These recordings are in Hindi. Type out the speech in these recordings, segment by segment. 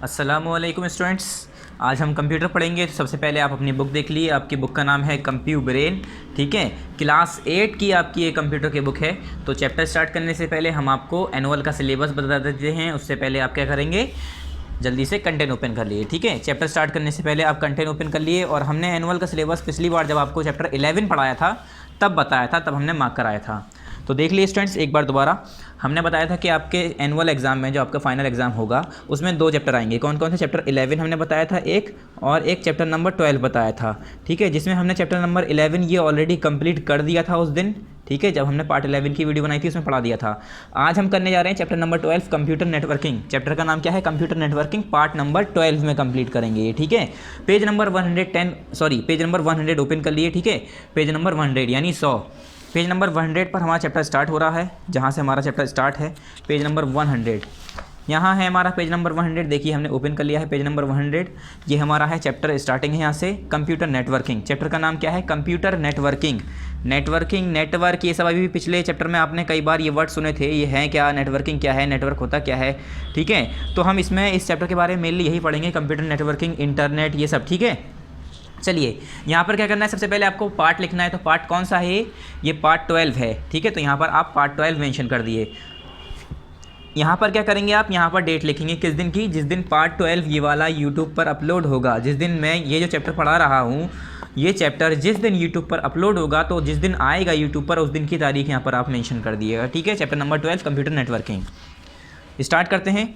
अस्सलामुअलैकुम स्टूडेंट्स। आज हम कंप्यूटर पढ़ेंगे। तो सबसे पहले आप अपनी बुक देख लीजिए। आपकी बुक का नाम है कंप्यू ब्रेन, ठीक है। क्लास 8 की आपकी ये कंप्यूटर की बुक है। तो चैप्टर स्टार्ट करने से पहले हम आपको एनुअल का सिलेबस बता देते हैं। उससे पहले आप क्या करेंगे, जल्दी से कंटेंट ओपन कर लिए, ठीक है। चैप्टर स्टार्ट करने से पहले आप कंटेंट ओपन कर लिए। और हमने एनुअल का सिलेबस पिछली बार जब आपको चैप्टर 11 पढ़ाया था तब बताया था, तब हमने मार्क कराया था। तो देख लिए स्टूडेंट्स एक बार दोबारा। हमने बताया था कि आपके एनुअल एग्जाम में जो आपका फाइनल एग्जाम होगा उसमें 2 चैप्टर आएंगे। कौन कौन से? चैप्टर 11 हमने बताया था एक, और एक चैप्टर नंबर 12 बताया था, ठीक है। जिसमें हमने चैप्टर नंबर 11 ये ऑलरेडी कंप्लीट कर दिया था उस दिन, ठीक है। जब हमने पार्ट 11 की वीडियो बनाई थी उसमें पढ़ा दिया था। आज हम करने जा रहे हैं chapter number 12 computer networking. Chapter का नाम क्या है? कंप्यूटर नेटवर्किंग, पार्ट नंबर 12 में कंप्लीट करेंगे ये, ठीक है। पेज नंबर 100 ओपन कर लिए, ठीक है। पेज नंबर 100 यानी 100। पेज नंबर 100 पर हमारा चैप्टर स्टार्ट हो रहा है, जहाँ से हमारा चैप्टर स्टार्ट है पेज नंबर 100। यहाँ है हमारा पेज नंबर 100। देखिए हमने ओपन कर लिया है पेज नंबर 100। ये हमारा है चैप्टर स्टार्टिंग है यहाँ से, कंप्यूटर नेटवर्किंग। चैप्टर का नाम क्या है? Computer networking. नेटवर्किंग, नेटवर्क, ये सब अभी भी पिछले चैप्टर में आपने कई बार ये वर्ड सुने थे। ये है क्या? नेटवर्किंग क्या है? नेटवर्क होता क्या है? ठीक है। तो हम इसमें इस चैप्टर के बारे में मेनली यही पढ़ेंगे, कंप्यूटर नेटवर्किंग, इंटरनेट, ये सब, ठीक है। चलिए यहाँ पर क्या करना है, सबसे पहले आपको पार्ट लिखना है। तो पार्ट कौन सा है? ये पार्ट 12 है, ठीक है। तो यहाँ पर आप पार्ट 12 मेंशन कर दिए। यहाँ पर क्या करेंगे आप? यहाँ पर डेट लिखेंगे किस दिन की, जिस दिन पार्ट 12 ये वाला यूट्यूब पर अपलोड होगा। जिस दिन मैं ये जो चैप्टर पढ़ा रहा हूँ, ये चैप्टर जिस दिन यूट्यूब पर अपलोड होगा, तो जिस दिन आएगा यूट्यूब पर उस दिन की तारीख यहाँ पर आप मेंशन कर दिएगा, ठीक है। Chapter number 12 computer networking start करते हैं।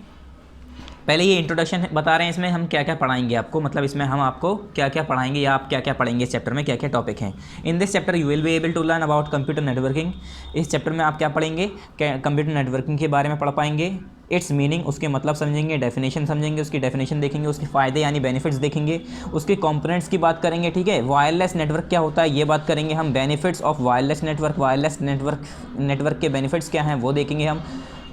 पहले ये इंट्रोडक्शन बता रहे हैं, इसमें हम क्या क्या पढ़ाएंगे आपको, मतलब इसमें हम आपको क्या क्या पढ़ाएंगे या आप क्या क्या पढ़ेंगे इस चैप्टर में, क्या क्या टॉपिक हैं। In this chapter you will be able to learn about computer networking. इस चैप्टर में आप क्या पढ़ेंगे? कंप्यूटर नेटवर्किंग के बारे में पढ़ पाएंगे। इट्स मीनिंग, उसके मतलब समझेंगे। डेफिनेशन समझेंगे, उसकी डेफिनेशन देखेंगे। उसके फ़ायदे यानी बेनिफिट्स देखेंगे। उसके कंपोनेंट्स की बात करेंगे, ठीक है। वायरलेस नेटवर्क क्या होता है ये बात करेंगे हम। Benefits of wireless network, wireless network के बेनिफिट्स क्या हैं वो देखेंगे हम।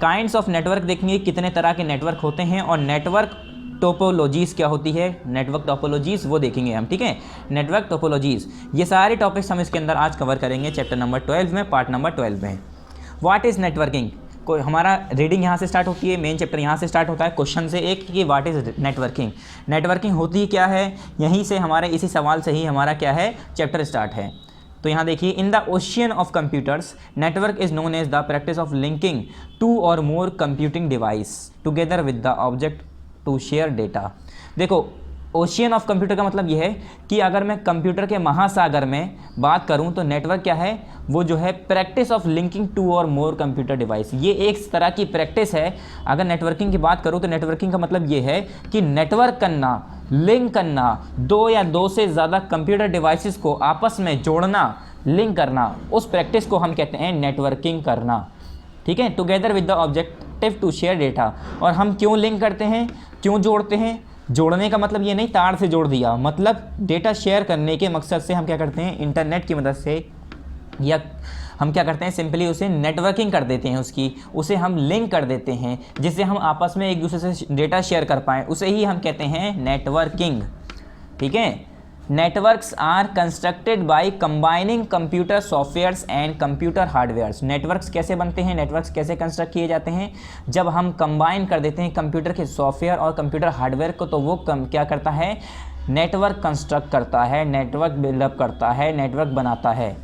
काइंड्स ऑफ नेटवर्क देखेंगे, कितने तरह के नेटवर्क होते हैं। और नेटवर्क टोपोलॉजीज़ क्या होती है, नेटवर्क टोपोलॉजीज़ वो देखेंगे हम, ठीक है। नेटवर्क टोपोलॉजीज़, ये सारे टॉपिक्स हम इसके अंदर आज कवर करेंगे चैप्टर नंबर 12 में, पार्ट नंबर 12 में। What is networking? कोई हमारा रीडिंग यहाँ से स्टार्ट होती है, मेन चैप्टर यहाँ से स्टार्ट होता है क्वेश्चन से एक कि व्हाट इज़ नेटवर्किंग। नेटवर्किंग होती क्या है, यहीं से हमारे इसी सवाल से ही हमारा क्या है चैप्टर स्टार्ट है। तो यहाँ देखिए, in the ocean of computers network is known as the practice of linking 2 और more computing device together with the object to share data. देखो, ओशियन ऑफ कंप्यूटर का मतलब यह है कि अगर मैं कंप्यूटर के महासागर में बात करूं तो नेटवर्क क्या है, वो जो है प्रैक्टिस ऑफ लिंकिंग 2 और मोर कंप्यूटर डिवाइस। ये एक तरह की प्रैक्टिस है। अगर नेटवर्किंग की बात करूं तो नेटवर्किंग का मतलब ये है कि नेटवर्क करना, लिंक करना, 2 या 2 से ज़्यादा कंप्यूटर डिवाइसेस को आपस में जोड़ना, लिंक करना, उस प्रैक्टिस को हम कहते हैं नेटवर्किंग करना, ठीक है। Together with the objective to share data. और हम क्यों लिंक करते हैं, क्यों जोड़ते हैं? जोड़ने का मतलब ये नहीं तार से जोड़ दिया, मतलब डेटा शेयर करने के मकसद से हम क्या करते हैं, इंटरनेट की मदद से, या हम क्या करते हैं सिंपली उसे नेटवर्किंग कर देते हैं, उसे हम लिंक कर देते हैं, जिससे हम आपस में एक दूसरे से डेटा शेयर कर पाएँ, उसे ही हम कहते हैं नेटवर्किंग, ठीक है। Networks are constructed by combining computer softwares and computer hardwares. Networks कैसे बनते हैं, नेटवर्क्स कैसे कंस्ट्रक्ट किए जाते हैं? जब हम कंबाइन कर देते हैं कंप्यूटर के सॉफ्टवेयर और कंप्यूटर हार्डवेयर को, तो वो क्या करता है, नेटवर्क कंस्ट्रक्ट करता है, नेटवर्क बिल्डअप करता है, नेटवर्क बनाता है।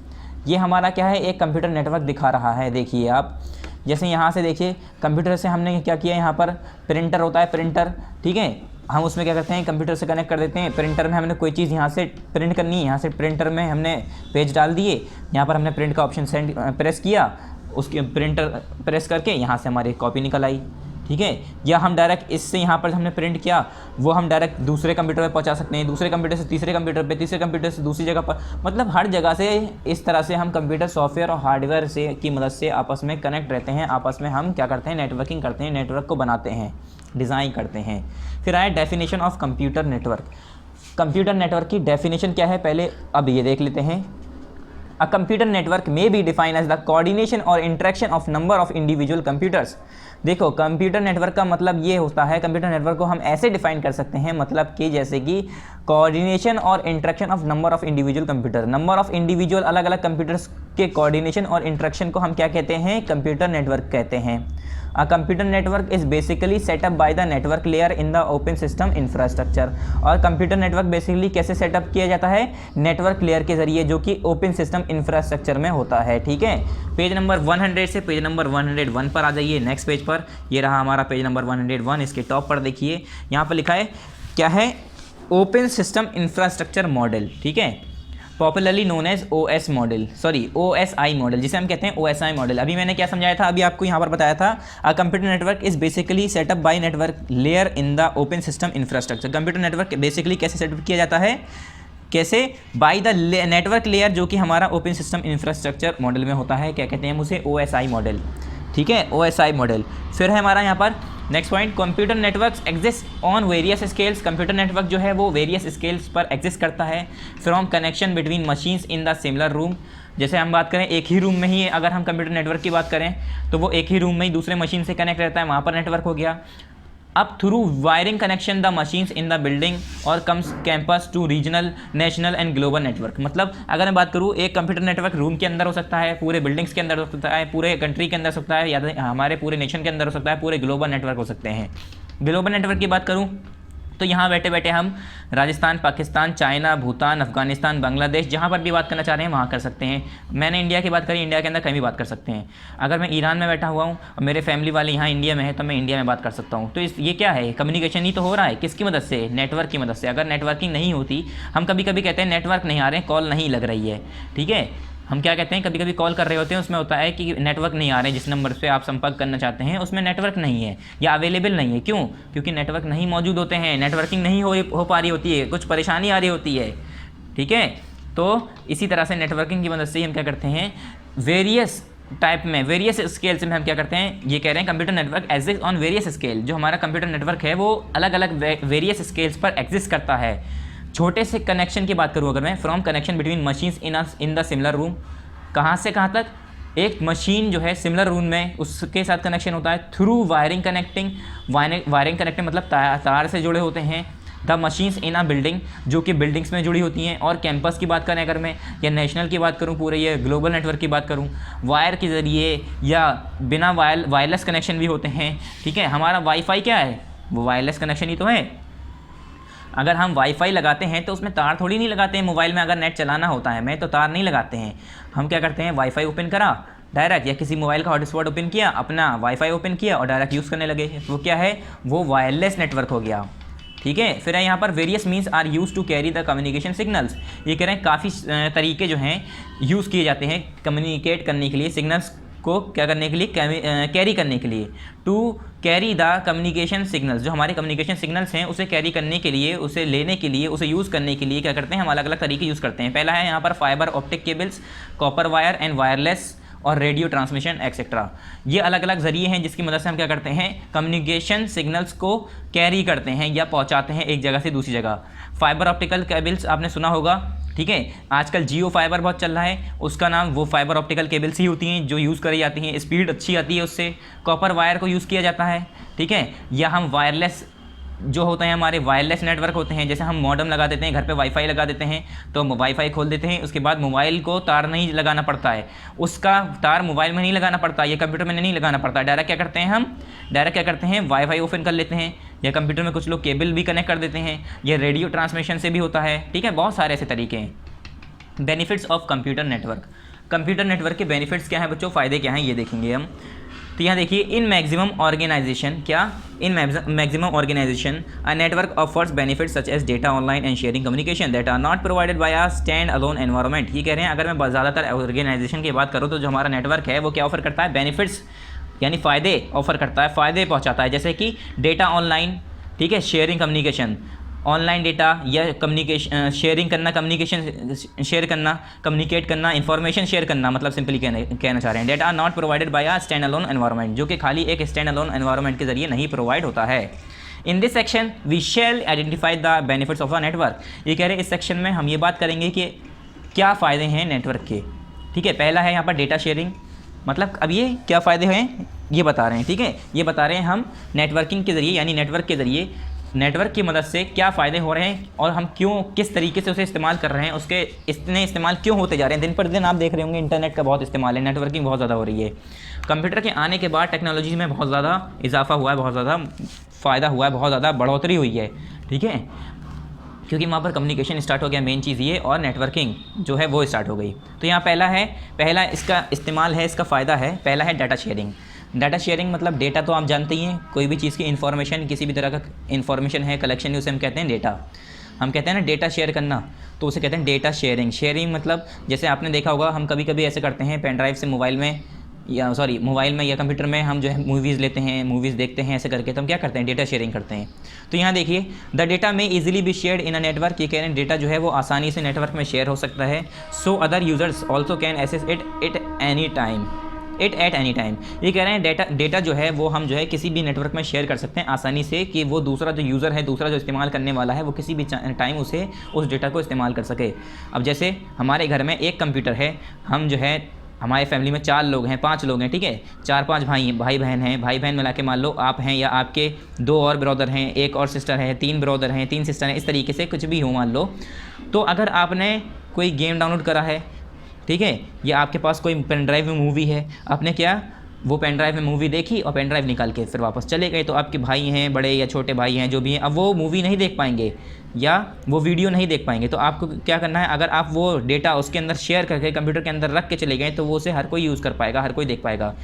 ये हमारा क्या है, एक कंप्यूटर नेटवर्क दिखा रहा है। देखिए आप, जैसे यहाँ से देखिए, कंप्यूटर से हमने क्या किया, यहाँ पर प्रिंटर होता है, प्रिंटर, ठीक है। हम उसमें क्या करते हैं, कंप्यूटर से कनेक्ट कर देते हैं। प्रिंटर में हमने कोई चीज़ यहाँ से प्रिंट करनी है, यहाँ से प्रिंटर में हमने पेज डाल दिए, यहाँ पर हमने प्रिंट का ऑप्शन प्रेस किया, उसके प्रिंटर प्रेस करके यहाँ से हमारी कॉपी निकल आई, ठीक है। या हम डायरेक्ट इससे यहाँ पर हमने प्रिंट किया, वो हम डायरेक्ट दूसरे कंप्यूटर पे पहुँचा सकते हैं, दूसरे कंप्यूटर से तीसरे कंप्यूटर पे, तीसरे कंप्यूटर से दूसरी जगह पर, मतलब हर जगह से इस तरह से हम कंप्यूटर सॉफ्टवेयर और हार्डवेयर से की मदद से आपस में कनेक्ट रहते हैं। आपस में हम क्या करते हैं, नेटवर्किंग करते हैं, नेटवर्क को बनाते हैं, डिज़ाइन करते हैं। फिर आए definition of computer network. Computer network की डेफिनेशन क्या है, पहले अब ये देख लेते हैं। A computer network may be defined as the coordination or interaction of number of individual computers देखो कंप्यूटर नेटवर्क का मतलब ये होता है, कंप्यूटर नेटवर्क को हम ऐसे डिफाइन कर सकते हैं, मतलब कि जैसे कि कोऑर्डिनेशन और interaction of number of individual computer, number of individual अलग अलग कंप्यूटर्स के कोऑर्डिनेशन और इंटरेक्शन को हम क्या कहते हैं, कंप्यूटर नेटवर्क कहते हैं। अ computer network is basically setup by the network layer in the open system infrastructure. और कंप्यूटर नेटवर्क बेसिकली कैसे सेटअप किया जाता है, नेटवर्क लेयर के जरिए, जो कि ओपन सिस्टम इंफ्रास्ट्रक्चर में होता है। ठीक है, पेज नंबर 100 से पेज नंबर 101 पर आ जाइए, नेक्स्ट पेज पर। ये रहा हमारा पेज नंबर 101, इसके टॉप पर देखिए यहाँ पर लिखा है क्या है, ओपन सिस्टम इंफ्रास्ट्रक्चर मॉडल। ठीक है, popularly known as OS model, sorry OSI model, जिसे हम कहते हैं OSI मॉडल। अभी मैंने क्या समझाया था, अभी आपको यहाँ पर बताया था, a computer network is basically setup by network layer in the open system infrastructure. Computer network basically कैसे सेटअप किया जाता है, कैसे, बाय द नेटवर्क लेयर, जो कि हमारा ओपन सिस्टम इंफ्रास्ट्रक्चर मॉडल में होता है। क्या कहते हैं उसे, OSI मॉडल। ठीक है, OSI मॉडल। फिर है हमारा यहाँ पर next point, computer networks exist on various scales. Computer network जो है वो वेरियस स्केल्स पर एग्जिस्ट करता है। From connection between machines in the similar room, जैसे हम बात करें एक ही रूम में ही, अगर हम कंप्यूटर नेटवर्क की बात करें तो वो एक ही रूम में ही दूसरे मशीन से कनेक्ट रहता है, वहाँ पर नेटवर्क हो गया। अब through wiring connection the machines in the building और comes campus to regional, national and global network. मतलब अगर मैं बात करूँ, एक कंप्यूटर नेटवर्क रूम के अंदर हो सकता है, पूरे बिल्डिंग्स के अंदर हो सकता है, पूरे कंट्री के अंदर हो सकता है, या हमारे पूरे नेशन के अंदर हो सकता है, पूरे ग्लोबल नेटवर्क हो सकते हैं। ग्लोबल नेटवर्क की बात करूँ तो यहाँ बैठे बैठे हम राजस्थान, पाकिस्तान, चाइना, भूटान, अफगानिस्तान, बांग्लादेश, जहाँ पर भी बात करना चाह रहे हैं वहाँ कर सकते हैं। मैंने इंडिया की बात करी, इंडिया के अंदर कहीं भी बात कर सकते हैं। अगर मैं ईरान में बैठा हुआ हूँ और मेरे फैमिली वाले यहाँ इंडिया में है तो मैं इंडिया में बात कर सकता हूँ। तो ये क्या है, कम्युनिकेशन ही तो हो रहा है, किसकी मदद से, नेटवर्क की मदद से। अगर नेटवर्किंग नहीं होती, हम कभी कभी कहते हैं नेटवर्क नहीं आ रहे, कॉल नहीं लग रही है। ठीक है, हम क्या कहते हैं, कभी कभी कॉल कर रहे होते हैं, उसमें होता है कि नेटवर्क नहीं आ रहे, जिस नंबर पे आप संपर्क करना चाहते हैं उसमें नेटवर्क नहीं है या अवेलेबल नहीं है। क्यों, क्योंकि नेटवर्क नहीं मौजूद होते हैं, नेटवर्किंग नहीं हो पा रही होती है, कुछ परेशानी आ रही होती है। ठीक है, तो इसी तरह से नेटवर्किंग की मदद से हम क्या करते हैं, वेरियस टाइप में, वेरियस स्केल्स में हम क्या करते हैं, ये कह रहे हैं computer network exist on various scale. जो हमारा कंप्यूटर नेटवर्क है वो अलग अलग वेरियस स्केल्स पर एग्जिस्ट करता है। छोटे से कनेक्शन की बात करूँ अगर मैं, from connection between machines in the similar room, कहाँ से कहाँ तक, एक मशीन जो है सिमिलर रूम में उसके साथ कनेक्शन होता है through wiring connecting. Wiring connecting मतलब तार से जुड़े होते हैं। The machines in a building, जो कि बिल्डिंग्स में जुड़ी होती हैं। और कैंपस की बात करें अगर मैं, या नेशनल की बात करूं, पूरे ये ग्लोबल नेटवर्क की बात करूं, वायर के ज़रिए या बिना वायरलेस कनेक्शन भी होते हैं। ठीक है, हमारा वाईफाई क्या है, वो वायरलेस कनेक्शन ही तो है। अगर हम वाईफाई लगाते हैं तो उसमें तार थोड़ी नहीं लगाते हैं। मोबाइल में अगर नेट चलाना होता है मैं तो तार नहीं लगाते हैं, हम क्या करते हैं, वाईफाई ओपन करा डायरेक्ट, या किसी मोबाइल का हॉटस्पॉट ओपन किया, अपना वाईफाई ओपन किया और डायरेक्ट यूज़ करने लगे। वो क्या है, वो वायरलेस नेटवर्क हो गया। ठीक है, फिर है यहाँ पर various means are use to carry the communication signals. ये कह रहे हैं काफ़ी तरीके जो हैं यूज़ किए जाते हैं कम्युनिकेट करने के लिए, सिग्नल्स को क्या करने के लिए, कैरी करने के लिए। To carry the communication signals, जो हमारे कम्युनिकेशन सिग्नल्स हैं उसे कैरी करने के लिए, उसे लेने के लिए, उसे यूज़ करने के लिए क्या करते हैं, हम अलग अलग तरीके यूज़ करते हैं। पहला है यहाँ पर fibre optic cables, copper wire and wireless और रेडियो ट्रांसमिशन एक्सेट्रा। ये अलग अलग जरिए हैं जिसकी मदद से हम क्या करते हैं, कम्युनिकेशन सिग्नल्स को कैरी करते हैं या पहुंचाते हैं एक जगह से दूसरी जगह। फाइबर ऑप्टिकल केबल्स आपने सुना होगा। ठीक है, आजकल जियो फाइबर बहुत चल रहा है, उसका नाम वो फाइबर ऑप्टिकल केबल्स ही होती हैं जो यूज़ करी जाती हैं, स्पीड अच्छी आती है उससे। कॉपर वायर को यूज़ किया जाता है। ठीक है, या हम वायरलेस जो होते हैं, हमारे वायरलेस नेटवर्क होते हैं, जैसे हम मॉडेम लगा देते हैं, घर पे वाईफाई लगा देते हैं, तो वाईफाई खोल देते हैं, उसके बाद मोबाइल को तार नहीं लगाना पड़ता है, उसका तार मोबाइल में नहीं लगाना पड़ता, ये कंप्यूटर में नहीं लगाना पड़ता। डायरेक्ट क्या करते हैं, हम डायरेक्ट क्या करते हैं, वाईफाई ओपन कर लेते हैं, या कंप्यूटर में कुछ लोग केबल भी कनेक्ट कर देते हैं, या रेडियो ट्रांसमिशन से भी होता है। ठीक है, बहुत सारे ऐसे तरीके हैं। Benefits of computer network, computer network के बेनिफिट्स क्या हैं बच्चों, फ़ायदे क्या हैं, ये देखेंगे हम। तो यहाँ देखिए, इन मैक्सिमम ऑर्गेनाइजेशन, क्या, in maximum organisation a network offers benefits such as data online and sharing communication that are not provided by a stand alone environment. ये कह रहे हैं अगर मैं ज़्यादातर ऑर्गेनाइजेशन की बात करूँ तो जो हमारा नेटवर्क है वो क्या ऑफर करता है, बेनिफिट्स यानी फ़ायदे ऑफर करता है, फ़ायदे पहुँचाता है। जैसे कि डेटा ऑनलाइन, ठीक है, शेयरिंग कम्युनिकेशन, ऑनलाइन डेटा या कम्युनिकेशन शेयरिंग करना, कम्युनिकेशन शेयर करना, कम्युनिकेट करना, इंफॉर्मेशन शेयर करना, मतलब सिंपली कहना चाह रहे हैं। Data are not provided by a stand alone environment, जो कि खाली एक स्टैंड अलोन एनवायरनमेंट के जरिए नहीं प्रोवाइड होता है। In this section we shall identify the benefits of a network. ये कह रहे हैं इस सेक्शन में हम ये बात करेंगे कि क्या फ़ायदे हैं नेटवर्क के। ठीक है, पहला है यहाँ पर डेटा शेयरिंग, मतलब अब ये क्या फ़ायदे हैं, ये बता रहे हैं, ठीक है। ये बता रहे हैं हम नेटवर्किंग के ज़रिए, यानी नेटवर्क के ज़रिए, नेटवर्क की मदद से क्या फ़ायदे हो रहे हैं और हम क्यों, किस तरीके से उसे इस्तेमाल कर रहे हैं, उसके इतने इस्तेमाल क्यों होते जा रहे हैं। दिन पर दिन आप देख रहे होंगे इंटरनेट का बहुत इस्तेमाल है, नेटवर्किंग बहुत ज़्यादा हो रही है। कंप्यूटर के आने के बाद टेक्नोलॉजी में बहुत ज़्यादा इजाफा हुआ है, बहुत ज़्यादा फ़ायदा हुआ है, बहुत ज़्यादा बढ़ोतरी हुई है, ठीक है, क्योंकि वहाँ पर कम्युनिकेशन स्टार्ट हो गया, मेन चीज़ ये, और नेटवर्किंग जो है वो स्टार्ट हो गई। तो यहाँ पहला इसका इस्तेमाल है, इसका फ़ायदा है, पहला है डाटा शेयरिंग। डाटा शेयरिंग मतलब डेटा तो आप जानते ही हैं, कोई भी चीज़ की इन्फॉर्मेशन, किसी भी तरह का इन्फॉर्मेशन है, कलेक्शन है, उसे हम कहते हैं डेटा। हम कहते हैं ना डेटा शेयर करना, तो उसे कहते हैं डेटा शेयरिंग। शेयरिंग मतलब जैसे आपने देखा होगा, हम कभी कभी ऐसे करते हैं, पेन ड्राइव से मोबाइल में या कंप्यूटर में हम जो है मूवीज़ लेते हैं, मूवीज़ देखते हैं, ऐसे करके तो हम क्या करते हैं, डेटा शेयरिंग करते हैं। तो यहाँ देखिए, द डेटा में easily be shared in a network, ये कह रहे हैं डेटा जो है वो आसानी से नेटवर्क में शेयर हो सकता है। So other users also can access it at any time. ये कह रहे हैं डेटा जो है वो हम जो है किसी भी नेटवर्क में शेयर कर सकते हैं आसानी से, कि वो दूसरा जो यूज़र है, दूसरा जो इस्तेमाल करने वाला है, वो किसी भी टाइम उस डेटा को इस्तेमाल कर सके। अब जैसे हमारे घर में एक कंप्यूटर है, हम जो है हमारे फैमिली में 4 लोग हैं, 5 लोग हैं, ठीक है, 4-5 भाई बहन हैं, भाई बहन मिला के मान लो आप हैं, या आपके 2 और ब्रदर हैं, 1 और सिस्टर है, 3 ब्रदर हैं, 3 सिस्टर हैं, इस तरीके से कुछ भी हो मान लो। तो अगर आपने कोई गेम डाउनलोड करा है, ठीक है, या आपके पास कोई पेन ड्राइव में मूवी है, आपने क्या, वो पेन ड्राइव में मूवी देखी और पेन ड्राइव निकाल के फिर वापस चले गए, तो आपके भाई हैं, बड़े या छोटे भाई हैं, जो भी हैं, अब वो मूवी नहीं देख पाएंगे या वो वीडियो नहीं देख पाएंगे। तो आपको क्या करना है, अगर आप वो डेटा उसके अंदर शेयर करके कंप्यूटर के अंदर रख के चले गए, तो वो उसे हर कोई यूज़ कर पाएगा, हर कोई देख पाएगा,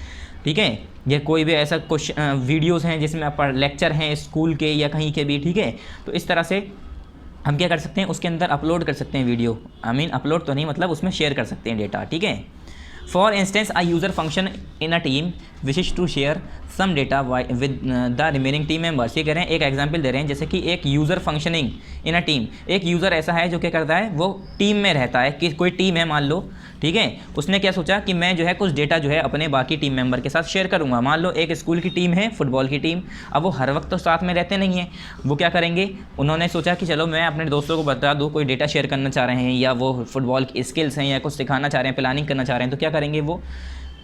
ठीक है। या कोई भी ऐसा कुछ वीडियोज़ हैं जिसमें आप लेक्चर हैं स्कूल के या कहीं के भी, ठीक है, तो इस तरह से हम क्या कर सकते हैं, उसके अंदर अपलोड कर सकते हैं वीडियो, अपलोड तो नहीं, मतलब उसमें शेयर कर सकते हैं डेटा, ठीक है। For instance a user function in a team wishes to share some data with the remaining team members. ये कह रहे हैं, एक एग्जांपल दे रहे हैं, जैसे कि एक user functioning in a team, एक यूज़र ऐसा है जो क्या करता है, वो टीम में रहता है, कि कोई टीम है मान लो, ठीक है, उसने क्या सोचा कि मैं जो है कुछ डेटा जो है अपने बाकी टीम मेंबर के साथ शेयर करूंगा। मान लो एक स्कूल की टीम है, फुटबॉल की टीम, अब वो हर वक्त तो साथ में रहते नहीं हैं, वो क्या करेंगे, उन्होंने सोचा कि चलो मैं अपने दोस्तों को बता दूँ, कोई डेटा शेयर करना चाह रहे हैं, या वो फुटबॉल की स्किल्स हैं या कुछ सिखाना चाह रहे हैं, प्लानिंग करना चाह रहे हैं, तो क्या करेंगे वो,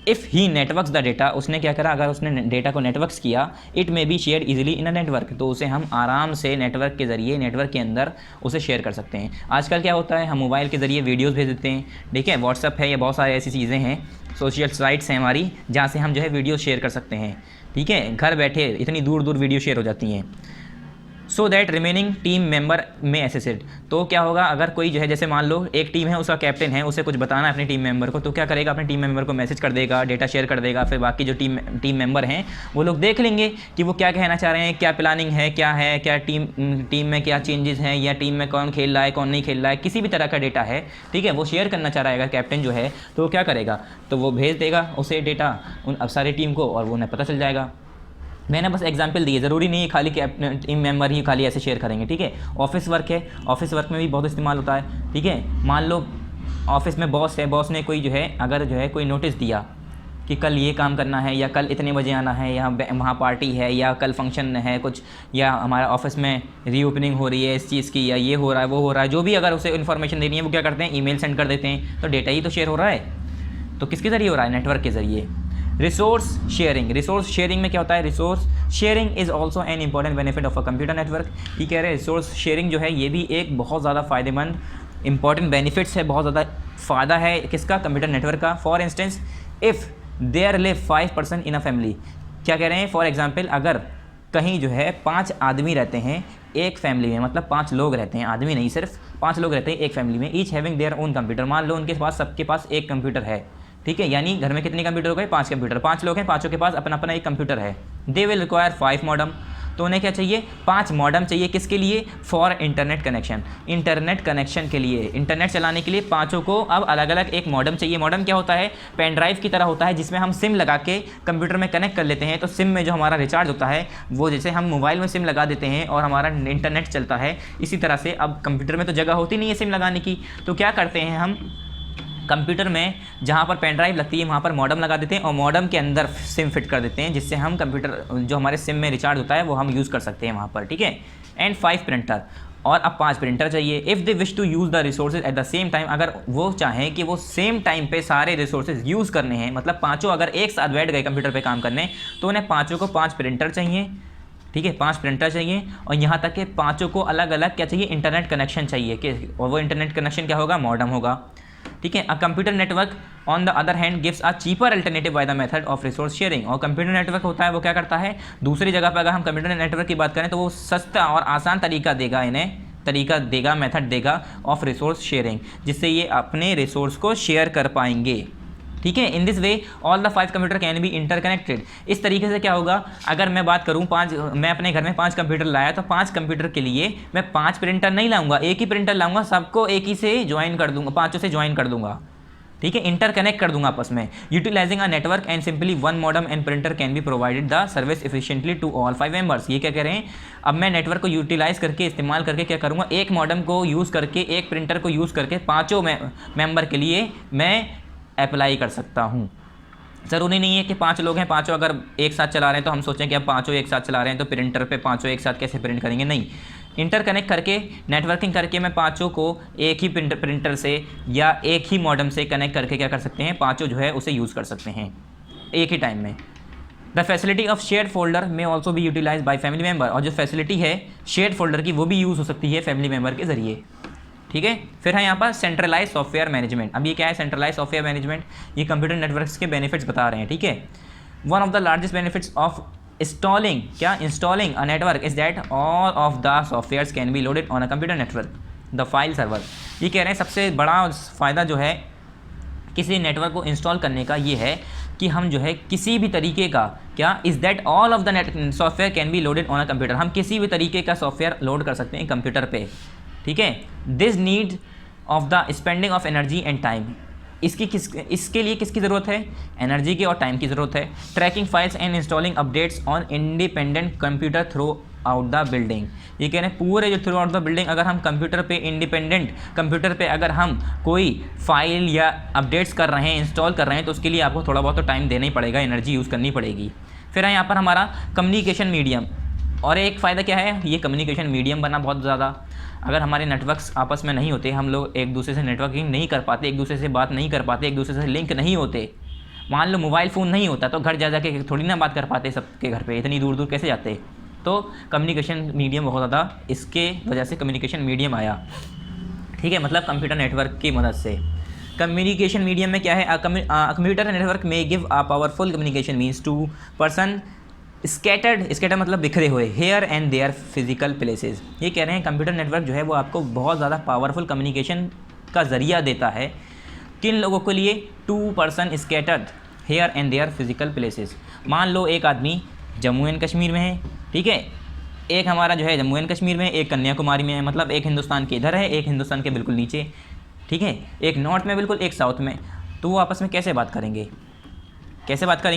if he networks the data, उसने क्या करा, अगर उसने डेटा को नेटवर्क्स किया, it may be share easily in a network, तो उसे हम आराम से नेटवर्क के ज़रिए, नेटवर्क के अंदर उसे शेयर कर सकते हैं। आजकल क्या होता है, हम मोबाइल के ज़रिए वीडियोस भेज देते हैं, ठीक है, व्हाट्सअप है या बहुत सारी ऐसी चीज़ें हैं, सोशल साइट्स हैं हमारी, जहाँ से हम जो है वीडियो शेयर कर सकते हैं, ठीक है, घर बैठे इतनी दूर दूर वीडियो शेयर हो जाती हैं। So that remaining team member में एसेसिड, तो क्या होगा, अगर कोई जो है, जैसे मान लो एक टीम है, उसका कैप्टन है, उसे कुछ बताना है अपनी टीम मेंबर को, तो क्या करेगा, अपने टीम मेंबर को मैसेज कर देगा, डेटा शेयर कर देगा, फिर बाकी जो टीम मेंबर हैं वो लोग देख लेंगे कि वो क्या कहना चाह रहे हैं, क्या प्लानिंग है, क्या टीम में क्या चेंजेस हैं, या टीम में कौन खेल रहा है, कौन नहीं खेल रहा है, किसी भी तरह का डेटा है, ठीक है, वो शेयर करना चाह रहा है अगर कैप्टन जो है, तो वो क्या करेगा, तो वो भेज देगा उसे डेटा उन सारी टीम को, और वो उन्हें पता चल जाएगा। मैंने बस एग्जांपल दिए, ज़रूरी नहीं है खाली कि टीम मेंबर ही खाली ऐसे शेयर करेंगे, ठीक है। ऑफिस वर्क है, ऑफिस वर्क में भी बहुत इस्तेमाल होता है, ठीक है। मान लो ऑफिस में बॉस है, बॉस ने कोई जो है, अगर जो है कोई नोटिस दिया कि कल ये काम करना है, या कल इतने बजे आना है, या वहाँ पार्टी है, या कल फंक्शन है कुछ, या हमारा ऑफिस में रीओपनिंग हो रही है इस चीज़ की, या ये हो रहा है वो हो रहा है, जो भी अगर उसे इन्फॉर्मेशन देनी है, वो क्या करते हैं, ईमेल सेंड कर देते हैं, तो डेटा ही तो शेयर हो रहा है। तो किसके ज़रिए हो रहा है, नेटवर्क के ज़रिए। रिसोर्स शेयरिंग में क्या होता है, resource sharing is also an important benefit of a computer network. ये कह रहे हैं रिसोर्स शेयरिंग जो है, ये भी एक बहुत ज़्यादा फ़ायदेमंद इंपॉर्टेंट बेनिफिट्स है, बहुत ज़्यादा फ़ायदा है किसका, कंप्यूटर नेटवर्क का। For instance if there live 5 person in a family, क्या कह रहे हैं, फॉर एग्जाम्पल अगर कहीं जो है 5 आदमी रहते हैं एक फैमिली में, मतलब 5 लोग रहते हैं, आदमी नहीं, सिर्फ 5 लोग रहते हैं एक फैमिली में, each having their own computer, मान लो उनके पास सबके पास एक कंप्यूटर है, ठीक है, यानी घर में कितने कंप्यूटर हो गए, 5 कंप्यूटर, 5 लोग हैं, पाँचों के पास अपना अपना एक कंप्यूटर है। दे विल रिक्वायर 5 मॉडम, तो उन्हें क्या चाहिए, 5 मॉडम चाहिए, किसके लिए, for internet connection, internet connection के लिए, इंटरनेट चलाने के लिए पाँचों को अब अलग अलग एक मॉडम चाहिए। मॉडम क्या होता है, पेन ड्राइव की तरह होता है, जिसमें हम सिम लगा के कंप्यूटर में कनेक्ट कर लेते हैं, तो सिम में जो हमारा रिचार्ज होता है, वो जैसे हम मोबाइल में सिम लगा देते हैं और हमारा इंटरनेट चलता है, इसी तरह से अब कंप्यूटर में तो जगह होती नहीं है सिम लगाने की, तो क्या करते हैं हम, कंप्यूटर में जहाँ पर पेन ड्राइव लगती है वहाँ पर मॉडम लगा देते हैं, और मॉडम के अंदर सिम फिट कर देते हैं, जिससे हम कंप्यूटर जो हमारे सिम में रिचार्ज होता है वो हम यूज़ कर सकते हैं वहाँ पर, ठीक है। एंड 5 प्रिंटर, और अब 5 प्रिंटर चाहिए। If they wish to use the resources at the same time, अगर वो चाहें कि वो सेम टाइम पे सारे रिसोर्सेज यूज़ करने हैं, मतलब पाँचों अगर एक साथ बैठ गए कंप्यूटर पे काम करने, तो उन्हें पाँचों को 5 प्रिंटर चाहिए, ठीक है, 5 प्रिंटर चाहिए। और यहाँ तक कि पाँचों को अलग अलग क्या चाहिए, इंटरनेट कनेक्शन चाहिए कि, और वो इंटरनेट कनेक्शन क्या होगा, मॉडेम होगा, ठीक है। अ computer network on the other hand gives a cheaper alternative by the method of resource sharing. और कंप्यूटर नेटवर्क होता है वो क्या करता है, दूसरी जगह पर अगर हम कंप्यूटर नेटवर्क की बात करें तो वो सस्ता और आसान तरीका देगा, मेथड देगा ऑफ रिसोर्स शेयरिंग, जिससे ये अपने रिसोर्स को शेयर कर पाएंगे, ठीक है। In this way all the 5 computer can be interconnected. इस तरीके से क्या होगा, अगर मैं बात करूं मैं अपने घर में 5 कंप्यूटर लाया तो 5 कंप्यूटर के लिए मैं 5 प्रिंटर नहीं लाऊंगा, एक ही प्रिंटर लाऊंगा, सबको एक ही से ज्वाइन कर दूंगा, 5 से ज्वाइन कर दूंगा, ठीक है, इंटरकनेक्ट कर दूंगा आपस में। Utilising a network and simply one modem and printer can be provided the service efficiently to all 5 members. ये क्या कह रहे हैं, अब मैं नेटवर्क को यूटिलाइज करके, इस्तेमाल करके क्या करूँगा, एक मॉडेम को यूज़ करके, एक प्रिंटर को यूज़ करके पाँचों मेंबर के लिए मैं अप्लाई कर सकता हूँ। ज़रूरी नहीं है कि 5 लोग हैं, पाँचों अगर एक साथ चला रहे हैं तो हम सोचें कि अब पाँचों एक साथ चला रहे हैं तो प्रिंटर पे पाँचों एक साथ कैसे प्रिंट करेंगे, नहीं, इंटरकनेक्ट करके, नेटवर्किंग करके मैं पाँचों को एक ही प्रिंटर से या एक ही मॉडेम से कनेक्ट करके क्या कर सकते हैं, पाँचों जो है उसे यूज़ कर सकते हैं एक ही टाइम में। The facility of shared folder में ऑल्सो भी यूटिलाइज बाय फैमिली मेम्बर। और जो फैसिलिटी है शेयर्ड फोल्डर की वो भी यूज़ हो सकती है फैमिली मेम्बर के ज़रिए, ठीक है। फिर है यहाँ पर सेंट्रलाइज सॉफ्टवेयर मैनेजमेंट। अब ये क्या है सेंट्रलाइज सॉफ्टवेयर मैनेजमेंट, ये कंप्यूटर नेटवर्क्स के बेनिफिट्स बता रहे हैं, ठीक है। One of the largest benefits of installing a network is that all of the softwares can be loaded on a computer network the file server. ये कह रहे हैं सबसे बड़ा फ़ायदा जो है किसी नेटवर्क को इंस्टॉल करने का ये है कि हम जो है किसी भी तरीके का, क्या is that all of the software can be loaded on a computer, हम किसी भी तरीके का सॉफ्टवेयर लोड कर सकते हैं कंप्यूटर पे, ठीक है। This need of the spending of energy and time, इसके लिए किसकी ज़रूरत है, एनर्जी की और टाइम की ज़रूरत है। Tracking files and installing updates on independent computer throughout the building. ये कह रहे हैं पूरे जो थ्रू आउट द बिल्डिंग, अगर हम कंप्यूटर पे, इंडिपेंडेंट कंप्यूटर पे अगर हम कोई फाइल या अपडेट्स कर रहे हैं, इंस्टॉल कर रहे हैं, तो उसके लिए आपको थोड़ा बहुत तो टाइम देना ही पड़ेगा, एनर्जी यूज़ करनी पड़ेगी। फिर है यहाँ पर हमारा कम्युनिकेशन मीडियम, और एक फ़ायदा क्या है, ये कम्युनिकेशन मीडियम बना बहुत ज़्यादा। अगर हमारे नेटवर्क्स आपस में नहीं होते, हम लोग एक दूसरे से नेटवर्किंग नहीं कर पाते, एक दूसरे से बात नहीं कर पाते, एक दूसरे से लिंक नहीं होते, मान लो मोबाइल फ़ोन नहीं होता तो घर जा के थोड़ी ना बात कर पाते, सबके घर पे इतनी दूर दूर कैसे जाते। तो कम्युनिकेशन मीडियम बहुत ज़्यादा, इसके वजह से कम्युनिकेशन मीडियम आया, ठीक है, मतलब कंप्यूटर नेटवर्क की मदद से। कम्युनिकेशन मीडियम में क्या है, कंप्यूटर नेटवर्क में give a powerful communication means to person scattered मतलब बिखरे हुए, here and there physical places. ये कह रहे हैं कंप्यूटर नेटवर्क जो है वो आपको बहुत ज़्यादा पावरफुल कम्युनिकेशन का ज़रिया देता है। किन लोगों के लिए, 2 person scattered here and there physical places. मान लो एक आदमी जम्मू एंड कश्मीर में है, ठीक है, एक हमारा जो है जम्मू एंड कश्मीर में, एक कन्याकुमारी में है, मतलब एक हिंदुस्तान के इधर है, एक हिंदुस्तान के बिल्कुल नीचे, ठीक है, एक नॉर्थ में बिल्कुल, एक साउथ में। तो वो आपस में कैसे बात करेंगे,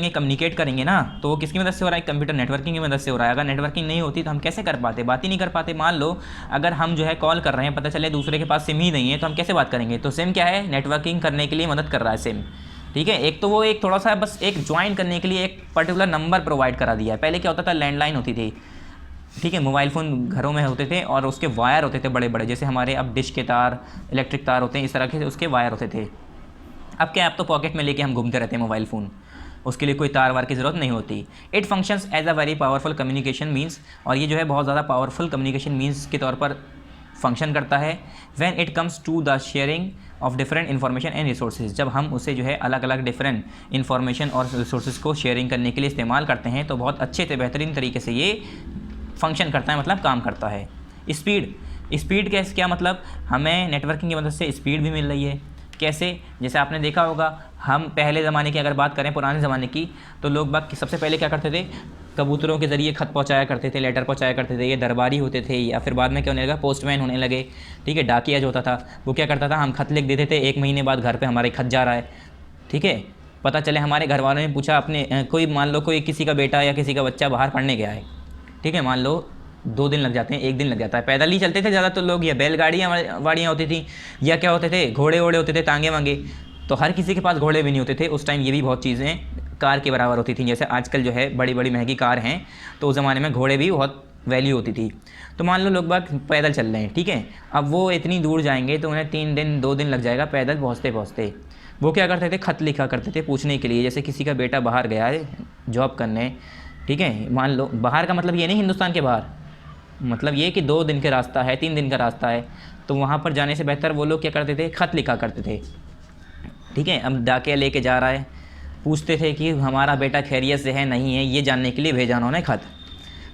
कम्युनिकेट करेंगे ना, तो वो किसकी मदद से हो रहा है, कंप्यूटर नेटवर्किंग की मदद से हो रहा है। अगर नेटवर्किंग नहीं होती तो हम कैसे कर पाते, बात ही नहीं कर पाते। मान लो अगर हम जो है कॉल कर रहे हैं, पता चले दूसरे के पास सिम ही नहीं है, तो हम कैसे बात करेंगे। तो सिम क्या है, नेटवर्किंग करने के लिए मदद कर रहा है सिम, ठीक है। एक तो वो एक थोड़ा सा बस एक ज्वाइन करने के लिए एक पर्टिकुलर नंबर प्रोवाइड करा दिया है। पहले क्या होता था, लैंडलाइन होती थी, ठीक है, मोबाइल फ़ोन घरों में होते थे और उसके वायर होते थे बड़े बड़े, जैसे हमारे अब डिश के तार, इलेक्ट्रिक तार होते हैं, इस तरह के उसके वायर होते थे। अब क्या, अब तो पॉकेट में लेके हम घूमते रहते हैं मोबाइल फ़ोन, उसके लिए कोई तार वार की ज़रूरत नहीं होती। It functions as a very powerful communication means, और ये जो है बहुत ज़्यादा पावरफुल कम्युनिकेशन मीन्स के तौर पर फंक्शन करता है। When it comes to the sharing of different information and resources, जब हम उसे जो है अलग अलग डिफरेंट इन्फॉर्मेशन और रिसोर्सेज को शेयरिंग करने के लिए इस्तेमाल करते हैं, तो बहुत अच्छे से बेहतरीन तरीके से ये फंक्शन करता है, मतलब काम करता है। स्पीड कैसे, क्या मतलब, हमें नेटवर्किंग की मदद से स्पीड भी मिल रही है। कैसे, जैसे आपने देखा होगा, हम पहले ज़माने की अगर बात करें, पुराने ज़माने की, तो लोग बाग सबसे पहले क्या करते थे, कबूतरों के ज़रिए खत पहुंचाया करते थे, लेटर पहुंचाया करते थे, ये दरबारी होते थे, या फिर बाद में क्या होने लगा, पोस्टमैन होने लगे, ठीक है। डाकिया जो होता था वो क्या करता था, हम खत लिख देते थे, 1 महीने बाद घर पे हमारे खत जा रहा है, ठीक है। पता चले हमारे घर वालों ने पूछा, अपने कोई मान लो कोई किसी का बेटा या किसी का बच्चा बाहर पढ़ने गया है, ठीक है, मान लो 2 दिन लग जाते हैं, 1 दिन लग जाता है। पैदल ही चलते थे ज़्यादा तो लोग, या बैलगाड़ियाँ वाड़ियाँ होती थी, या क्या होते थे, घोड़े वोड़े होते थे, तांगे वांगे। तो हर किसी के पास घोड़े भी नहीं होते थे उस टाइम, ये भी बहुत चीज़ें कार के बराबर होती थी। जैसे आजकल जो है बड़ी बड़ी महंगी कार हैं, तो उस ज़माने में घोड़े भी बहुत वैल्यू होती थी। तो मान लो लोग बाग पैदल चल रहे हैं, ठीक है, अब वो इतनी दूर जाएंगे तो उन्हें 3 दिन 2 दिन लग जाएगा पैदल पहुँचते पहुँचते। वो क्या करते थे, ख़त लिखा करते थे पूछने के लिए, जैसे किसी का बेटा बाहर गया है जॉब करने, ठीक है, मान लो बाहर का मतलब ये नहीं हिंदुस्तान के बाहर, मतलब ये कि 2 दिन का रास्ता है, 3 दिन का रास्ता है, तो वहाँ पर जाने से बेहतर वो लोग क्या करते थे, ख़त लिखा करते थे, ठीक है। अब डाकिया लेके जा रहा है, पूछते थे कि हमारा बेटा खैरियत से है नहीं है, ये जानने के लिए भेजा उन्होंने ख़त।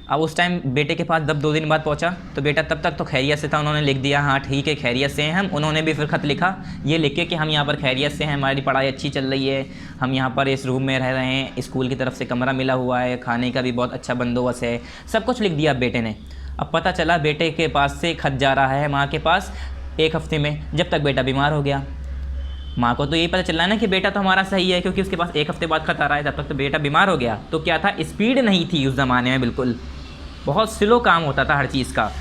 अब उस टाइम बेटे के पास जब 2 दिन बाद पहुंचा तो बेटा तब तक तो खैरियत से था, उन्होंने लिख दिया हाँ ठीक है खैरियत से हैं हम। उन्होंने भी फिर ख़त लिखा ये लिख के कि हम यहाँ पर खैरियत से हैं, हमारी पढ़ाई अच्छी चल रही है, हम यहाँ पर इस रूम में रह रहे हैं, स्कूल की तरफ से कमरा मिला हुआ है, खाने का भी बहुत अच्छा बंदोबस्त है, सब कुछ लिख दिया बेटे ने। अब पता चला बेटे के पास से ख़त जा रहा है माँ के पास 1 हफ्ते में, जब तक बेटा बीमार हो गया। माँ को तो यही पता चल रहा है ना कि बेटा तो हमारा सही है, क्योंकि उसके पास 1 हफ्ते बाद ख़त आ रहा है, तब तक तो बेटा बीमार हो गया। तो क्या था, स्पीड नहीं थी उस ज़माने में, बिल्कुल बहुत स्लो काम होता था हर चीज़ का।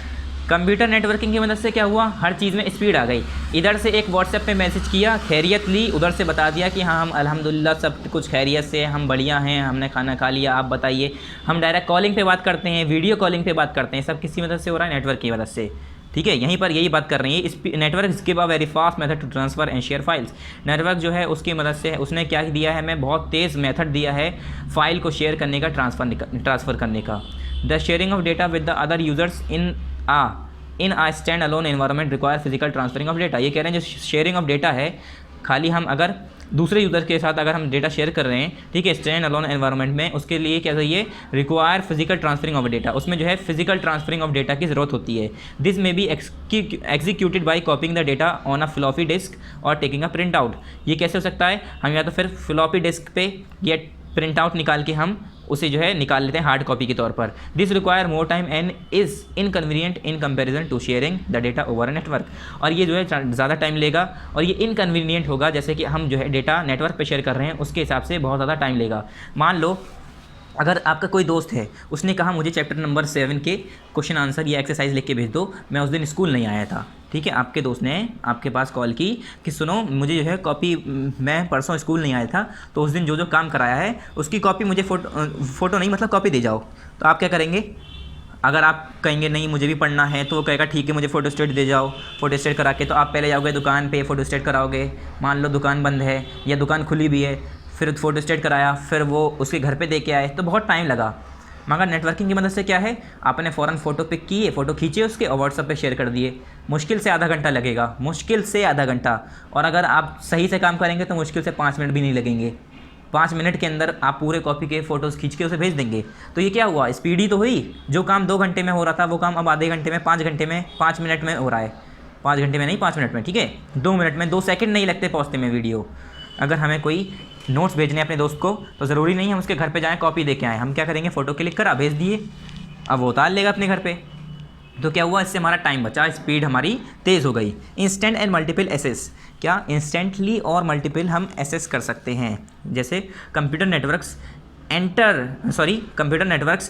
कंप्यूटर नेटवर्किंग की मदद से क्या हुआ, हर चीज़ में स्पीड आ गई। इधर से एक व्हाट्सएप पे मैसेज किया, खैरियत ली, उधर से बता दिया कि हाँ हम अल्हम्दुलिल्लाह सब कुछ खैरियत से, हम बढ़िया हैं, हमने खाना खा लिया, आप बताइए। हम डायरेक्ट कॉलिंग पे बात करते हैं, वीडियो कॉलिंग पे बात करते हैं, सब किसी मदद से हो रहा है, नेटवर्क की मदद से, ठीक है। यहीं पर यही बात कर रही है, network give a very fast method to transfer and share files. Network जो है उसकी मदद से उसने क्या दिया है, हमें बहुत तेज़ मेथड दिया है फाइल को शेयर करने का, ट्रांसफ़र करने का। The sharing of data with the other users in a stand alone environment require physical transferring of data. ये कह रहे हैं जो शेयरिंग ऑफ डेटा है, खाली हम अगर दूसरे यूज़र के साथ अगर हम डेटा शेयर कर रहे हैं, ठीक है, स्टैंड अलोन एनवायरनमेंट में, उसके लिए क्या चाहिए, require physical transferring of data. उसमें जो है फिजिकल ट्रांसफरिंग ऑफ डेटा की ज़रूरत होती है। This may be executed by copying the data on a floppy disk और टेकिंग अ प्रिंट आउट। ये कैसे हो सकता है, हम या तो फिर फ्लॉपी डिस्क पे या प्रिंट आउट निकाल के हम उसे जो है निकाल लेते हैं हार्ड कॉपी के तौर पर। This require more time and is inconvenient in comparison to sharing the data over a network. और ये जो है ज़्यादा टाइम लेगा और ये इनकन्वीनियंट होगा, जैसे कि हम जो है डेटा नेटवर्क पे शेयर कर रहे हैं उसके हिसाब से बहुत ज़्यादा टाइम लेगा। मान लो अगर आपका कोई दोस्त है, उसने कहा मुझे चैप्टर नंबर 7 के क्वेश्चन आंसर या एक्सरसाइज लिख के भेज दो, मैं उस दिन स्कूल नहीं आया था, ठीक है, आपके दोस्त ने आपके पास कॉल की कि सुनो मुझे जो है कॉपी, मैं परसों स्कूल नहीं आया था तो उस दिन जो जो काम कराया है उसकी कॉपी मुझे फ़ोटो नहीं मतलब कॉपी दे जाओ। तो आप क्या करेंगे, अगर आप कहेंगे नहीं मुझे भी पढ़ना है तो वो कहेगा ठीक है मुझे फ़ोटोस्टेट दे जाओ। फ़ोटोस्टेट करा के तो आप पहले जाओगे दुकान पे फ़ोटोस्टेट कराओगे, मान लो दुकान बंद है या दुकान खुली भी है, फिर फ़ोटोस्टेट कराया, फिर वो उसके घर पे दे के आए, तो बहुत टाइम लगा। मगर नेटवर्किंग की मदद से क्या है, आपने फ़ौरन फ़ोटो पिक किए, फ़ोटो खींचे उसके और व्हाट्सएप पे शेयर कर दिए। मुश्किल से आधा घंटा लगेगा, मुश्किल से आधा घंटा, और अगर आप सही से काम करेंगे तो मुश्किल से 5 मिनट भी नहीं लगेंगे। 5 मिनट के अंदर आप पूरे कॉपी के फ़ोटोज़ खींच के उसे भेज देंगे। तो ये क्या हुआ, स्पीड ही तो हुई। जो काम 2 घंटे में हो रहा था वो काम अब आधे घंटे में, 5 घंटे में, 5 मिनट में हो रहा है। 5 घंटे में नहीं, 5 मिनट में, ठीक है, 2 मिनट में, 2 सेकंड नहीं लगते पहुँचते में वीडियो। अगर हमें कोई नोट्स भेजने अपने दोस्त को तो ज़रूरी नहीं हम उसके घर पे जाएं कॉपी दे के आएँ, हम क्या करेंगे, फ़ोटो क्लिक करा भेज दिए, अब वो उतार लेगा अपने घर पे। तो क्या हुआ, इससे हमारा टाइम बचा, स्पीड हमारी तेज़ हो गई। इंस्टेंट एंड मल्टीपल एसेस, क्या इंस्टेंटली और मल्टीपल हम एसेस कर सकते हैं। जैसे computer networks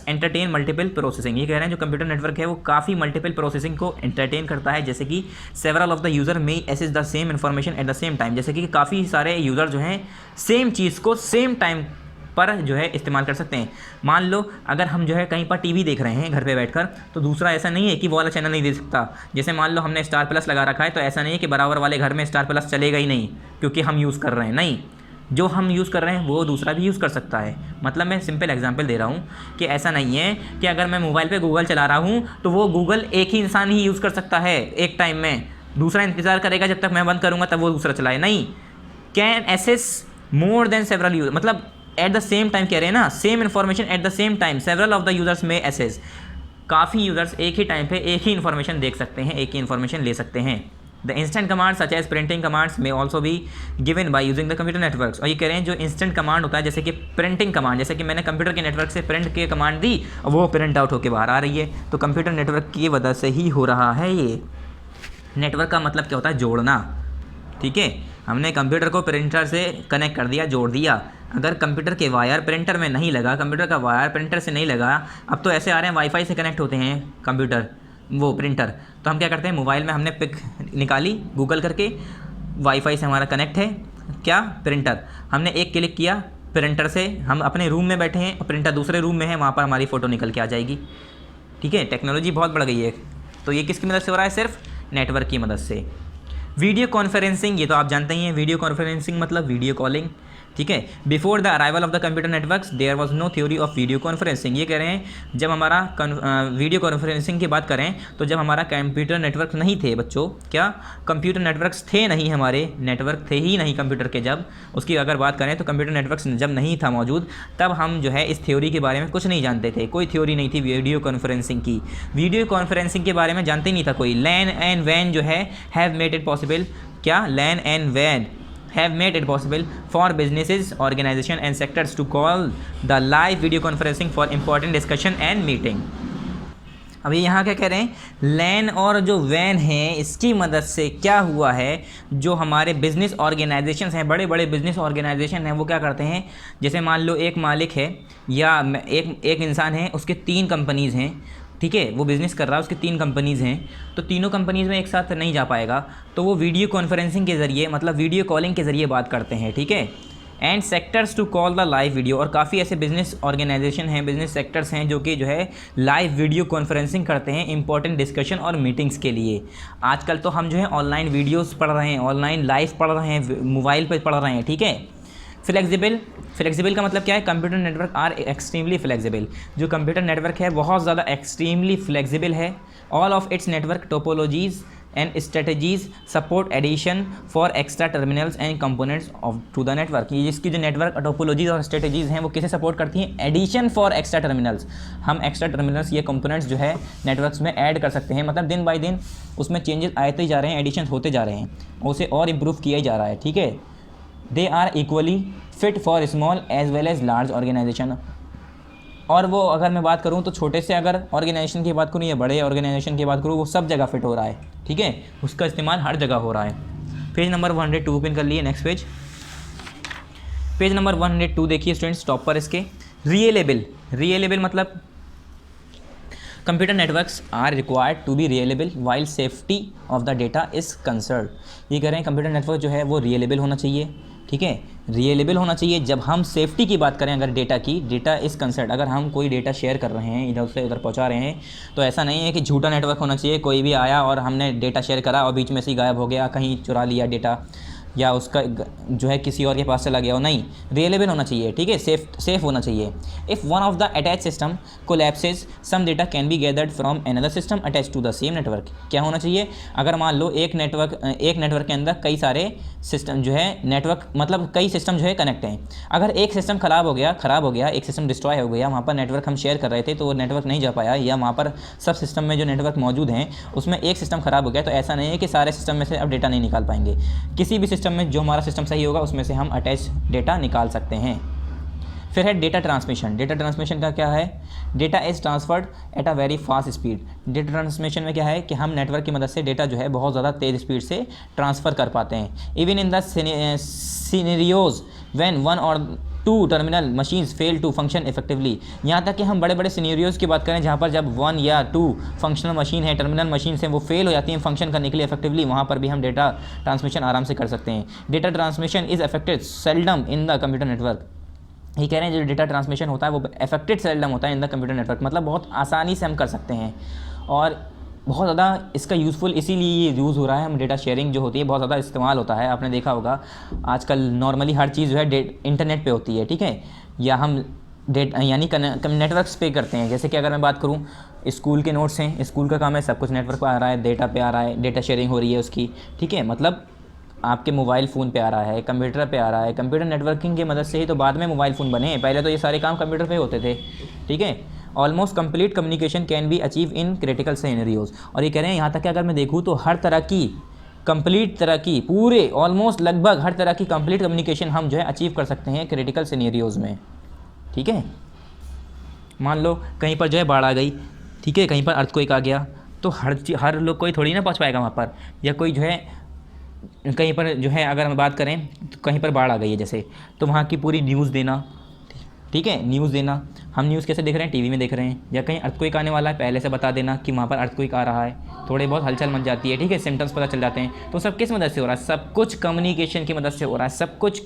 entertain multiple processing. ये कह रहे हैं जो कंप्यूटर नेटवर्क है वो काफ़ी मल्टीपल प्रोसेसिंग को एंटरटेन करता है, जैसे कि several of the user may access the same information at the same time. जैसे कि काफ़ी सारे यूज़र जो हैं सेम चीज़ को सेम टाइम पर जो है इस्तेमाल कर सकते हैं। मान लो अगर हम जो है कहीं पर टीवी देख रहे हैं घर पे बैठकर, तो दूसरा ऐसा नहीं है कि वो वाला चैनल नहीं देख सकता। जैसे मान लो हमने स्टार प्लस लगा रखा है, तो ऐसा नहीं है कि बराबर वाले घर में स्टार प्लस चलेगा ही नहीं क्योंकि हम यूज़ कर रहे हैं, नहीं, जो हम यूज़ कर रहे हैं वो दूसरा भी यूज़ कर सकता है। मतलब मैं सिंपल एग्जांपल दे रहा हूँ कि ऐसा नहीं है कि अगर मैं मोबाइल पे गूगल चला रहा हूँ तो वो गूगल एक ही इंसान ही यूज़ कर सकता है एक टाइम में, दूसरा इंतज़ार करेगा जब तक मैं बंद करूँगा तब वो दूसरा चलाए, नहीं। Can access more than several user, मतलब एट द सेम टाइम कह रहे हैं ना, same information at the same time, several of the users may access, काफ़ी यूजर्स एक ही टाइम पे एक ही इन्फॉर्मेशन देख सकते हैं, एक ही इन्फॉर्मेशन ले सकते हैं। The instant command such as printing commands may also भी given by using the computer networks. और ये कह रहे हैं जो इंस्टेंट कमांड होता है, जैसे कि प्रिंटिंग कमांड, जैसे कि मैंने कंप्यूटर के नेटवर्क से प्रिंट की कमांड दी और वो प्रिंट आउट होकर बाहर आ रही है, तो कंप्यूटर नेटवर्क की वजह से ही हो रहा है ये। नेटवर्क का मतलब क्या होता है, जोड़ना, ठीक है। हमने कंप्यूटर को प्रिंटर से कनेक्ट कर दिया, जोड़ दिया। अगर कंप्यूटर के वायर प्रिंटर में नहीं लगा, कंप्यूटर का वायर प्रिंटर से नहीं लगा, अब तो ऐसे आ रहे हैं वाईफाई से कनेक्ट होते हैं कंप्यूटर, वो प्रिंटर, तो हम क्या करते हैं, मोबाइल में हमने पिक निकाली गूगल करके, वाईफाई से हमारा कनेक्ट है क्या, प्रिंटर, हमने एक क्लिक किया प्रिंटर से, हम अपने रूम में बैठे हैं और प्रिंटर दूसरे रूम में है, वहाँ पर हमारी फ़ोटो निकल के आ जाएगी। ठीक है, टेक्नोलॉजी बहुत बढ़ गई है। तो ये किसकी मदद से हो रहा है? सिर्फ नेटवर्क की मदद से। वीडियो कॉन्फ्रेंसिंग, ये तो आप जानते ही हैं, वीडियो कॉन्फ्रेंसिंग मतलब वीडियो कॉलिंग, ठीक है। Before the arrival of the computer networks there was no theory of video conferencing. ये कह रहे हैं जब हमारा वीडियो कॉन्फ्रेंसिंग की बात करें तो जब हमारा कंप्यूटर नेटवर्क नहीं थे बच्चों, क्या कंप्यूटर नेटवर्क्स थे नहीं, हमारे नेटवर्क थे ही नहीं कंप्यूटर के। जब उसकी अगर बात करें तो कंप्यूटर नेटवर्क्स जब नहीं था मौजूद, तब हम जो है इस थ्योरी के बारे में कुछ नहीं जानते थे, कोई थ्योरी नहीं थी वीडियो कॉन्फ्रेंसिंग की। वीडियो कॉन्फ्रेंसिंग के बारे में जानते ही नहीं था कोई। लैन एंड वैन जो है हैव मेड इट पॉसिबल, क्या लैन एंड वैन have made it possible for businesses, organization and sectors to call the live video conferencing for important discussion and meeting। अभी यहाँ क्या कह रहे हैं? लैन और जो वैन है इसकी मदद से क्या हुआ है, जो हमारे बिजनेस ऑर्गेनाइजेशंस हैं, बड़े बड़े बिजनेस ऑर्गेनाइजेशन हैं, वो क्या करते हैं, जैसे मान लो एक मालिक है या एक इंसान है, उसके 3 कंपनीज़ हैं, ठीक है, वो बिज़नेस कर रहा है, उसकी 3 कंपनीज़ हैं, तो तीनों कंपनीज़ में एक साथ नहीं जा पाएगा, तो वो वीडियो कॉन्फ्रेंसिंग के ज़रिए मतलब वीडियो कॉलिंग के ज़रिए बात करते हैं, ठीक है। And sectors to call the live video, और काफ़ी ऐसे बिजनेस ऑर्गेनाइजेशन हैं, बिजनेस सेक्टर्स हैं जो कि जो है लाइव वीडियो कॉन्फ्रेंसिंग करते हैं इंपॉर्टेंट डिस्कशन और मीटिंग्स के लिए। आजकल तो हम जो है ऑनलाइन वीडियोज़ पढ़ रहे हैं, ऑनलाइन लाइव पढ़ रहे हैं, मोबाइल पर पढ़ रहे हैं, ठीक है। फ्लेक्सिबल का मतलब क्या है? Computer network are extremely flexible. जो कंप्यूटर नेटवर्क है बहुत ज़्यादा एक्सट्रीमली फ्लेक्सिबल है। All of its network topologies and strategies support addition for extra terminals and components of to the network. ये जिसकी जो नेटवर्क टोपोलॉजीज और स्ट्रेटजीज़ हैं वो किसे सपोर्ट करती हैं? Addition for extra terminals. हम एक्स्ट्रा टर्मिनल्स ये कंपोनेंट्स जो है नेटवर्क्स में ऐड कर सकते हैं, मतलब दिन बाय दिन उसमें चेंजेस आते ही जा रहे हैं, एडिशन होते जा रहे हैं, उसे और इम्प्रूव किया जा रहा है, ठीक है। They are equally fit for small as well as large organisation. और वो अगर मैं बात करूँ तो छोटे से अगर ऑर्गेनाइजेशन की बात करूँ या बड़े ऑर्गेनाइजेशन की बात करूँ, वो सब जगह फिट हो रहा है, ठीक है, उसका इस्तेमाल हर जगह हो रहा है। पेज नंबर 102 ओपन कर लिए, नेक्स्ट पेज नंबर 102 देखिए स्टूडेंट्स, टॉप पर इसके रियलेबल मतलब computer networks are required to be reliable while safety of the data is concern. ये कह रहे हैं कंप्यूटर नेटवर्क जो है वो रियलेबल होना चाहिए, ठीक है, रियलेबल होना चाहिए। जब हम सेफ्टी की बात करें अगर डेटा इज़ कंसर्न, अगर हम कोई डेटा शेयर कर रहे हैं, इधर से उधर पहुंचा रहे हैं, तो ऐसा नहीं है कि झूठा नेटवर्क होना चाहिए, कोई भी आया और हमने डेटा शेयर करा और बीच में से ही गायब हो गया, कहीं चुरा लिया डेटा या उसका जो है किसी और के पास चला गया हो, नहीं, रियलेबल होना चाहिए, ठीक है, सेफ होना चाहिए। If one of the attach system collapses some data can be gathered from another system attach to the same network. क्या होना चाहिए? अगर मान लो एक नेटवर्क के अंदर कई सारे सिस्टम जो है नेटवर्क मतलब कई सिस्टम जो है कनेक्ट हैं, अगर एक सिस्टम ख़राब हो गया, एक सिस्टम डिस्ट्रॉय हो गया, वहाँ पर नेटवर्क हम शेयर कर रहे थे तो वो नेटवर्क नहीं जा पाया, या वहाँ पर सब सिस्टम में जो नेटवर्क मौजूद हैं उसमें एक सिस्टम ख़राब हो गया, तो ऐसा नहीं है कि सारे सिस्टम में से अब डेटा नहीं निकाल पाएंगे। किसी भी सिस्टम में जो हमारा सिस्टम सही होगा उसमें से हम अटैच डेटा निकाल सकते हैं। फिर है डेटा ट्रांसमिशन का क्या है? Data is transferred at a very fast speed. Data transmission में क्या है कि हम नेटवर्क की मदद से डेटा जो है बहुत ज़्यादा तेज़ स्पीड से ट्रांसफ़र कर पाते हैं। Even in the scenarios when one or two terminal machines fail to function effectively. यहाँ तक कि हम बड़े बड़े सिनेरियोज़ की बात करें जहाँ पर जब 1 या 2 फंक्शनल मशीन है, टर्मिनल मशीन हैं, वो फेल हो जाती हैं फंक्शन करने के लिए इफेक्टिवली, वहाँ पर भी हम डेटा ट्रांसमिशन आराम से कर सकते हैं। Data transmission is affected seldom in the computer network. ये कह रहे हैं जो डेटा ट्रांसमिशन होता है वो अफेक्टेड सेल्डम होता है इन द कंप्यूटर नेटवर्क, मतलब बहुत आसानी से हम कर सकते हैं और बहुत ज़्यादा इसका यूज़फुल इसीलिए ये यूज़ हो रहा है। हम डेटा शेयरिंग जो होती है बहुत ज़्यादा इस्तेमाल होता है, आपने देखा होगा आजकल नॉर्मली हर चीज़ जो है इंटरनेट पे होती है, ठीक है, या हम यानी नेटवर्क्स पे करते हैं। जैसे कि अगर मैं बात करूँ स्कूल के नोट्स हैं, स्कूल का काम है, सब कुछ नेटवर्क पे आ रहा है, डेटा पे आ रहा है, डेटा शेयरिंग हो रही है उसकी, ठीक है, मतलब आपके मोबाइल फ़ोन पे आ रहा है, कंप्यूटर पे आ रहा है। कंप्यूटर नेटवर्किंग की मदद से ही तो बाद में मोबाइल फ़ोन बने, पहले तो ये सारे काम कंप्यूटर पे होते थे, ठीक है। Almost complete communication can be achieve in critical scenarios. और ये कह रहे हैं यहाँ तक कि अगर मैं देखूँ तो हर तरह की कंप्लीट तरह की पूरे ऑलमोस्ट लगभग हर तरह की कंप्लीट कम्युनिकेशन हम जो है अचीव कर सकते हैं क्रिटिकल सिनेरियोज़ में, ठीक है। मान लो कहीं पर जो है बाढ़ आ गई, ठीक है, कहीं पर अर्थक्वेक आ गया, तो हर लोग कोई थोड़ी ना पहुँच पाएगा वहाँ पर, या कोई जो है कहीं पर जो है अगर हम बात करें तो कहीं पर बाढ़ आ गई है जैसे, तो वहाँ की पूरी न्यूज़ देना, ठीक है। न्यूज़ देना, हम न्यूज़ कैसे देख रहे हैं, टीवी में देख रहे हैं, या कहीं अर्थक्वेक आने वाला है पहले से बता देना कि वहाँ पर अर्थक्वेक आ रहा है, थोड़े बहुत हलचल मच जाती है, ठीक है, सिम्टम्स पता चल जाते हैं। तो सब किस मदद से हो रहा है, सब कुछ कम्युनिकेशन की मदद से हो रहा है, सब कुछ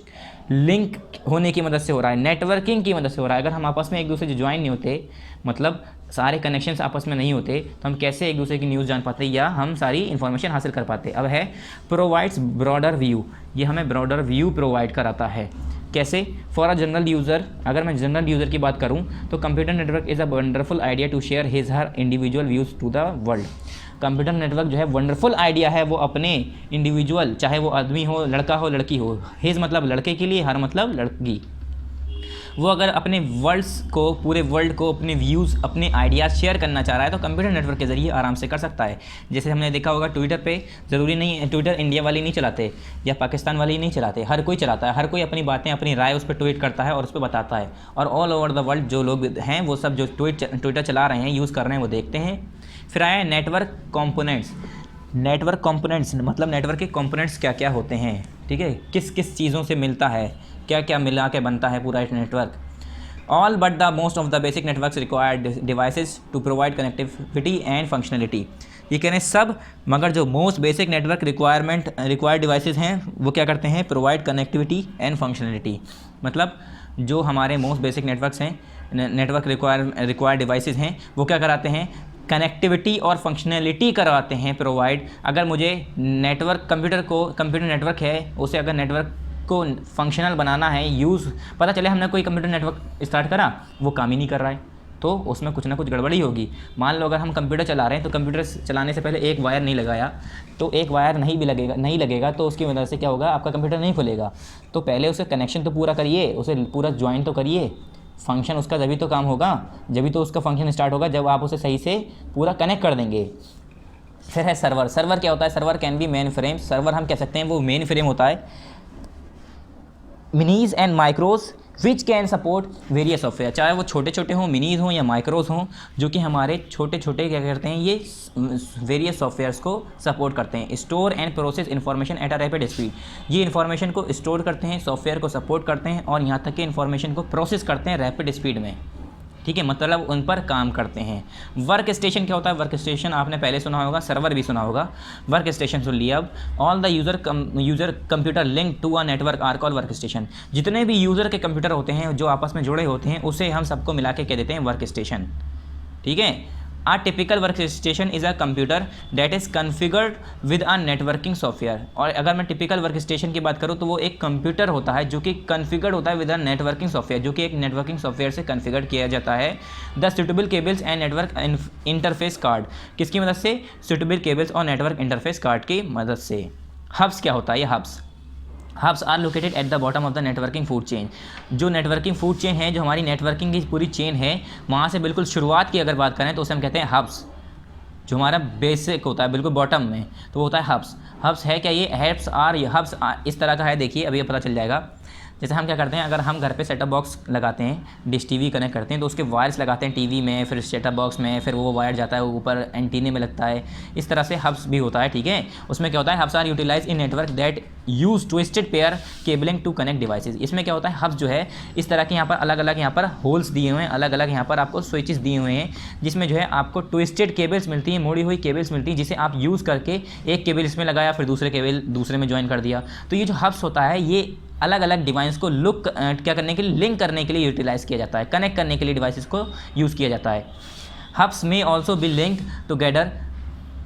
लिंक होने की मदद से हो रहा है, नेटवर्किंग की मदद से हो रहा है। अगर हम आपस में एक दूसरे से ज्वाइन नहीं होते, मतलब सारे कनेक्शंस आपस में नहीं होते, तो हम कैसे एक दूसरे की न्यूज़ जान पाते या हम सारी इन्फॉर्मेशन हासिल कर पाते। अब है प्रोवाइड्स ब्रॉडर व्यू, ये हमें ब्रॉडर व्यू प्रोवाइड कराता है। कैसे? फॉर अ जनरल यूज़र, अगर मैं जनरल यूज़र की बात करूं तो computer network is a wonderful idea to share his her individual views to the world. Computer network जो है वंडरफुल आइडिया है, वो अपने इंडिविजुअल, चाहे वो आदमी हो, लड़का हो, लड़की हो, हिज मतलब लड़के के लिए, हर मतलब लड़की, वो अगर अपने वर्ल्ड्स को, पूरे वर्ल्ड को अपने व्यूज़, अपने आइडियाज़ शेयर करना चाह रहा है तो कंप्यूटर नेटवर्क के ज़रिए आराम से कर सकता है। जैसे हमने देखा होगा ट्विटर पे, ज़रूरी नहीं ट्विटर इंडिया वाले नहीं चलाते या पाकिस्तान वाले नहीं चलाते, हर कोई चलाता है, हर कोई अपनी बातें, अपनी राय उस पर ट्वीट करता है और उस पर बताता है, और ऑल ओवर द वर्ल्ड जो लोग हैं वो सब जो ट्विटर चला रहे हैं, यूज़ कर रहे हैं, वो देखते हैं। फिर आया नेटवर्क कॉम्पोनेंट्स। नेटवर्क कॉम्पोनेंट्स मतलब नेटवर्क के कॉम्पोनेंट्स क्या क्या होते हैं, ठीक है, किस किस चीज़ों से मिलता है, क्या क्या मिला के बनता है पूरा network. All but the most of the basic networks required devices to provide connectivity and functionality. ये कह रहे हैं सब, मगर जो most basic network required devices हैं वो क्या करते हैं, प्रोवाइड कनेक्टिविटी एंड फंक्शनलिटी। मतलब जो हमारे मोस्ट बेसिक नेटवर्क्स हैं, नेटवर्क रिक्वायर्ड डिवाइसेस हैं, वो क्या कराते हैं, कनेक्टिविटी और फंक्शनलिटी करवाते हैं प्रोवाइड। अगर मुझे कंप्यूटर नेटवर्क है, उसे अगर नेटवर्क को फंक्शनल बनाना है, यूज़ पता चले हमने कोई कंप्यूटर नेटवर्क स्टार्ट करा, वो काम ही नहीं कर रहा है, तो उसमें कुछ ना कुछ गड़बड़ी होगी। मान लो अगर हम कंप्यूटर चला रहे हैं तो कंप्यूटर चलाने से पहले एक वायर नहीं लगाया, तो एक वायर नहीं लगेगा तो उसकी वजह से क्या होगा, आपका कंप्यूटर नहीं खुलेगा। तो पहले उसे कनेक्शन तो पूरा करिए, उसे पूरा ज्वाइन तो करिए, फंक्शन उसका जभी तो काम होगा, जभी तो उसका फंक्शन स्टार्ट होगा जब आप उसे सही से पूरा कनेक्ट कर देंगे। फिर है सर्वर। सर्वर क्या होता है, server can be main frame. Server हम कह सकते हैं वो मेन फ्रेम होता है, minis and माइक्रोज which can support various software, चाहे वो छोटे छोटे हों, मिनीज हों या माइक्रोज हों, जो कि हमारे छोटे छोटे क्या करते हैं, ये वेरियस सॉफ्टवेयर्स को सपोर्ट करते हैं। Store and process information at a rapid speed, ये इन्फॉर्मेशन को स्टोर करते हैं, सॉफ्टवेयर को सपोर्ट करते हैं और यहाँ तक कि इन्फॉर्मेशन को प्रोसेस करते हैं रैपिड स्पीड में, ठीक है, मतलब उन पर काम करते हैं। वर्क स्टेशन क्या होता है, वर्क स्टेशन आपने पहले सुना होगा, सर्वर भी सुना होगा, वर्क स्टेशन सुन लिया। अब all the user computer link to a network are called work station. जितने भी यूज़र के कंप्यूटर होते हैं जो आपस में जुड़े होते हैं, उसे हम सबको मिला के कह देते हैं वर्क स्टेशन, ठीक है। A typical workstation is a computer that is configured with a networking software। और अगर मैं टिपिकल वर्कस्टेशन की बात करूँ तो वो एक कंप्यूटर होता है जो कि कॉन्फ़िगर्ड होता है विद अ नेटवर्किंग सॉफ्टवेयर, जो कि एक नेटवर्किंग सॉफ्टवेयर से कॉन्फ़िगर किया जाता है। The suitable cables and network interface card, किसकी मदद से, सुटेबल केबल्स और नेटवर्क इंटरफेस कार्ड की मदद से। हब्स क्या होता है, ये hubs are located at the bottom of the networking food chain. जो नेटवर्किंग फूड चेन है, जो हमारी नेटवर्किंग की पूरी चेन है, वहाँ से बिल्कुल शुरुआत की अगर बात करें तो उसे हम कहते हैं हब्स। जो हमारा बेसिक होता है बिल्कुल बॉटम में, तो वो होता है हब्स। हब्स है क्या, ये हब्स इस तरह का है, देखिए अभी पता चल जाएगा। जैसे हम क्या करते हैं, अगर हम घर पे सेटअप बॉक्स लगाते हैं, डिश टीवी कनेक्ट करते हैं, तो उसके वायर्स लगाते हैं टीवी में, फिर सेटअप बॉक्स में, फिर वो वायर जाता है ऊपर एंटीने में लगता है। इस तरह से हब्स भी होता है, ठीक है। उसमें क्या होता है, hubs are utilise in network that use twisted pair cabling to connect devices. इसमें क्या होता है, हब्स जो है इस तरह के यहाँ पर अलग अलग यहाँ पर होल्स दिए हुए हैं, अलग अलग यहाँ पर आपको स्विचेस दिए हुए हैं, जिसमें जो है आपको ट्विस्टेड केबल्स मिलती हैं, मोड़ी हुई केबल्स मिलती हैं, जिसे आप यूज़ करके एक केबल इसमें लगाया, फिर दूसरे केबल दूसरे में ज्वाइन कर दिया। तो ये जो हब्स होता है, ये अलग अलग डिवाइस को क्या करने के लिए, लिंक करने के लिए यूटिलाइज़ किया जाता है, कनेक्ट करने के लिए डिवाइसेस को यूज़ किया जाता है। Hubs may also be link together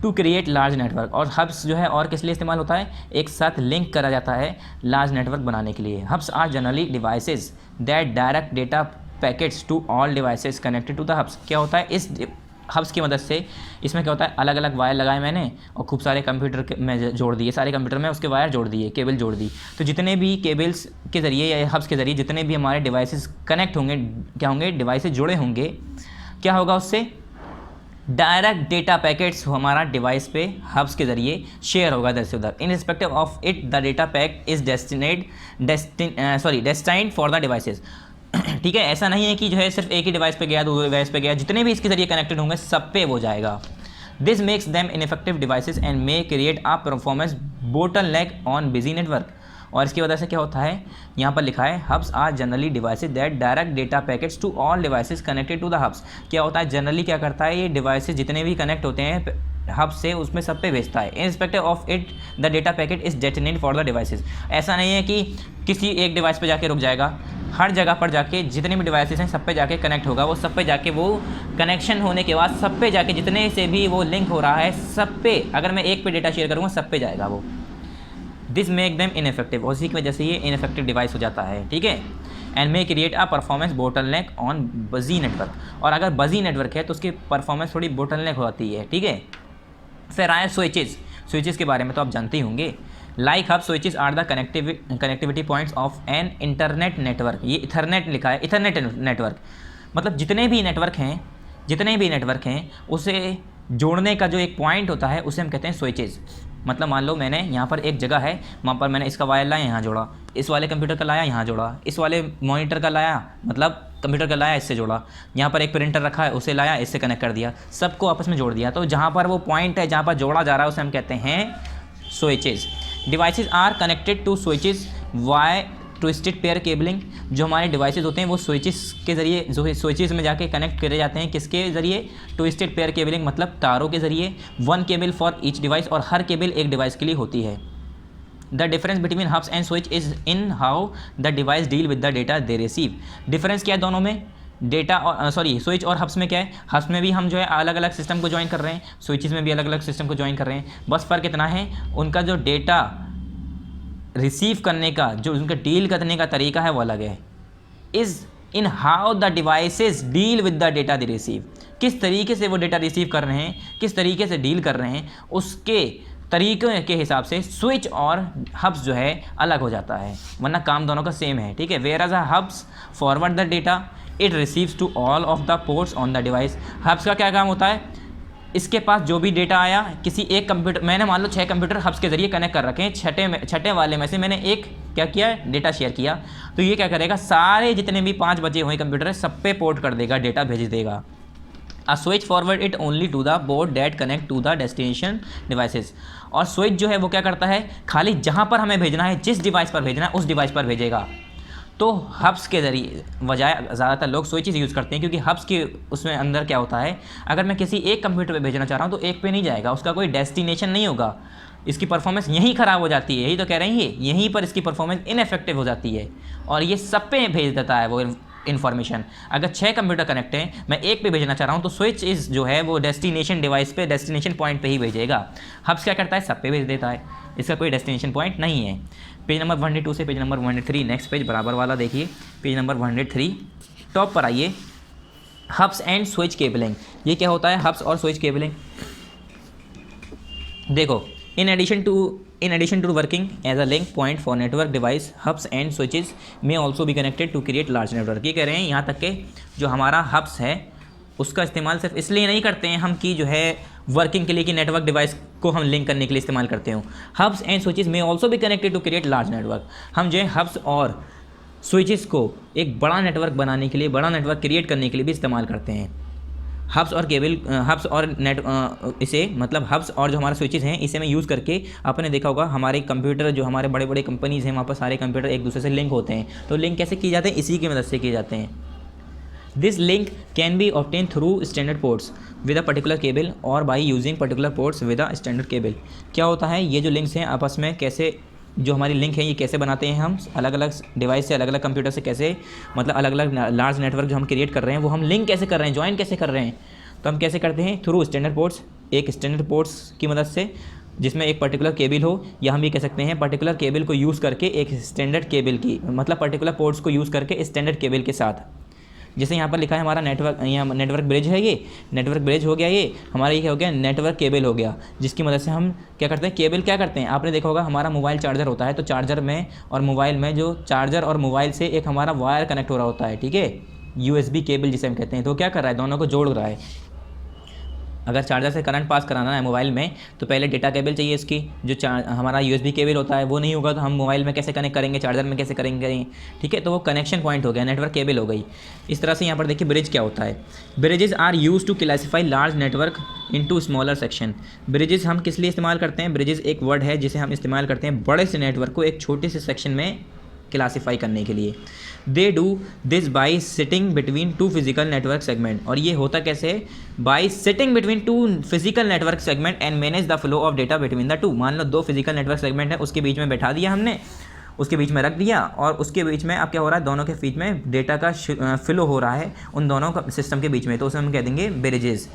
to create large network. और हब्स जो है और किस लिए इस्तेमाल होता है, एक साथ लिंक करा जाता है लार्ज नेटवर्क बनाने के लिए। Hubs are generally devices that direct data packets to all devices connected to the hubs. क्या होता है, इस हब्स की मदद से, इसमें क्या होता है, अलग अलग वायर लगाए मैंने और खूब सारे कंप्यूटर में जोड़ दिए, सारे कंप्यूटर में उसके वायर जोड़ दिए, केबल जोड़ दी। तो जितने भी केबल्स के ज़रिए या हब्स के ज़रिए जितने भी हमारे डिवाइसेस कनेक्ट होंगे, क्या होंगे, डिवाइसेस जुड़े होंगे, क्या होगा उससे, डायरेक्ट डेटा पैकेट्स हमारा डिवाइस पे हब्स के ज़रिए शेयर होगा इधर से उधर। Irrespective of it the data pack is destined for the devices. ठीक है, ऐसा नहीं है कि जो है सिर्फ एक ही डिवाइस पे गया, दूसरे डिवाइस पे गया, जितने भी इसके जरिए कनेक्टेड होंगे सब पे वो जाएगा। This makes them ineffective devices and may create a performance bottleneck on busy network. और इसकी वजह से क्या होता है, यहाँ पर लिखा है hubs are generally devices that direct data packets to all devices connected to the hubs. क्या होता है, जनरली क्या करता है, ये डिवाइसेज जितने भी कनेक्ट होते हैं हब से उसमें सब पे भेजता है। Inspector of it the data packet is destinated for the devices. ऐसा नहीं है कि किसी एक डिवाइस पे जाके रुक जाएगा, हर जगह पर जाके जितने भी डिवाइसेस हैं सब पे जाके कनेक्ट होगा। वो सब पे जाके वो कनेक्शन होने के बाद सब पे जाके जितने से भी वो लिंक हो रहा है सब पे, अगर मैं एक पे डेटा शेयर करूँगा सब पे जाएगा वो। दिस मेक देम इनफेक्टिव, और इसी की वजह से ये इनफेक्टिव डिवाइस हो जाता है, ठीक है। And may create a performance bottleneck on बजी नेटवर्क, और अगर बजी नेटवर्क है तो उसकी परफॉर्मेंस थोड़ी बोटलनेक होती है, ठीक है। फिर आए स्विचेस के बारे में तो आप जानते ही होंगे। Like hub switches are the connectivity points of an internet network. ये इथरनेट लिखा है, इथरनेट नेटवर्क मतलब जितने भी नेटवर्क हैं उसे जोड़ने का जो एक पॉइंट होता है उसे हम कहते हैं स्विचेस। मतलब मान लो मैंने यहाँ पर एक जगह है, वहाँ पर मैंने इसका वायर लाया यहाँ जोड़ा, इस वाले कंप्यूटर का लाया यहाँ जोड़ा, इस वाले मॉनिटर का लाया मतलब कंप्यूटर का लाया इससे जोड़ा, यहाँ पर एक प्रिंटर रखा है उसे लाया इससे कनेक्ट कर दिया, सबको आपस में जोड़ दिया। तो जहाँ पर वो पॉइंट है जहाँ पर जोड़ा जा रहा है उसे हम कहते हैं switches. Devices are connected to switches via twisted pair cabling. जो हमारे डिवाइसेस होते हैं वो स्विचेस के ज़रिए, जो स्विचेस में जाके कनेक्ट करे जाते हैं, किसके ज़रिए, ट्विस्टेड पेयर केबलिंग मतलब तारों के ज़रिए। One cable for each device, और हर केबल एक डिवाइस के लिए होती है। The difference between hubs and switch is in how the device deal with the data they receive. Difference क्या है दोनों में, डेटा और स्विच और हब्स में क्या है, हब्स में भी हम जो है अलग अलग सिस्टम को ज्वाइन कर रहे हैं, स्विचेस में भी अलग अलग सिस्टम को ज्वाइन कर रहे हैं। बस फ़र्क इतना है, उनका जो डेटा रिसीव करने का, जो उनका डील करने का तरीका है वो अलग है। Is in how the devices deal with the data they receive. किस तरीके से वो डेटा रिसीव कर रहे हैं, किस तरीके से डील कर रहे हैं, उसके तरीक़े के हिसाब से स्विच और हब्स जो है अलग हो जाता है, वरना काम दोनों का सेम है, ठीक है। Whereas hubs forward the data it receives to all of the ports on the device. Hubs का क्या काम होता है, इसके पास जो भी डेटा आया किसी एक कंप्यूटर, मैंने मान लो 6 कंप्यूटर हब्स के ज़रिए कनेक्ट कर रखे हैं, छठे वाले में से मैंने एक क्या किया, डेटा शेयर किया, तो ये क्या करेगा, सारे जितने भी 5 बचे हुए कंप्यूटर है सब पे पोर्ट कर देगा, डेटा भेज देगा। A switch forward it only to the port that connect to the destination devices. और स्विच जो है वो क्या करता है, खाली जहाँ पर हमें भेजना है, जिस डिवाइस पर भेजना है उस डिवाइस पर भेजेगा। तो हब्स के ज़रिए बजाय ज़्यादातर लोग स्विचेस यूज़ करते हैं, क्योंकि हब्स के उसमें अंदर क्या होता है, अगर मैं किसी एक कंप्यूटर पे भेजना चाह रहा हूँ तो एक पे नहीं जाएगा, उसका कोई डेस्टिनेशन नहीं होगा, इसकी परफॉर्मेंस यहीं ख़राब हो जाती है। यही तो कह रहे हैं ये, यहीं पर इसकी परफॉर्मेंस इनफेक्टिव हो जाती है, और ये सब पे भेज देता है वो इन्फॉर्मेशन। अगर 6 कंप्यूटर कनेक्ट हैं, मैं एक पे भेजना चाह रहा हूँ तो स्विच इस जो है वो डेस्टिनेशन डिवाइस पे, डेस्टिनेशन पॉइंट पे ही भेजेगा। हब्स क्या करता है, सब पे भेज देता है, इसका कोई डेस्टिनेशन पॉइंट नहीं है। पेज नंबर 102 से पेज नंबर 103, नेक्स्ट पेज बराबर वाला देखिए, पेज नंबर 103 टॉप पर आइए। हब्स एंड स्विच केबलिंग, ये क्या होता है, हब्स और स्विच केबलिंग। देखो, in addition to working as a link point for network device, hubs and switches may also भी connected to create large network. ये कह रहे हैं यहाँ तक के जो हमारा हब्स है उसका इस्तेमाल सिर्फ इसलिए नहीं करते हैं हम कि जो है वर्किंग के लिए, कि नेटवर्क डिवाइस को हम लिंक करने के लिए इस्तेमाल करते हो। Hubs and switches may also भी connected to create large network. हम जो है हब्स और स्विचेस को एक बड़ा नेटवर्क बनाने के लिए, बड़ा नेटवर्क क्रिएट करने के लिए भी इस्तेमाल करते हैं। हब्स और केबल, हब्स और इसे मतलब हब्स और जो हमारा स्विचेस हैं इसे मैं यूज़ करके, आपने देखा होगा हमारे कंप्यूटर, जो हमारे बड़े बड़े कंपनीज़ हैं वहाँ पर सारे कंप्यूटर एक दूसरे से लिंक होते हैं। तो लिंक कैसे किए जाते हैं, इसी की मदद से किए जाते हैं। This link can be obtain through standard ports with a particular cable or by using particular ports with a standard cable. क्या होता है, ये जो लिंक्स हैं आपस में कैसे, जो हमारी लिंक है ये कैसे बनाते हैं हम, अलग अलग डिवाइस से, अलग अलग कंप्यूटर से कैसे, मतलब अलग अलग लार्ज नेटवर्क जो हम क्रिएट कर रहे हैं वो हम लिंक कैसे कर रहे हैं, ज्वाइन कैसे कर रहे हैं। तो हम कैसे करते हैं, थ्रू स्टैंडर्ड पोर्ट्स, एक स्टैंडर्ड पोर्ट्स की मदद से, जिसमें एक पर्टिकुलर केबल हो, या हम ये कह सकते हैं पर्टिकुलर केबल को यूज़ करके एक स्टैंडर्ड केबल की, मतलब पर्टिकुलर पोर्ट्स को यूज़ करके स्टैंडर्ड केबल के साथ। जैसे यहाँ पर लिखा है हमारा नेटवर्क, यहाँ नेटवर्क ब्रिज है, ये नेटवर्क ब्रिज हो गया, ये हमारा ये क्या हो गया, नेटवर्क केबल हो गया, जिसकी मदद से हम क्या करते हैं, केबल क्या करते हैं, आपने देखा होगा हमारा मोबाइल चार्जर होता है, तो चार्जर में और मोबाइल में, जो चार्जर और मोबाइल से एक हमारा वायर कनेक्ट हो रहा होता है, ठीक है, USB केबल जिसे हम कहते हैं। तो क्या कर रहा है, दोनों को जोड़ रहा है। अगर चार्जर से करंट पास कराना है मोबाइल में तो पहले डेटा केबल चाहिए इसकी, जो हमारा USB केबल होता है वो नहीं होगा तो हम मोबाइल में कैसे कनेक्ट करेंगे, चार्जर में कैसे करेंगे, ठीक है। तो वो कनेक्शन पॉइंट हो गया, नेटवर्क केबल हो गई। इस तरह से यहाँ पर देखिए ब्रिज क्या होता है। Bridges are use to classify large network into smaller section. Bridges हम किस लिए इस्तेमाल करते हैं? ब्रिजेज एक वर्ड है जिसे हम इस्तेमाल करते हैं बड़े से नेटवर्क को एक छोटे से सेक्शन में क्लासीफाई करने के लिए। दे do this by sitting between two physical network segment. और ये होता कैसे? By sitting between two physical network segment and manage the flow of data between the two. मान लो दो फिजिकल नेटवर्क सेगमेंट है, उसके बीच में बैठा दिया हमने, उसके बीच में रख दिया, और उसके बीच में अब क्या हो रहा है, दोनों के बीच में डेटा का फ्लो हो रहा है उन दोनों का सिस्टम के बीच में, तो उसे हम कह देंगे ब्रिजेस,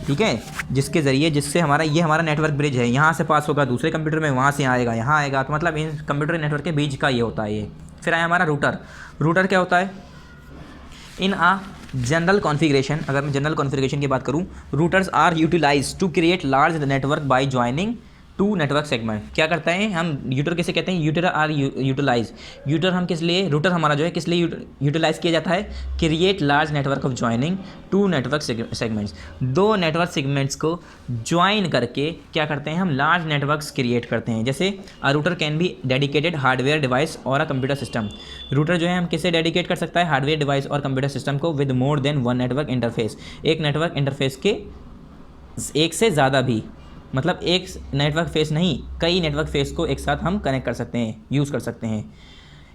ठीक है। जिसके ज़रिए, जिससे हमारा ये हमारा नेटवर्क ब्रिज है, यहाँ से पास होगा दूसरे कंप्यूटर में, वहाँ से आएगा यहाँ आएगा, तो मतलब इन कंप्यूटर नेटवर्क के बीच का ये होता है ये। फिर आया हमारा रूटर। रूटर क्या होता है? इन आ जनरल कॉन्फ़िगरेशन, अगर मैं जनरल कॉन्फ़िगरेशन की बात करूँ, routers are utilise to create large network by joining to network segment. क्या करता है हम यूटर किसे कहते हैं? यूटर आर यूटिलाइज। यूटर हम किस लिए, रूटर हमारा जो है किस लिए यूटिलाइज किया जाता है? Create large network of joining two network segments. दो नेटवर्क सेगमेंट्स को ज्वाइन करके क्या करते हैं हम? लार्ज नेटवर्क्स क्रिएट करते हैं। जैसे a router can be dedicated hardware device or a computer system. Router जो है हम किसे डेडिकेट कर सकता है? हार्डवेयर डिवाइस और कंप्यूटर सिस्टम को with more than one network interface. एक नेटवर्क इंटरफेस के एक से ज़्यादा भी, मतलब एक नेटवर्क फेस नहीं, कई नेटवर्क फेस को एक साथ हम कनेक्ट कर सकते हैं, यूज़ कर सकते हैं।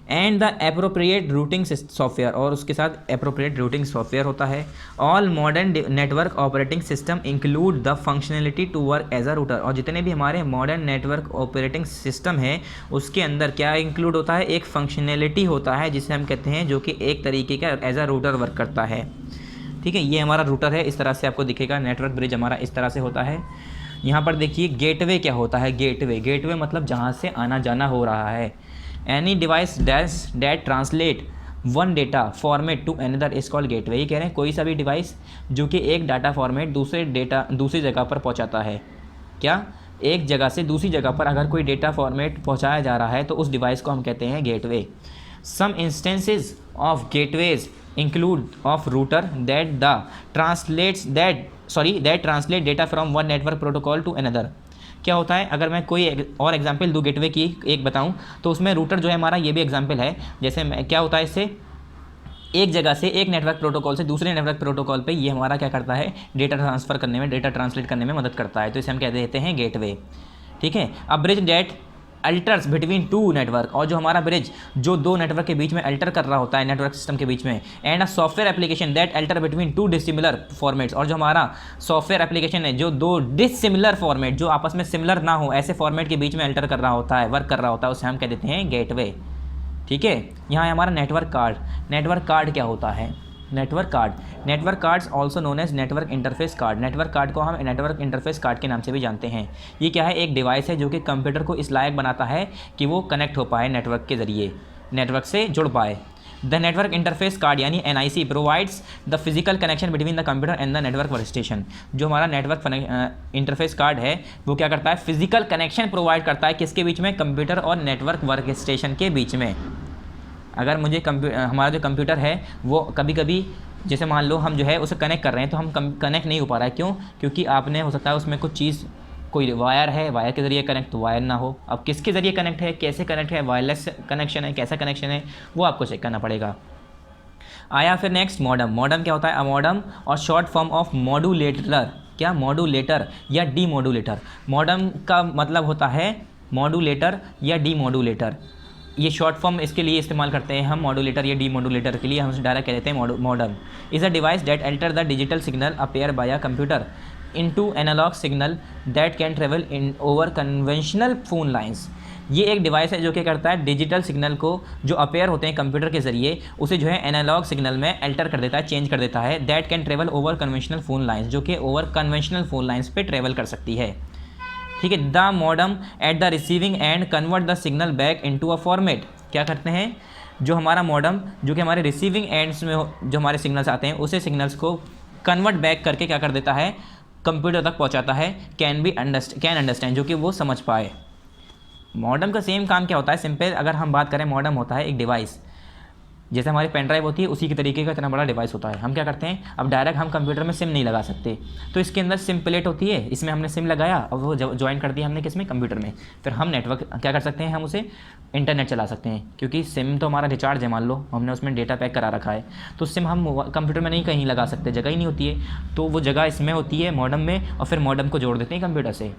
And the appropriate routing software, और उसके साथ एप्रोप्रिएट रूटिंग सॉफ्टवेयर होता है। All modern network operating system include the functionality to work as a router. और जितने भी हमारे मॉडर्न नेटवर्क ऑपरेटिंग सिस्टम है उसके अंदर क्या इंक्लूड होता है? एक फंक्शनलिटी होता है जिसे हम कहते हैं, जो कि एक तरीके का एज अ रूटर वर्क करता है, ठीक है। ये हमारा रूटर है, इस तरह से आपको दिखेगा। नेटवर्क ब्रिज हमारा इस तरह से होता है। यहाँ पर देखिए गेटवे क्या होता है? गेटवे मतलब जहाँ से आना जाना हो रहा है। Any device that translate one data format to another is called gateway. ये कह रहे हैं कोई सा भी डिवाइस जो कि एक डाटा फॉर्मेट दूसरी जगह पर पहुँचाता है। क्या? एक जगह से दूसरी जगह पर अगर कोई डेटा फॉर्मेट पहुँचाया जा रहा है तो उस डिवाइस को हम कहते हैं gateway. Some instances of gateways include of router that translate data from one network protocol to another। क्या होता है? अगर मैं कोई और एग्जांपल दूँ गेटवे की एक बताऊँ तो उसमें रूटर जो है हमारा, ये भी एग्जांपल है। जैसे क्या होता है, इससे एक जगह से एक नेटवर्क प्रोटोकॉल से दूसरे नेटवर्क प्रोटोकॉल पे ये हमारा क्या करता है? डेटा ट्रांसफ़र करने में, डेटा ट्रांसलेट करने में मदद करता है, तो इसे हम कह देते हैं गेटवे, ठीक है। अब bridge that alters between two network, और जो हमारा ब्रिज जो दो नेटवर्क के बीच में अल्टर कर रहा होता है, नेटवर्क सिस्टम के बीच में। And a software application that alter between two dissimilar formats, और जो हमारा सॉफ्टवेयर एप्लीकेशन है जो दो डिसिमिलर फॉर्मेट, जो आपस में सिमिलर ना हो, ऐसे फॉर्मेट के बीच में अल्टर कर रहा होता है, वर्क कर रहा होता है, उसे हम कह देते हैं गेटवे, ठीक है। यहाँ है हमारा नेटवर्क कार्ड। नेटवर्क कार्ड क्या होता है? Network cards also known as network interface card. Network card को हम नेटवर्क इंटरफेस कार्ड के नाम से भी जानते हैं। ये क्या है? एक डिवाइस है जो कि कंप्यूटर को इस लायक बनाता है कि वो कनेक्ट हो पाए नेटवर्क के ज़रिए, नेटवर्क से जुड़ पाए। द नेटवर्क इंटरफेस कार्ड यानी NIC provides the physical connection between the computer and the network workstation. जो हमारा नेटवर्क इंटरफेस कार्ड है वो क्या करता है? फिजिकल कनेक्शन प्रोवाइड करता है किसके बीच में? कंप्यूटर और नेटवर्क वर्कस्टेशन के बीच में। अगर मुझे हमारा जो कंप्यूटर है वो कभी कभी, जैसे मान लो हम जो है उसे कनेक्ट कर रहे हैं तो हम कनेक्ट नहीं हो पा रहा है, क्यों? क्योंकि आपने हो सकता है उसमें कुछ चीज़, कोई वायर है, वायर के ज़रिए कनेक्ट, तो वायर ना हो। अब किसके ज़रिए कनेक्ट है, कैसे कनेक्ट है, वायरलेस कनेक्शन है, कैसा कनेक्शन है, वो आपको चेक करना पड़ेगा। आया फिर नेक्स्ट मॉडम। मॉडम क्या होता है? मॉडम और शॉर्ट फॉर्म ऑफ मॉड्यूलेटर। क्या? मॉड्यूलेटर या डीमॉड्यूलेटर। मॉडम का मतलब होता है मॉड्यूलेटर या डीमॉड्यूलेटर। ये शॉर्ट फॉर्म इसके लिए इस्तेमाल करते हैं हम, मॉड्यूलेटर या डीमॉड्यूलेटर के लिए हम उसे डायरेक्ट कह देते हैं modem. Is a device that alter the digital signal appear by a computer into analogue signal that can travel in over conventional phone lines. ये एक डिवाइस है जो क्या करता है? डिजिटल सिग्नल को जो अपेयर होते हैं कंप्यूटर के ज़रिए, उसे जो है एनालॉग सिग्नल में अल्टर कर देता है, चेंज कर देता है। That can travel over conventional phone lines, जो कि ओवर कन्वेंशनल फोन लाइंस पे ट्रेवल कर सकती है, ठीक है। The modem at the receiving end convert the signal back into a format. क्या करते हैं? जो हमारा मॉडम जो कि हमारे रिसीविंग एंड्स में जो हमारे सिग्नल्स आते हैं, उसे सिग्नल्स को कन्वर्ट बैक करके क्या कर देता है? कंप्यूटर तक पहुंचाता है। कैन अंडरस्टैंड, जो कि वो समझ पाए। मॉडम का सेम काम क्या होता है? सिंपल, अगर हम बात करें, मॉडम होता है एक डिवाइस जैसे हमारी पेन ड्राइव होती है उसी की तरीके का इतना बड़ा डिवाइस होता है। हम क्या करते हैं, अब डायरेक्ट हम कंप्यूटर में सिम नहीं लगा सकते, तो इसके अंदर सिम प्लेट होती है, इसमें हमने सिम लगाया और वो ज्वाइन कर दिया हमने किसमें, कंप्यूटर में। फिर हम नेटवर्क क्या कर सकते हैं, हम उसे इंटरनेट चला सकते हैं, क्योंकि सिम तो हमारा रिचार्ज है, मान लो हमने उसमें डेटा पैक करा रखा है, तो सिम हम कंप्यूटर में नहीं कहीं लगा सकते, जगह ही नहीं होती है, तो वो जगह इसमें होती है मॉडम में, और फिर मॉडम को जोड़ देते हैं कंप्यूटर से।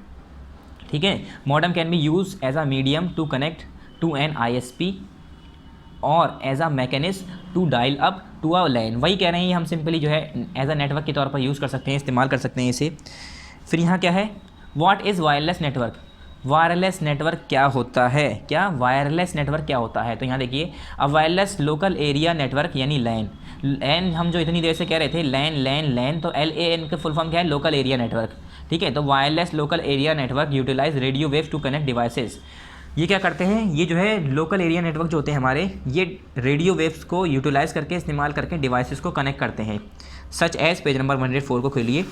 ठीक है, modem can be use as a medium to connect to an ISP or as a mechanism to dial up to a LAN. वही कह रहे हैं, हम सिंपली जो है एज अ नेटवर्क के तौर पर यूज़ कर सकते हैं, इस्तेमाल कर सकते हैं इसे। फिर यहाँ क्या है, what is wireless network. Wireless network क्या होता है, क्या वायरलेस नेटवर्क क्या होता है, तो यहाँ देखिए, अब वायरलेस लोकल एरिया नेटवर्क यानी लैन। लैन हम जो इतनी देर से कह रहे थे, लैन लैन लैन, तो LAN का फुल फॉर्म क्या है, लोकल एरिया नेटवर्क। ठीक है, तो wireless local area network utilise radio waves to connect devices. ये क्या करते हैं, ये जो है लोकल एरिया नेटवर्क जो होते हैं हमारे, ये रेडियो वेव्स को यूटिलाइज़ करके इस्तेमाल करके डिवाइसेस को कनेक्ट करते हैं। सच एज़, पेज नंबर 104 को खोलिए,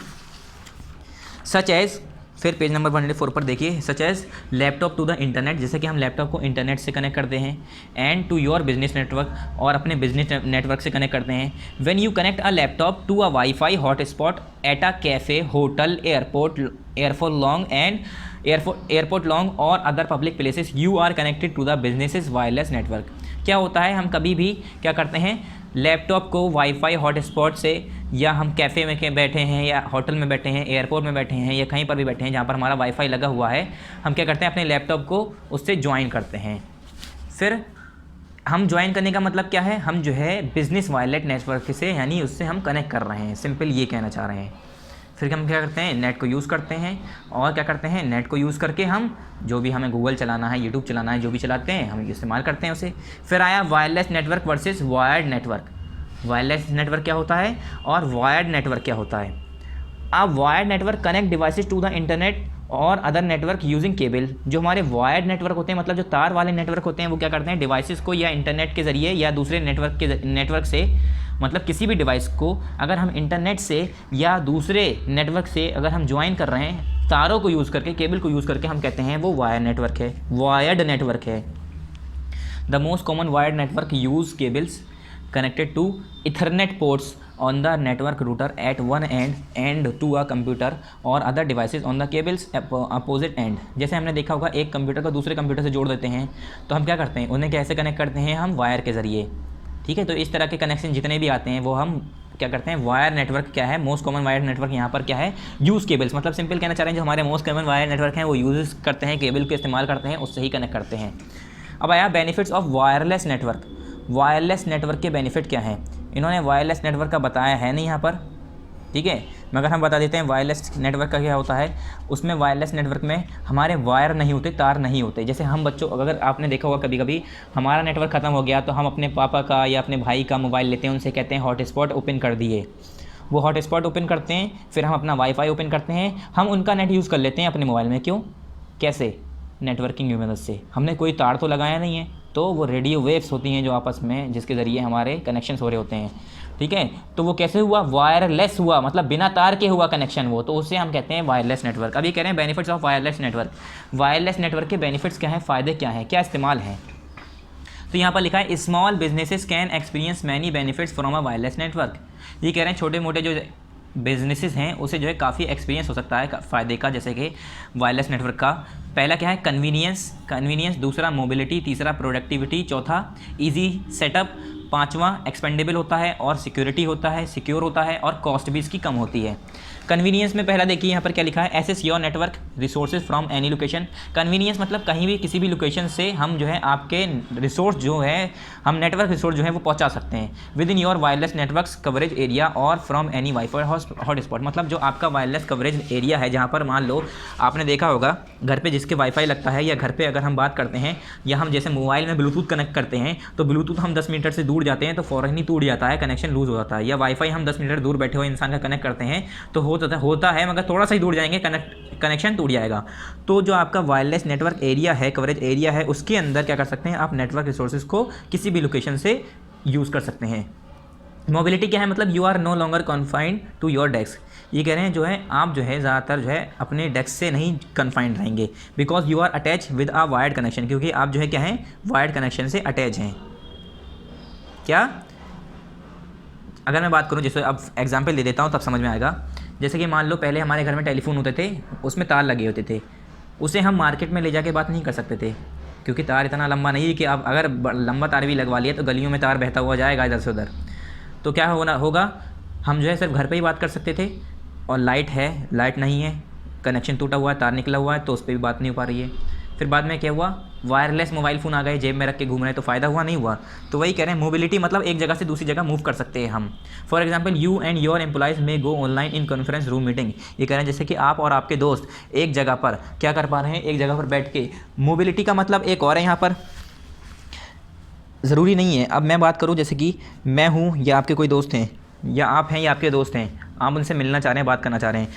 सच एज़, फिर पेज नंबर 104 पर देखिए, such as laptop to the internet, जैसे कि हम लैपटॉप को इंटरनेट से कनेक्ट करते हैं, and to your business network, और अपने बिजनेस नेटवर्क से कनेक्ट करते हैं। When you connect a laptop to a wifi hotspot at a cafe, hotel, airport lounge or other public places, you are connected to the businesses wireless network. क्या होता है, हम कभी भी क्या करते हैं, लैपटॉप को वाईफाई हॉटस्पॉट से, या हम कैफ़े में बैठे हैं, या होटल में बैठे हैं, एयरपोर्ट में बैठे हैं, या कहीं पर भी बैठे हैं जहाँ पर हमारा वाईफाई लगा हुआ है, हम क्या करते हैं, अपने लैपटॉप को उससे ज्वाइन करते हैं। फिर हम ज्वाइन करने का मतलब क्या है, हम जो है बिज़नेस वायरलेस नेटवर्क से, यानी उससे हम कनेक्ट कर रहे हैं, सिंपल ये कहना चाह रहे हैं। फिर हम क्या करते हैं, नेट को यूज़ करते हैं, और क्या करते हैं, नेट को यूज़ करके हम जो भी हमें गूगल चलाना है, यूट्यूब चलाना है, जो भी चलाते हैं हम इस्तेमाल करते हैं उसे। फिर आया wireless network versus wired network. Wireless network क्या होता है और वायर्ड नेटवर्क क्या होता है। अब wired network connect devices to the internet और अदर नेटवर्क यूजिंग केबल। जो हमारे वायर्ड नेटवर्क होते हैं, मतलब जो तार वाले नेटवर्क होते हैं, वो क्या करते हैं, डिवाइसेस को या इंटरनेट के ज़रिए या दूसरे नेटवर्क से, मतलब किसी भी डिवाइस को अगर हम इंटरनेट से या दूसरे नेटवर्क से अगर हम ज्वाइन कर रहे हैं, तारों को यूज़ करके, केबल को यूज़ करके, हम कहते हैं वो वायर नेटवर्क है, वायर्ड नेटवर्क है। The most common wired network use cables connected to ethernet ports on the network router at one end to a computer or other devices on the cables opposite end। जैसे हमने देखा होगा, एक कंप्यूटर को दूसरे कंप्यूटर से जोड़ देते हैं, तो हम क्या करते हैं, उन्हें कैसे कनेक्ट करते हैं, हम वायर के ज़रिए। ठीक है, तो इस तरह के कनेक्शन जितने भी आते हैं वो हम क्या करते हैं, वायर नेटवर्क क्या है, मोस्ट कॉमन वायर नेटवर्क यहाँ पर क्या है, यूज़ केबल्स। मतलब सिंपल कहना चाह रहे हैं, जो हमारे मोस्ट कॉमन वायर नेटवर्क हैं वो यूज़ करते हैं, केबल को इस्तेमाल करते हैं, उससे ही कनेक्ट करते हैं। अब आया benefits of wireless network. Wireless network के बेनिफिट क्या हैं, इन्होंने वायरलेस नेटवर्क का बताया है नहीं यहाँ पर। ठीक है, मगर हम बता देते हैं वायरलेस नेटवर्क का क्या होता है। उसमें वायरलेस नेटवर्क में हमारे वायर नहीं होते, तार नहीं होते। जैसे हम बच्चों, अगर आपने देखा होगा कभी कभी हमारा नेटवर्क ख़त्म हो गया, तो हम अपने पापा का या अपने भाई का मोबाइल लेते हैं, उनसे कहते हैं हॉटस्पॉट ओपन कर दिए। वो हॉटस्पॉट ओपन करते हैं, फिर हम अपना वाईफाई ओपन करते हैं, हम उनका नेट यूज़ कर लेते हैं अपने मोबाइल में। क्यों, कैसे, नेटवर्किंग की मदद से। हमने कोई तार तो लगाया नहीं है, तो वो रेडियो वेव्स होती हैं जो आपस में, जिसके ज़रिए हमारे कनेक्शंस हो रहे होते हैं। ठीक है, तो वो कैसे हुआ, वायरलेस हुआ, मतलब बिना तार के हुआ कनेक्शन वो, तो उसे हम कहते हैं वायरलेस नेटवर्क। अभी कह रहे हैं benefits of wireless network. Wireless network के बेनिफिट्स क्या हैं, फ़ायदे क्या हैं, क्या इस्तेमाल हैं। तो यहाँ पर लिखा है small businesses can experience many benefits from a wireless network. ये कह रहे हैं छोटे मोटे जो बिजनेसेस हैं उसे जो है काफ़ी एक्सपीरियंस हो सकता है फ़ायदे का, जैसे कि वायरलेस नेटवर्क का। पहला क्या है, कन्वीनियंस, दूसरा मोबिलिटी, तीसरा प्रोडक्टिविटी, चौथा इजी सेटअप, पांचवा एक्सपेंडेबल होता है, और सिक्योरिटी होता है, सिक्योर होता है, और कॉस्ट भी इसकी कम होती है। कन्वीनियंस में पहला देखिए यहाँ पर क्या लिखा है, access your network resources from any location. Convenience मतलब कहीं भी किसी भी लोकेशन से हम जो है आपके रिसोर्स जो है, हम नेटवर्क रिसोर्स जो है वो पहुँचा सकते हैं with in your wireless networks coverage area और फ्रॉम एनी वाईफाई हॉटस्पॉट। मतलब जो आपका वायरलेस कवरेज एरिया है, जहाँ पर मान लो आपने देखा होगा घर पे जिसके वाईफाई लगता है, या घर पे अगर हम बात करते हैं, या हम जैसे मोबाइल में ब्लूटूथ कनेक्ट करते हैं, तो ब्लूटूथ हम 10 मीटर से दूर जाते हैं तो फ़ौरन ही टूट जाता है, कनेक्शन लूज़ हो जाता है। या वाईफाई हम 10 मीटर दूर बैठे हुए इंसान का कनेक्ट करते हैं तो होता है मगर थोड़ा सा ही दूर जाएंगे कनेक्शन टूट जाएगा। तो जो आपका वायरलेस नेटवर्क एरिया है, कवरेज एरिया है, उसके अंदर क्या कर सकते हैं आप, नेटवर्क रिसोर्सेज को किसी भी लोकेशन से यूज़ कर सकते हैं। मोबिलिटी क्या है, मतलब you are no longer confined to your desk. ये कह रहे हैं जो है आप जो है ज़्यादातर जो है अपने डेस्क से नहीं कन्फाइंड रहेंगे, because you are attach with a wired connection, क्योंकि आप जो है क्या हैं, वायर्ड कनेक्शन से अटैच हैं। क्या, अगर मैं बात करूँ जैसे अब एग्जांपल दे देता हूँ तब समझ में आएगा। जैसे कि मान लो पहले हमारे घर में टेलीफोन होते थे, उसमें तार लगे होते थे, उसे हम मार्केट में ले जाके बात नहीं कर सकते थे क्योंकि तार इतना लंबा नहीं है कि आप अगर लंबा तार भी लगवा लिया तो गलियों में तार बहता हुआ जाएगा इधर से उधर। तो क्या होगा, हम जो है सिर्फ घर पे ही बात कर सकते थे। और लाइट है, लाइट नहीं है, कनेक्शन टूटा हुआ है, तार निकला हुआ है, तो उस पर भी बात नहीं हो पा रही है। फिर बाद में क्या हुआ, वायरलेस मोबाइल फ़ोन आ गए, जेब में रख के घूम रहे हैं, तो फ़ायदा हुआ नहीं हुआ। तो वही कह रहे हैं मोबिलिटी मतलब एक जगह से दूसरी जगह मूव कर सकते हैं हम। For example you and your employees may go online in conference room meeting. ये कह रहे हैं जैसे कि आप और आपके दोस्त एक जगह पर क्या कर पा रहे हैं, एक जगह पर बैठ के। मोबिलिटी का मतलब एक और है यहाँ पर, ज़रूरी नहीं है। अब मैं बात करूँ जैसे कि मैं हूँ या आपके कोई दोस्त हैं, या आप हैं या आपके दोस्त हैं, आप उनसे मिलना चाह रहे हैं, बात करना चाह रहे हैं,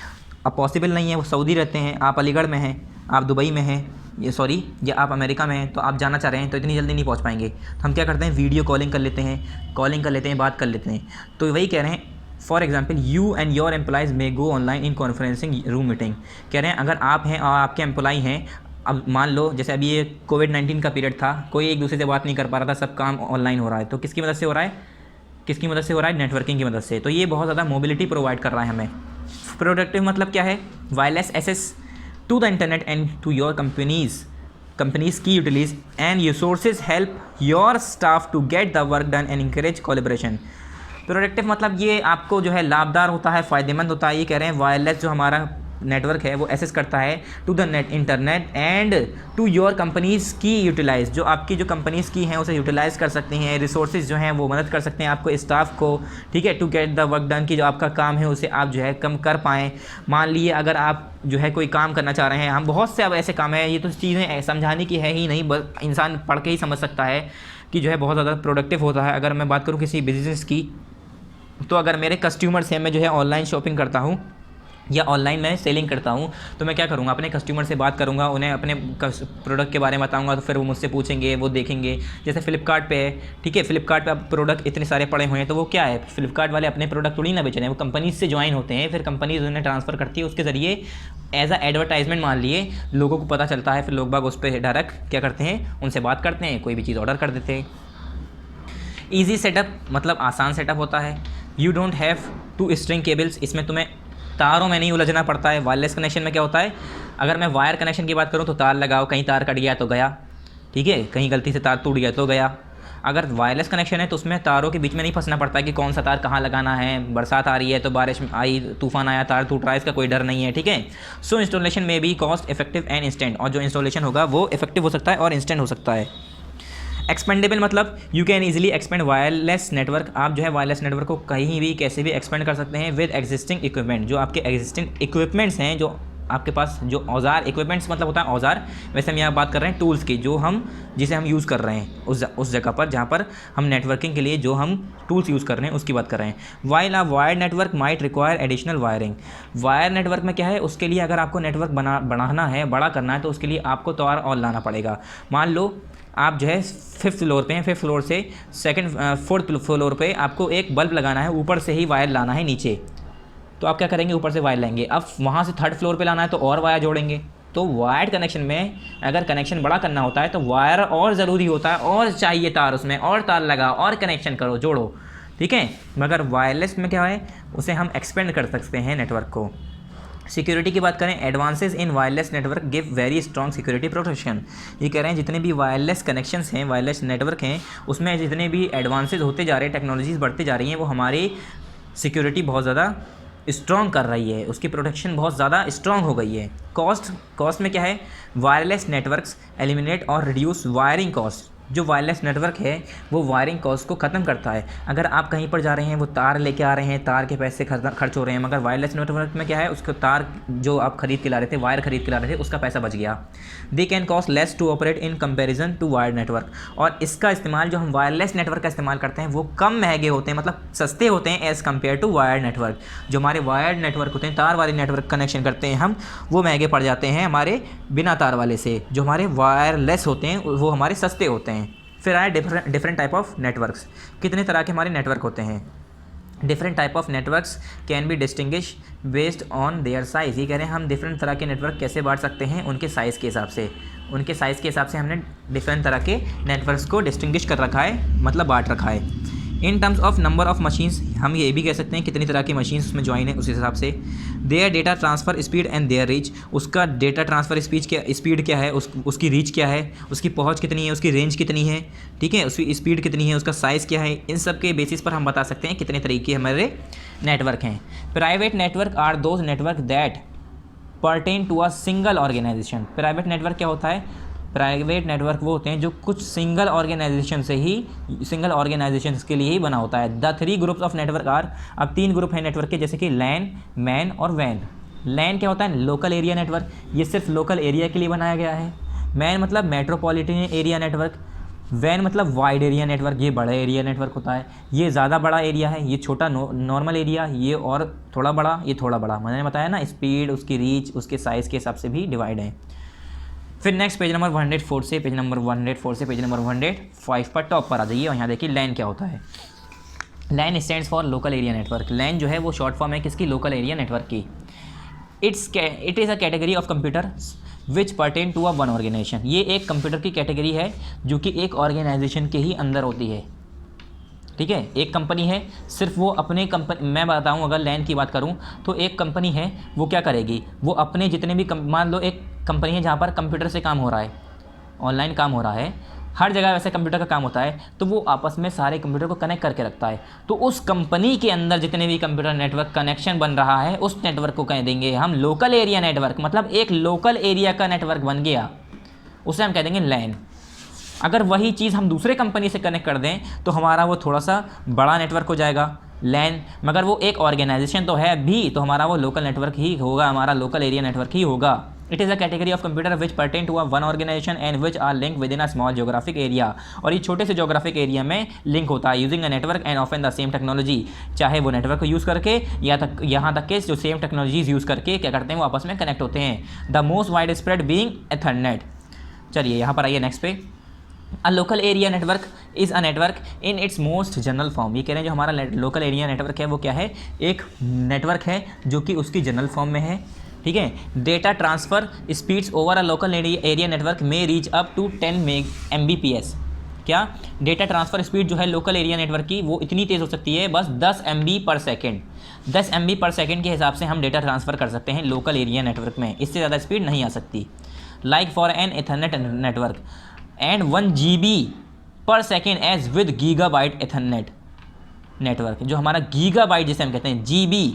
अब पॉसिबल नहीं है, वो सऊदी रहते हैं, आप अलीगढ़ में हैं, आप दुबई में हैं, या आप अमेरिका में हैं, तो आप जाना चाह रहे हैं तो इतनी जल्दी नहीं पहुंच पाएंगे। तो हम क्या करते हैं, वीडियो कॉलिंग कर लेते हैं, बात कर लेते हैं। तो वही कह रहे हैं for example you and your employees may go online in conferencing room meeting. कह रहे हैं अगर आप हैं और आपके एम्प्लॉई हैं, अब मान लो जैसे अभी ये कोविड-19 का पीरियड था, कोई एक दूसरे से बात नहीं कर पा रहा था, सब काम ऑनलाइन हो रहा है, तो किसकी मदद से हो रहा है, नेटवर्किंग की मदद से। तो ये बहुत ज़्यादा मोबिलिटी प्रोवाइड कर रहा है हमें। प्रोडक्टिव मतलब क्या है, wireless access to the internet and to your companies की utilities and resources help your staff to get the work done and encourage collaboration. Productive मतलब ये आपको जो है लाभदार होता है, फ़ायदेमंद होता है। ये कह रहे हैं वायरलेस जो हमारा नेटवर्क है वो एक्सेस करता है to the internet and to your company's की यूटिलाइज, जो आपकी जो कंपनीज़ की हैं उसे यूटिलाइज़ कर सकती हैं, रिसोर्सेज जो हैं वो मदद कर सकते हैं आपको, स्टाफ को, ठीक है, to get the work done, की जो आपका काम है उसे आप जो है कम कर पाएँ। मान लीजिए अगर आप जो है कोई काम करना चाह रहे हैं, हम बहुत से अब ऐसे काम हैं, ये तो चीज़ें समझाने की है ही नहीं, बस इंसान पढ़ के ही समझ सकता है कि जो है बहुत ज़्यादा प्रोडक्टिव होता है। अगर मैं बात करूँ किसी बिजनेस की, तो अगर मेरे कस्टमर्स हैं, मैं जो है ऑनलाइन शॉपिंग करता हूँ या ऑनलाइन मैं सेलिंग करता हूँ, तो मैं क्या करूँगा, अपने कस्टमर से बात करूँगा, उन्हें अपने प्रोडक्ट के बारे में बताऊँगा, तो फिर वो मुझसे पूछेंगे, वो देखेंगे। जैसे फ्लिपकार्ट पे है, ठीक है, फ्लिपकार्ट पे अब प्रोडक्ट इतने सारे पड़े हुए हैं, तो वो क्या है, फ्लिपकार्ट वाले अपने प्रोडक्ट थोड़ी ना बेच रहे हैं, वो कंपनीज से ज्वाइन होते हैं, फिर कंपनीज उन्हें ट्रांसफ़र करती है, उसके ज़रिए एज अ एडवर्टाइजमेंट मान लिए लोगों को पता चलता है, फिर लोग बाग उस पर डायरेक्ट क्या करते हैं, उनसे बात करते हैं, कोई भी चीज़ ऑर्डर कर देते हैं। ईजी सेटअप मतलब आसान सेटअप होता है। You don't have to string cables, इसमें तुम्हें तारों में नहीं उलझना पड़ता है। वायरलेस कनेक्शन में क्या होता है, अगर मैं वायर कनेक्शन की बात करूँ तो तार लगाओ, कहीं तार कट गया तो गया, ठीक है, कहीं गलती से तार टूट गया तो गया। अगर वायरलेस कनेक्शन है तो उसमें तारों के बीच में नहीं फंसना पड़ता है कि कौन सा तार कहाँ लगाना है, बरसात आ रही है तो बारिश आई, तूफान आया, तार टूट रहा है, इसका कोई डर नहीं है, ठीक है। सो इंस्टॉलेशन में भी कॉस्ट इफेक्टिव एंड इंस्टेंट, और जो इंस्टॉलेशन होगा वो इफेक्टिव हो सकता है और इंस्टेंट हो सकता है। एक्सपेंडेबल मतलब you can easily expand wireless network, आप जो है वायरलेस नेटवर्क को कहीं भी कैसे भी एक्सपेंड कर सकते हैं विद एग्जिस्टिंग इक्विपमेंट, जो आपके एग्जिस्टिंग इक्विपमेंट्स हैं, जो आपके पास जो औजार, इक्विपमेंट्स मतलब होता है औजार, वैसे हम यहाँ बात कर रहे हैं टूल्स की, जिसे हम यूज़ कर रहे हैं उस जगह पर जहाँ पर हम नेटवर्किंग के लिए जो हम टूल्स यूज़ कर रहे हैं उसकी बात कर रहे हैं। While a wired network might require additional wiring, wire network में क्या है, उसके लिए अगर आपको नेटवर्क बढ़ाना है, बड़ा करना है, तो उसके लिए आपको तार और लाना पड़ेगा। मान लो आप जो है 5th फ्लोर पे हैं, 5th फ्लोर से 4th फ्लोर पे आपको एक बल्ब लगाना है, ऊपर से ही वायर लाना है नीचे, तो आप क्या करेंगे, ऊपर से वायर लाएंगे। अब वहाँ से 3rd फ्लोर पे लाना है तो और वायर जोड़ेंगे। तो वायर्ड कनेक्शन में अगर कनेक्शन बड़ा करना होता है तो वायर और ज़रूरी होता है, और चाहिए तार उसमें, और तार लगाओ और कनेक्शन करो, जोड़ो, ठीक है। मगर वायरलेस में क्या है, उसे हम एक्सपेंड कर सकते हैं नेटवर्क को। सिक्योरिटी की बात करें, advances in wireless network give very strong security protection. ये कह रहे हैं जितने भी वायरलेस कनेक्शंस हैं, वायरलेस नेटवर्क हैं, उसमें जितने भी एडवांसेस होते जा रहे हैं, टेक्नोलॉजीज़ बढ़ती जा रही हैं, वो हमारी सिक्योरिटी बहुत ज़्यादा स्ट्रॉन्ग कर रही है, उसकी प्रोटेक्शन बहुत ज़्यादा स्ट्रॉन्ग हो गई है। कॉस्ट में क्या है, वायरलेस नेटवर्क्स एलिमिनेट और रिड्यूस वायरिंग कॉस्ट, जो वायरलेस नेटवर्क है वो वायरिंग कॉस्ट को ख़त्म करता है। अगर आप कहीं पर जा रहे हैं, वो तार लेके आ रहे हैं, तार के पैसे खर्च हो रहे हैं, मगर वायरलेस नेटवर्क में क्या है, उसको तार जो आप खरीद के ला रहे थे, वायर खरीद के ला रहे थे, उसका पैसा बच गया। They can cost less to operate in comparison to wired network, और इसका इस्तेमाल जो हम वायरलेस नेटवर्क का इस्तेमाल करते हैं वो कम महंगे होते हैं, मतलब सस्ते होते हैं as compare to wired network. जो हमारे वायर्ड नेटवर्क होते हैं, तार वाले नेटवर्क कनेक्शन करते हैं हम, वो महंगे पड़ जाते हैं हमारे बिना तार वाले से। जो हमारे वायरलेस होते हैं वो हमारे सस्ते होते हैं। फिर आए डिफरेंट टाइप ऑफ नेटवर्क्स, कितने तरह के हमारे नेटवर्क होते हैं। Different type of networks can be distinguish based on their size, ये कह रहे हैं हम डिफरेंट तरह के नेटवर्क कैसे बांट सकते हैं, उनके साइज़ के हिसाब से। उनके साइज़ के हिसाब से हमने डिफरेंट तरह के नेटवर्क्स को डिस्टिंग्विश कर रखा है, मतलब बांट रखा है। In terms of number of machines हम ये भी कह सकते हैं कितनी तरह की मशीन्स उसमें ज्वाइन है उस हिसाब से। There data transfer speed and there reach, उसका डेटा ट्रांसफ़र स्पीड क्या है, उसकी रीच क्या है, उसकी पहुंच कितनी है, उसकी रेंज कितनी है, ठीक है, उसकी स्पीड कितनी है, उसका साइज़ क्या है, इन सब के बेसिस पर हम बता सकते हैं कितने तरीके हमारे नेटवर्क हैं। Private network are those network that pertain to a single organisation. Private network क्या होता है? प्राइवेट नेटवर्क वो होते हैं जो कुछ सिंगल ऑर्गेनाइजेशन के लिए ही बना होता है। The 3 groups of network are, अब 3 ग्रुप हैं नेटवर्क के, जैसे कि लैन, मैन और वैन। लैन क्या होता है? लोकल एरिया नेटवर्क, ये सिर्फ लोकल एरिया के लिए बनाया गया है। मैन मतलब मेट्रोपॉलिटन एरिया नेटवर्क। वैन मतलब वाइड एरिया नेटवर्क, ये बड़ा एरिया नेटवर्क होता है। ये ज़्यादा बड़ा एरिया है, ये छोटा नॉर्मल एरिया, ये और थोड़ा बड़ा, ये थोड़ा बड़ा। मैंने बताया ना, स्पीड, उसकी रीच, उसके साइज़ के हिसाब से भी डिवाइड है। फिर नेक्स्ट पेज नंबर 104 से पेज नंबर 105 पर टॉप पर आ जाइए और यहाँ देखिए लैन क्या होता है। LAN stands for local area network. LAN जो है वो शॉर्ट फॉर्म है किसकी? लोकल एरिया नेटवर्क की। It is a category of computer which pertain to a one organization. ये एक कंप्यूटर की कैटेगरी है जो कि एक ऑर्गेनाइजेशन के ही अंदर होती है, ठीक है। एक कंपनी है, सिर्फ वो अपने कंपनी, मैं बताऊं अगर लैन की बात करूं तो एक कंपनी है वो क्या करेगी, वो अपने जितने भी मान लो एक कंपनी है जहां पर कंप्यूटर से काम हो रहा है, ऑनलाइन काम हो रहा है, हर जगह वैसे कंप्यूटर का काम होता है, तो वो आपस में सारे कंप्यूटर को कनेक्ट करके रखता है। तो उस कंपनी के अंदर जितने भी कंप्यूटर नेटवर्क कनेक्शन बन रहा है उस नेटवर्क को कह देंगे हम लोकल एरिया नेटवर्क। मतलब एक लोकल एरिया का नेटवर्क बन गया, उसे हम कह देंगे लैन। अगर वही चीज़ हम दूसरे कंपनी से कनेक्ट कर दें तो हमारा वो थोड़ा सा बड़ा नेटवर्क हो जाएगा लैन, मगर वो एक ऑर्गेनाइजेशन तो है भी, तो हमारा वो लोकल नेटवर्क ही होगा, हमारा लोकल एरिया नेटवर्क ही होगा। It is a category of computer which pertain to a one organisation and which are link with in a small geographic area. और ये छोटे से जोग्राफिक एरिया में लिंक होता है using a network and often the same technology. चाहे वो नेटवर्क को यूज़ करके या तक यहाँ तक के जो सेम टेक्नोलॉजीज यूज़ करके क्या करते हैं वो आपस में कनेक्ट होते हैं। The most wide spread being Ethernet. चलिए यहाँ पर आइए नेक्स्ट पे। A local area network is a network in its most general form. ये कह रहे हैं जो हमारा लोकल एरिया नेटवर्क है वो क्या है? एक नेटवर्क है जो कि उसकी जनरल फॉर्म में है, ठीक है। Data transfer speeds over a local area network में रीच अप टू 10 Mbps। क्या? डेटा ट्रांसफ़र स्पीड जो है लोकल एरिया नेटवर्क की वो इतनी तेज़ हो सकती है बस 10 MB पर सेकेंड। 10 MB पर सेकेंड के हिसाब से हम डेटा ट्रांसफ़र कर सकते हैं लोकल एरिया नेटवर्क में, इससे ज़्यादा स्पीड नहीं आ सकती। Like for an ethernet network and 1 GB per second as with gigabyte ethernet network. जो हमारा गीगाबाइट जिसे हम कहते हैं GB,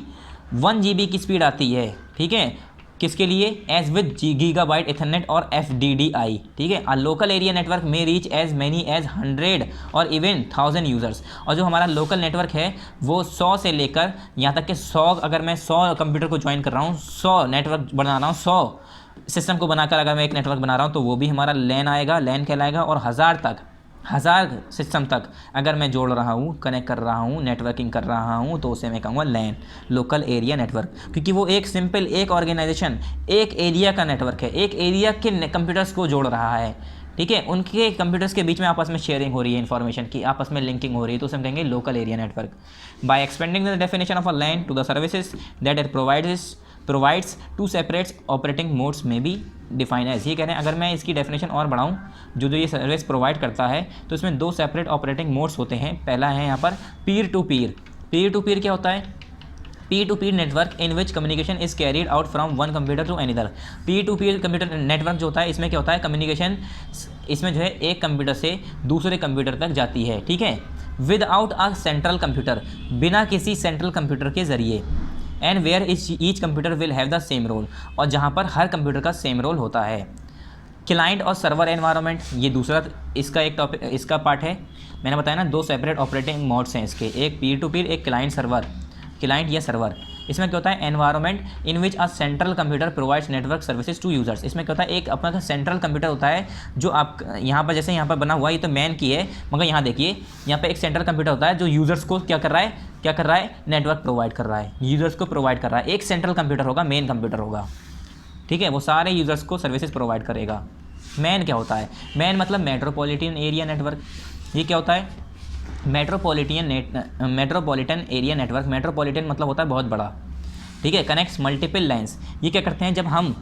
1 GB की स्पीड आती है, ठीक है, किसके लिए? एज विद गीगाबाइट एथरनेट और FDDI, ठीक है। आ लोकल एरिया नेटवर्क में रीच एज मैनी एज 100 और इवन 1000 यूज़र्स। और जो हमारा लोकल नेटवर्क है वो 100 से लेकर यहाँ तक कि 100, अगर मैं 100 कंप्यूटर को ज्वाइन कर रहा हूँ, 100 नेटवर्क बना रहा हूँ, 100 सिस्टम को बनाकर अगर मैं एक नेटवर्क बना रहा हूँ तो वो भी हमारा लैन आएगा, लैन कहलाएगा। और 1000 सिस्टम तक अगर मैं जोड़ रहा हूँ, कनेक्ट कर रहा हूँ, नेटवर्किंग कर रहा हूँ, तो उसे मैं कहूँगा लैन, लोकल एरिया नेटवर्क। क्योंकि वो एक सिंपल एक ऑर्गेनाइजेशन, एक एरिया का नेटवर्क है, एक एरिया के कंप्यूटर्स को जोड़ रहा है, ठीक है। उनके कंप्यूटर्स के बीच में आपस में शेयरिंग हो रही है इन्फॉर्मेशन की, आपस में लिंकिंग हो रही है, तो उसे हम कहेंगे local area network. By expanding the definition of a LAN to the services that it provides 2 separate operating modes में भी डिफाइन एज। ये कह रहे हैं अगर मैं इसकी डेफिनेशन और बढ़ाऊँ, जो ये सर्विस प्रोवाइड करता है तो इसमें 2 सेपरेट ऑपरेटिंग मोड्स होते हैं। पहला है यहाँ पर peer to peer. Peer to peer क्या होता है? Peer to peer network in which communication is carried out from one computer to another. Peer to peer computer network जो होता है इसमें क्या होता है? कम्युनिकेशन इसमें जो है एक कंप्यूटर से दूसरे कंप्यूटर तक जाती है, ठीक है, विदाउट अ सेंट्रल कंप्यूटर, बिना किसी सेंट्रल कंप्यूटर के ज़रिए। And where each computer will have the same role, और जहाँ पर हर कंप्यूटर का सेम रोल होता है। क्लाइंट और सर्वर एनवायरनमेंट, ये दूसरा इसका एक टॉपिक, इसका पार्ट है। मैंने बताया ना 2 सेपरेट ऑपरेटिंग मोड्स हैं इसके, एक पीयर टू पीर, एक क्लाइंट सर्वर, क्लाइंट या सर्वर। इसमें क्या होता है? Environment in which a central computer provides network services to users. इसमें क्या होता है? एक अपना सेंट्रल कंप्यूटर होता है जो आप यहाँ पर, जैसे यहाँ पर बना हुआ, ये तो मैन की है, मगर यहाँ देखिए यहाँ पे एक सेंट्रल कंप्यूटर होता है जो यूजर्स को क्या कर रहा है? नेटवर्क प्रोवाइड कर रहा है, यूजर्स को प्रोवाइड कर रहा है। एक सेंट्रल कंप्यूटर होगा, मेन कंप्यूटर होगा, ठीक है, वो सारे यूजर्स को सर्विसेज प्रोवाइड करेगा। मैन क्या होता है? मैन मतलब मेट्रोपॉलिटन एरिया नेटवर्क। ये क्या होता है? Metropolitan area network. मेट्रोपॉलिटन मतलब होता है बहुत बड़ा, ठीक है, कनेक्ट्स मल्टीपल लाइन्स। ये क्या करते हैं? जब हम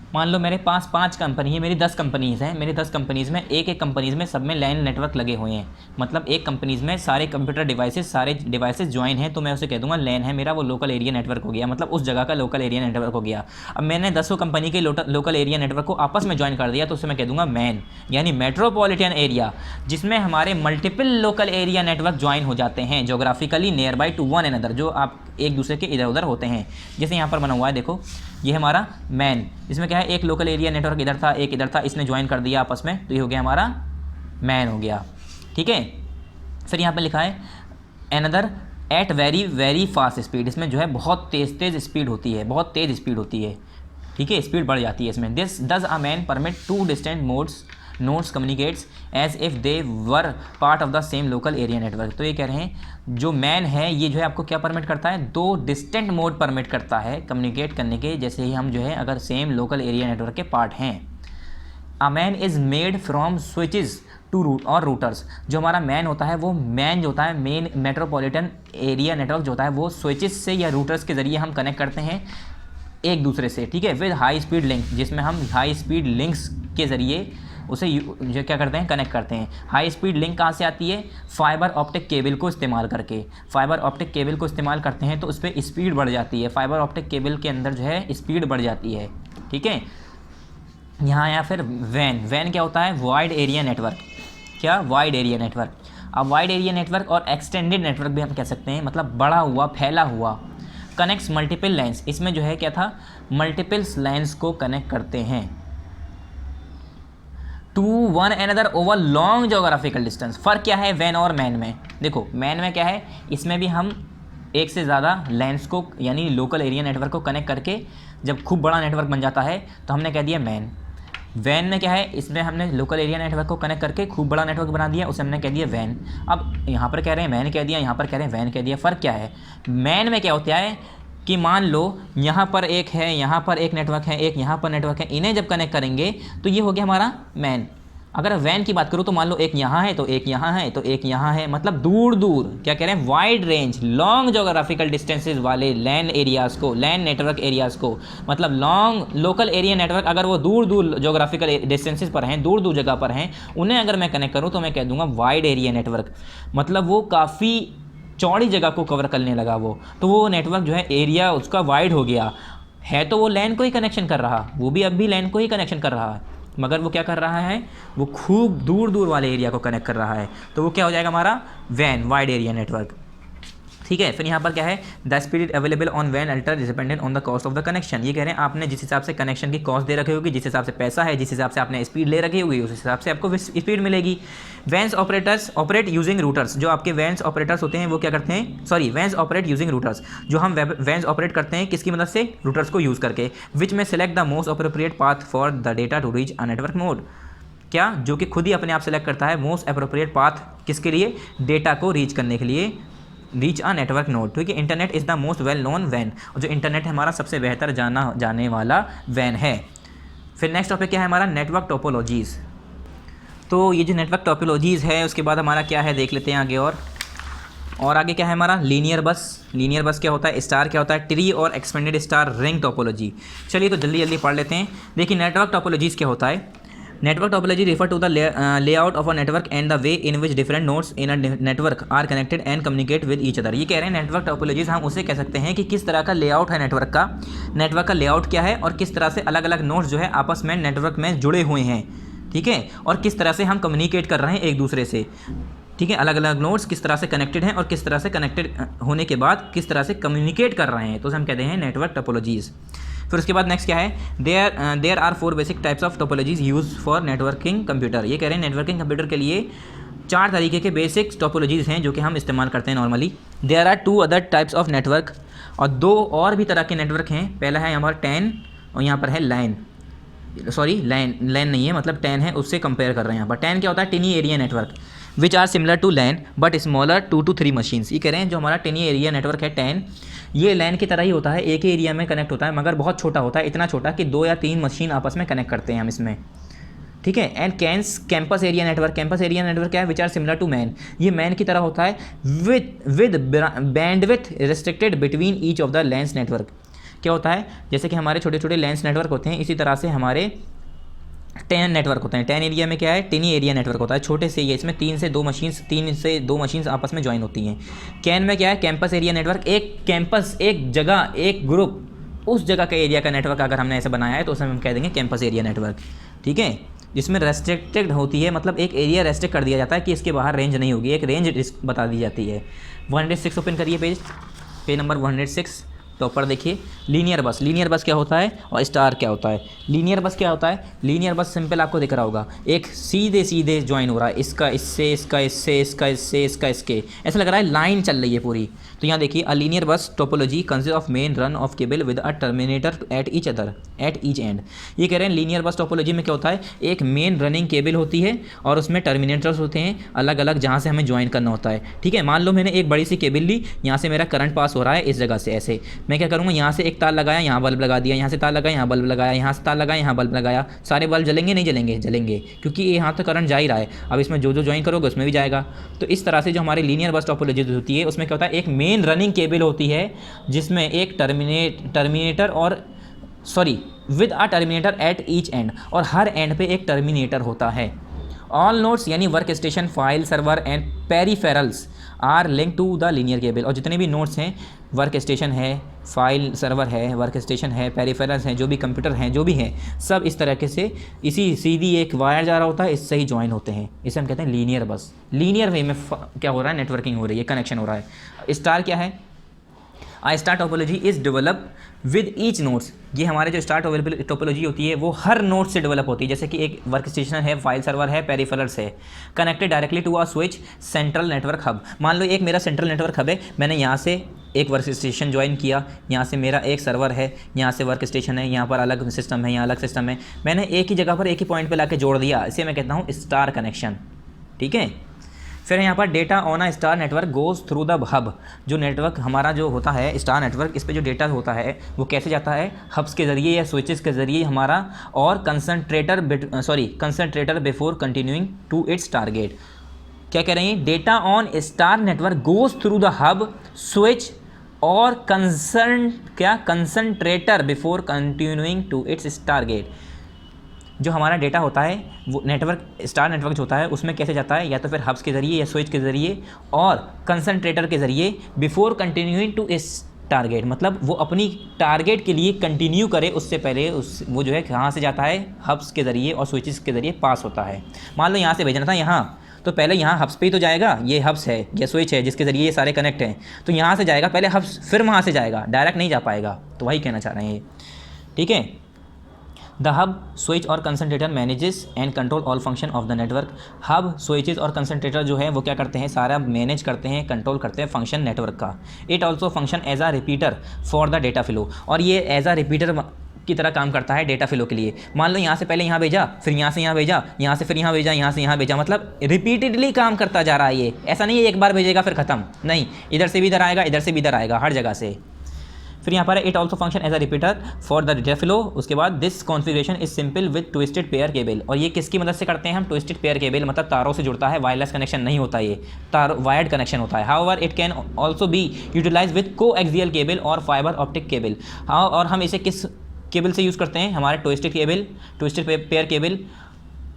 मान लो मेरे पास 5 कंपनी है, मेरी 10 कंपनीज़ हैं, मेरी 10 कंपनीज़ में एक एक कंपनीज़ में सब में लैन नेटवर्क लगे हुए हैं, मतलब एक कंपनीज़ में सारे कंप्यूटर डिवाइसेस सारे डिवाइसेस ज्वाइन हैं, तो मैं उसे कह दूंगा लैन है मेरा, वो लोकल एरिया नेटवर्क हो गया, मतलब उस जगह का लोकल एरिया नेटवर्क हो गया। अब मैंने 10 कंपनी के लोकल एरिया नेटवर्क को आपस में ज्वाइन कर दिया, तो उसे मैं कह दूंगा मैन, यानी मेट्रोपॉलिटन एरिया, जिसमें हमारे multiple local area network join हो जाते हैं geographically near by two one another, जो आप एक दूसरे के इधर उधर होते हैं। जैसे यहाँ पर बना हुआ है, देखो ये हमारा मैन, इसमें क्या है, एक लोकल एरिया नेटवर्क इधर था, एक इधर था, इसने ज्वाइन कर दिया आपस में, तो ये हो गया हमारा मैन हो गया। ठीक है, फिर यहाँ पे लिखा है another at very very fast speed, इसमें जो है बहुत तेज़ स्पीड होती है, बहुत तेज़ स्पीड होती है। ठीक है, स्पीड बढ़ जाती है इसमें। This does a MAN permit to distant nodes communicates as if they were part of the same local area network. तो ये कह रहे हैं जो मैन है ये जो है आपको क्या परमिट करता है, 2 डिस्टेंट मोड परमिट करता है कम्युनिकेट करने के, जैसे ही हम जो है अगर सेम लोकल एरिया नेटवर्क के पार्ट हैं। A MAN is made from switches to route और रूटर्स, जो हमारा मैन होता है वो मैन जो होता है मेन मेट्रोपॉलिटन एरिया नेटवर्क जो होता है वो स्विचेस से या रूटर्स के ज़रिए हम कनेक्ट करते हैं एक दूसरे से। ठीक है, विद हाई स्पीड लिंक, जिसमें हम हाई स्पीड लिंक्स के ज़रिए उसे जो क्या करते हैं, कनेक्ट करते हैं। हाई स्पीड लिंक कहाँ से आती है, फाइबर ऑप्टिक केबल को इस्तेमाल करके, फाइबर ऑप्टिक केबल को इस्तेमाल करते हैं तो उस पर स्पीड बढ़ जाती है, फाइबर ऑप्टिक केबल के अंदर जो है स्पीड बढ़ जाती है। ठीक है, यहाँ या फिर वैन क्या होता है, वाइड एरिया नेटवर्क, क्या वाइड एरिया नेटवर्क। अब वाइड एरिया नेटवर्क और एक्सटेंडेड नेटवर्क भी हम कह सकते हैं, मतलब बड़ा हुआ, फैला हुआ। कनेक्ट्स मल्टीपल लाइन्स, इसमें जो है क्या था, मल्टीपल्स लाइन्स को कनेक्ट करते हैं to one another over long geographical distance. फ़र्क क्या है वैन और मैन में, देखो मैन में क्या है, इसमें भी हम एक से ज़्यादा लाइन्स को यानी लोकल एरिया नेटवर्क को कनेक्ट करके जब खूब बड़ा नेटवर्क बन जाता है तो हमने कह दिया मैन। वैन में क्या है, इसमें हमने लोकल एरिया नेटवर्क को कनेक्ट करके खूब बड़ा नेटवर्क बना दिया, उसे हमने कह दिया वैन। अब यहाँ पर कह रहे हैं मैन कह दिया, यहाँ पर कह रहे हैं वैन कह दिया। फ़र्क क्या है, मैन में क्या होता है कि मान लो यहाँ पर एक है, यहाँ पर एक नेटवर्क है, एक यहाँ पर नेटवर्क है, इन्हें जब कनेक्ट करेंगे तो ये हो गया हमारा मैन। अगर वैन की बात करूँ तो मान लो एक यहाँ है तो एक यहाँ है तो एक यहाँ है, मतलब दूर दूर, क्या कह रहे हैं, wide range long geographical distances वाले लैन एरियाज़ को, लैन नेटवर्क एरियाज़ को, मतलब लॉन्ग लोकल एरिया नेटवर्क अगर वो दूर दूर जोग्राफिकल डिस्टेंसेस पर हैं, दूर दूर जगह पर हैं, उन्हें अगर मैं कनेक्ट करूँ तो मैं कह दूँगा वाइड एरिया नेटवर्क। मतलब वो काफ़ी चौड़ी जगह को कवर करने लगा वो, तो वो नेटवर्क जो है एरिया उसका वाइड हो गया है, तो वो लैन को ही कनेक्शन कर रहा, वो भी अब भी लैन को ही कनेक्शन कर रहा है, मगर वो क्या कर रहा है, वो खूब दूर दूर वाले एरिया को कनेक्ट कर रहा है, तो वो क्या हो जाएगा हमारा वैन, वाइड एरिया नेटवर्क। ठीक है, फिर यहाँ पर क्या है, द स्पीड अवेलेबल ऑन वैन alter dependent on the cost of the connection. ये कह रहे हैं आपने जिस हिसाब से कनेक्शन की कॉस्ट दे रखी होगी, जिस हिसाब से पैसा है, जिस हिसाब से आपने स्पीड ले रखी होगी, उस हिसाब से आपको स्पीड मिलेगी। Vans operators operate using routers, जो आपके वैन्स ऑपरेटर्स होते हैं वो क्या करते हैं, sorry vans operate using routers, जो हम वैन्स ऑपरेट करते हैं किसकी मदद से, रूटर्स को यूज़ करके, विच में select the most appropriate path for the data to reach a network mode. क्या, जो कि खुद ही अपने आप सेलेक्ट करता है मोस्ट अप्रोप्रिएट पाथ किसके लिए, डेटा को रीच करने के लिए, रीच अ नेटवर्क नोड। ठीक है, internet is the most well known वैन, और जो इंटरनेट है हमारा सबसे बेहतर जाने वाला वैन है। फिर नेक्स्ट टॉपिक क्या है हमारा, नेटवर्क टोपोलॉजीज़। तो ये जो नेटवर्क टोपोलॉजीज़ है उसके बाद हमारा क्या है देख लेते हैं आगे। और आगे क्या है हमारा, लीनियर बस। लीनियर बस क्या होता है, स्टार क्या होता है, ट्री और एक्सपेंडेड स्टार रिंग टोपोलॉजी। चलिए तो जल्दी जल्दी पढ़ लेते हैं। देखिए नेटवर्क टोपोलॉजीज़ क्या होता है, network topology refer to the layout of a network and the way in which different nodes in a network are connected and communicate with each other. ये कह रहे हैं नेटवर्क टोपोलॉजीज हम उसे कह सकते हैं कि किस तरह का लेआउट है नेटवर्क का लेआउट क्या है, और किस तरह से अलग अलग नोड्स जो है आपस में नेटवर्क में जुड़े हुए हैं। ठीक है, और किस तरह से हम कम्युनिकेट कर रहे हैं एक दूसरे से। ठीक है, अलग अलग नोड्स किस तरह से कनेक्टेड हैं और किस तरह से कनेक्टेड होने के बाद किस तरह से कम्युनिकेट कर रहे हैं, तो हम कहते हैं नेटवर्क टोपोलॉजीज़। फिर उसके बाद नेक्स्ट क्या है, there are 4 basic types of topologies use for networking computer. ये कह रहे हैं नेटवर्किंग कंप्यूटर के लिए 4 तरीके के बेसिक टोपोलॉजीज हैं जो कि हम इस्तेमाल करते हैं normally. There are 2 other types of network, और 2 और भी तरह के नेटवर्क हैं। पहला है यहाँ पर टैन और यहाँ पर है लाइन, सॉरी लाइन नहीं है, मतलब टैन है, उससे कंपेयर कर रहे हैं यहाँ पर। टैन क्या होता है, tiny area network which are similar to LAN but smaller 2 to 3 machines. ये कह रहे हैं जो हमारा टिनी एरिया नेटवर्क है टैन, ये लैन की तरह ही होता है, एक ही एरिया में कनेक्ट होता है, मगर बहुत छोटा होता है, इतना छोटा कि 2 या 3 मशीन आपस में कनेक्ट करते हैं हम इसमें। ठीक है, and campus area network, campus area network क्या है, which are similar to MAN, ये मैन की तरह होता है with bandwidth restricted between each of the LANs network. क्या होता है, जैसे कि हमारे छोटे छोटे लेंस नेटवर्क होते हैं, इसी तरह से हमारे 10 नेटवर्क होते हैं। 10 एरिया में क्या है, टिनी एरिया नेटवर्क होता है, छोटे से ही है, इसमें 3 से 2 मशीन्स आपस में ज्वाइन होती हैं। कैन में क्या है, कैंपस एरिया नेटवर्क, एक कैंपस, एक जगह, एक ग्रुप, उस जगह का एरिया का नेटवर्क अगर हमने ऐसे बनाया है तो उसे हम कह देंगे कैंपस एरिया नेटवर्क, ठीक है। जिसमें रेस्ट्रिक्टेड होती है, मतलब एक एरिया रेस्ट्रिक्ट कर दिया जाता है कि इसके बाहर रेंज नहीं होगी, एक रेंज बता दी जाती है। 106 ओपन करिए पेज नंबर 106, तो ऊपर देखिए लीनियर बस। लीनियर बस क्या होता है और स्टार क्या होता है। लीनियर बस क्या होता है, लीनियर बस सिंपल आपको दिख रहा होगा, एक सीधे सीधे ज्वाइन हो रहा है, इसका इससे, इसका इससे, इसका इससे, इसका इसके, ऐसा लग रहा है लाइन चल रही है पूरी। तो यहाँ देखिए, अ लीनियर बस topology consist of main run of cable with a terminator at each and. ये कह रहे हैं लीनियर बस टोपोलॉजी में क्या होता है, एक मेन रनिंग केबल होती है और उसमें टर्मिनेटर्स होते हैं अलग अलग, जहाँ से हमें ज्वाइन करना होता है, ठीक है। मान लो मैंने एक बड़ी सी केबल ली, यहाँ से मेरा करंट पास हो रहा है इस जगह से, ऐसे मैं क्या करूँगा, यहाँ से एक तार लगाया, यहाँ बल्ब लगा दिया, यहाँ से तार लगाया, यहाँ बल्ब लगाया, यहाँ से तार लगाया, यहाँ बल्ब लगाया, सारे बल्ब जलेंगे नहीं जलेंगे, जलेंगे, क्योंकि यहाँ तो करंट जा ही रहा है। अब इसमें जो जो ज्वाइन करोगे उसमें भी जाएगा। तो इस तरह से जो हमारी लीनियर बस टोपोलॉजी होती है, उसमें क्या होता है, एक मेन रनिंग केबल होती है जिसमें एक टर्मिनेटर और with a terminator at each end, और हर एंड पे एक टर्मिनेटर होता है। ऑल नोड्स यानी workstation, file server and peripherals are link to the linear cable. और जितने भी नोड्स हैं, वर्क स्टेशन है, फाइल सर्वर है, वर्क स्टेशन है, पेरिफेरल्स हैं, जो भी कंप्यूटर हैं, जो भी हैं, सब इस तरीके से इसी सीधी एक वायर जा रहा होता है, इससे ही ज्वाइन होते हैं। इसे हम कहते हैं लीनियर बस। लीनियर वे में क्या हो रहा है, नेटवर्किंग हो रही है, कनेक्शन हो रहा है। स्टार क्या है, a star topology is develop with each nodes. ये हमारे जो स्टार टोपोलॉजी होती है वो हर नोड से डेवलप होती है। जैसे कि एक वर्क स्टेशन है, फाइल सर्वर है, पेरिफेरल्स है, connected directly to a switch central network hub. मान लो एक मेरा सेंट्रल नेटवर्क हब है, मैंने यहाँ से एक वर्क स्टेशन ज्वाइन किया, यहाँ से मेरा एक सर्वर है, यहाँ से वर्क स्टेशन है, यहाँ पर अलग सिस्टम है, यहाँ अलग सिस्टम है, मैंने एक ही जगह पर एक ही पॉइंट पर ला के जोड़ दिया, इसे मैं कहता हूँ स्टार कनेक्शन, ठीक है। फिर यहाँ पर data on a star network goes through the hub. जो नेटवर्क हमारा जो होता है स्टार नेटवर्क, इस पर जो डेटा होता है वो कैसे जाता है, हब्स के ज़रिए या स्विचेस के ज़रिए हमारा, or concentrator before continuing to its target. क्या कह रहे हैं, data on star network goes through the hub, switch or concentrator before continuing to its target. जो हमारा डेटा होता है वो नेटवर्क, स्टार नेटवर्क जो होता है उसमें कैसे जाता है, या तो फिर हब्स के ज़रिए या स्विच के ज़रिए और कंसनट्रेटर के ज़रिए, बिफोर कंटिन्यूइंग टू इस टारगेट, मतलब वो अपनी टारगेट के लिए कंटिन्यू करे उससे पहले वो जो है कहाँ से जाता है, हब्स के ज़रिए और स्विचेस के ज़रिए पास होता है। मान लो यहाँ से भेजना था यहाँ, तो पहले यहाँ हब्स पे ही तो जाएगा, ये हब्स है या स्विच है जिसके ज़रिए ये सारे कनेक्ट हैं, तो यहाँ से जाएगा पहले हब्स, फिर वहाँ से जाएगा, डायरेक्ट नहीं जा पाएगा। तो वही कहना चाह रहे हैं ये, ठीक है। The hub, switch or concentrator manages and control all function of the network. Hub, switches और कंसनट्रेटर जो है वो क्या करते हैं, सारा मैनेज करते हैं, कंट्रोल करते हैं फंक्शन नेटवर्क का। It also function as a repeater for the data flow, और ये एज आ रिपीटर की तरह काम करता है डेटा फ्लो के लिए। मान लो यहाँ से पहले यहाँ भेजा, फिर यहाँ से यहाँ भेजा, यहाँ से फिर यहाँ भेजा, यहाँ से यहाँ भेजा, मतलब रिपीटेडली काम करता जा रहा है ये। ऐसा नहीं है एक बार भेजेगा फिर ख़त्म, नहीं, इधर से भी इधर आएगा, इधर से भी इधर आएगा, हर जगह से। फिर यहाँ पर it also function as a repeater for the data flow. उसके बाद this configuration is simple with twisted pair cable, और ये किसकी मदद से करते हैं हम, ट्विस्टेड पेयर केबल, मतलब तारों से जुड़ता है, वायरलेस कनेक्शन नहीं होता, ये वायर्ड कनेक्शन होता है। However it can also be utilise with coaxial cable और फाइबर ऑप्टिक केबल। हाँ, और हम इसे किस केबल से यूज़ करते हैं, हमारे ट्विस्टेड पेयर केबल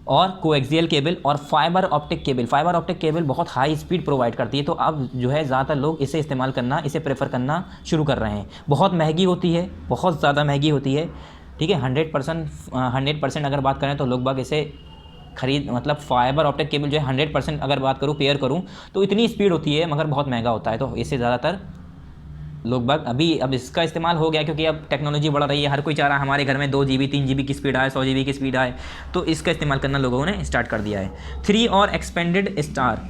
और कोएक्सियल केबल और fibre optic cable. Fibre optic cable बहुत हाई स्पीड प्रोवाइड करती है, तो अब जो है ज़्यादातर लोग इसे इस्तेमाल करना, इसे प्रेफर करना शुरू कर रहे हैं। बहुत महंगी होती है, बहुत ज़्यादा महंगी होती है, ठीक है। 100% अगर बात करें तो लोग बाग इसे मतलब फाइबर ऑप्टिक केबल जो है 100% अगर बात करूँ, पेयर करूँ, तो इतनी स्पीड होती है मगर बहुत महंगा होता है, तो इससे ज़्यादातर लोग बाग अब इसका इस्तेमाल हो गया, क्योंकि अब टेक्नोलॉजी बढ़ रही है, हर कोई चाह रहा है हमारे घर में 2 GB 3 GB की स्पीड आए, 100 GB की स्पीड आए, तो इसका इस्तेमाल करना लोगों ने स्टार्ट कर दिया है। 3 और एक्सपेंडेड स्टार,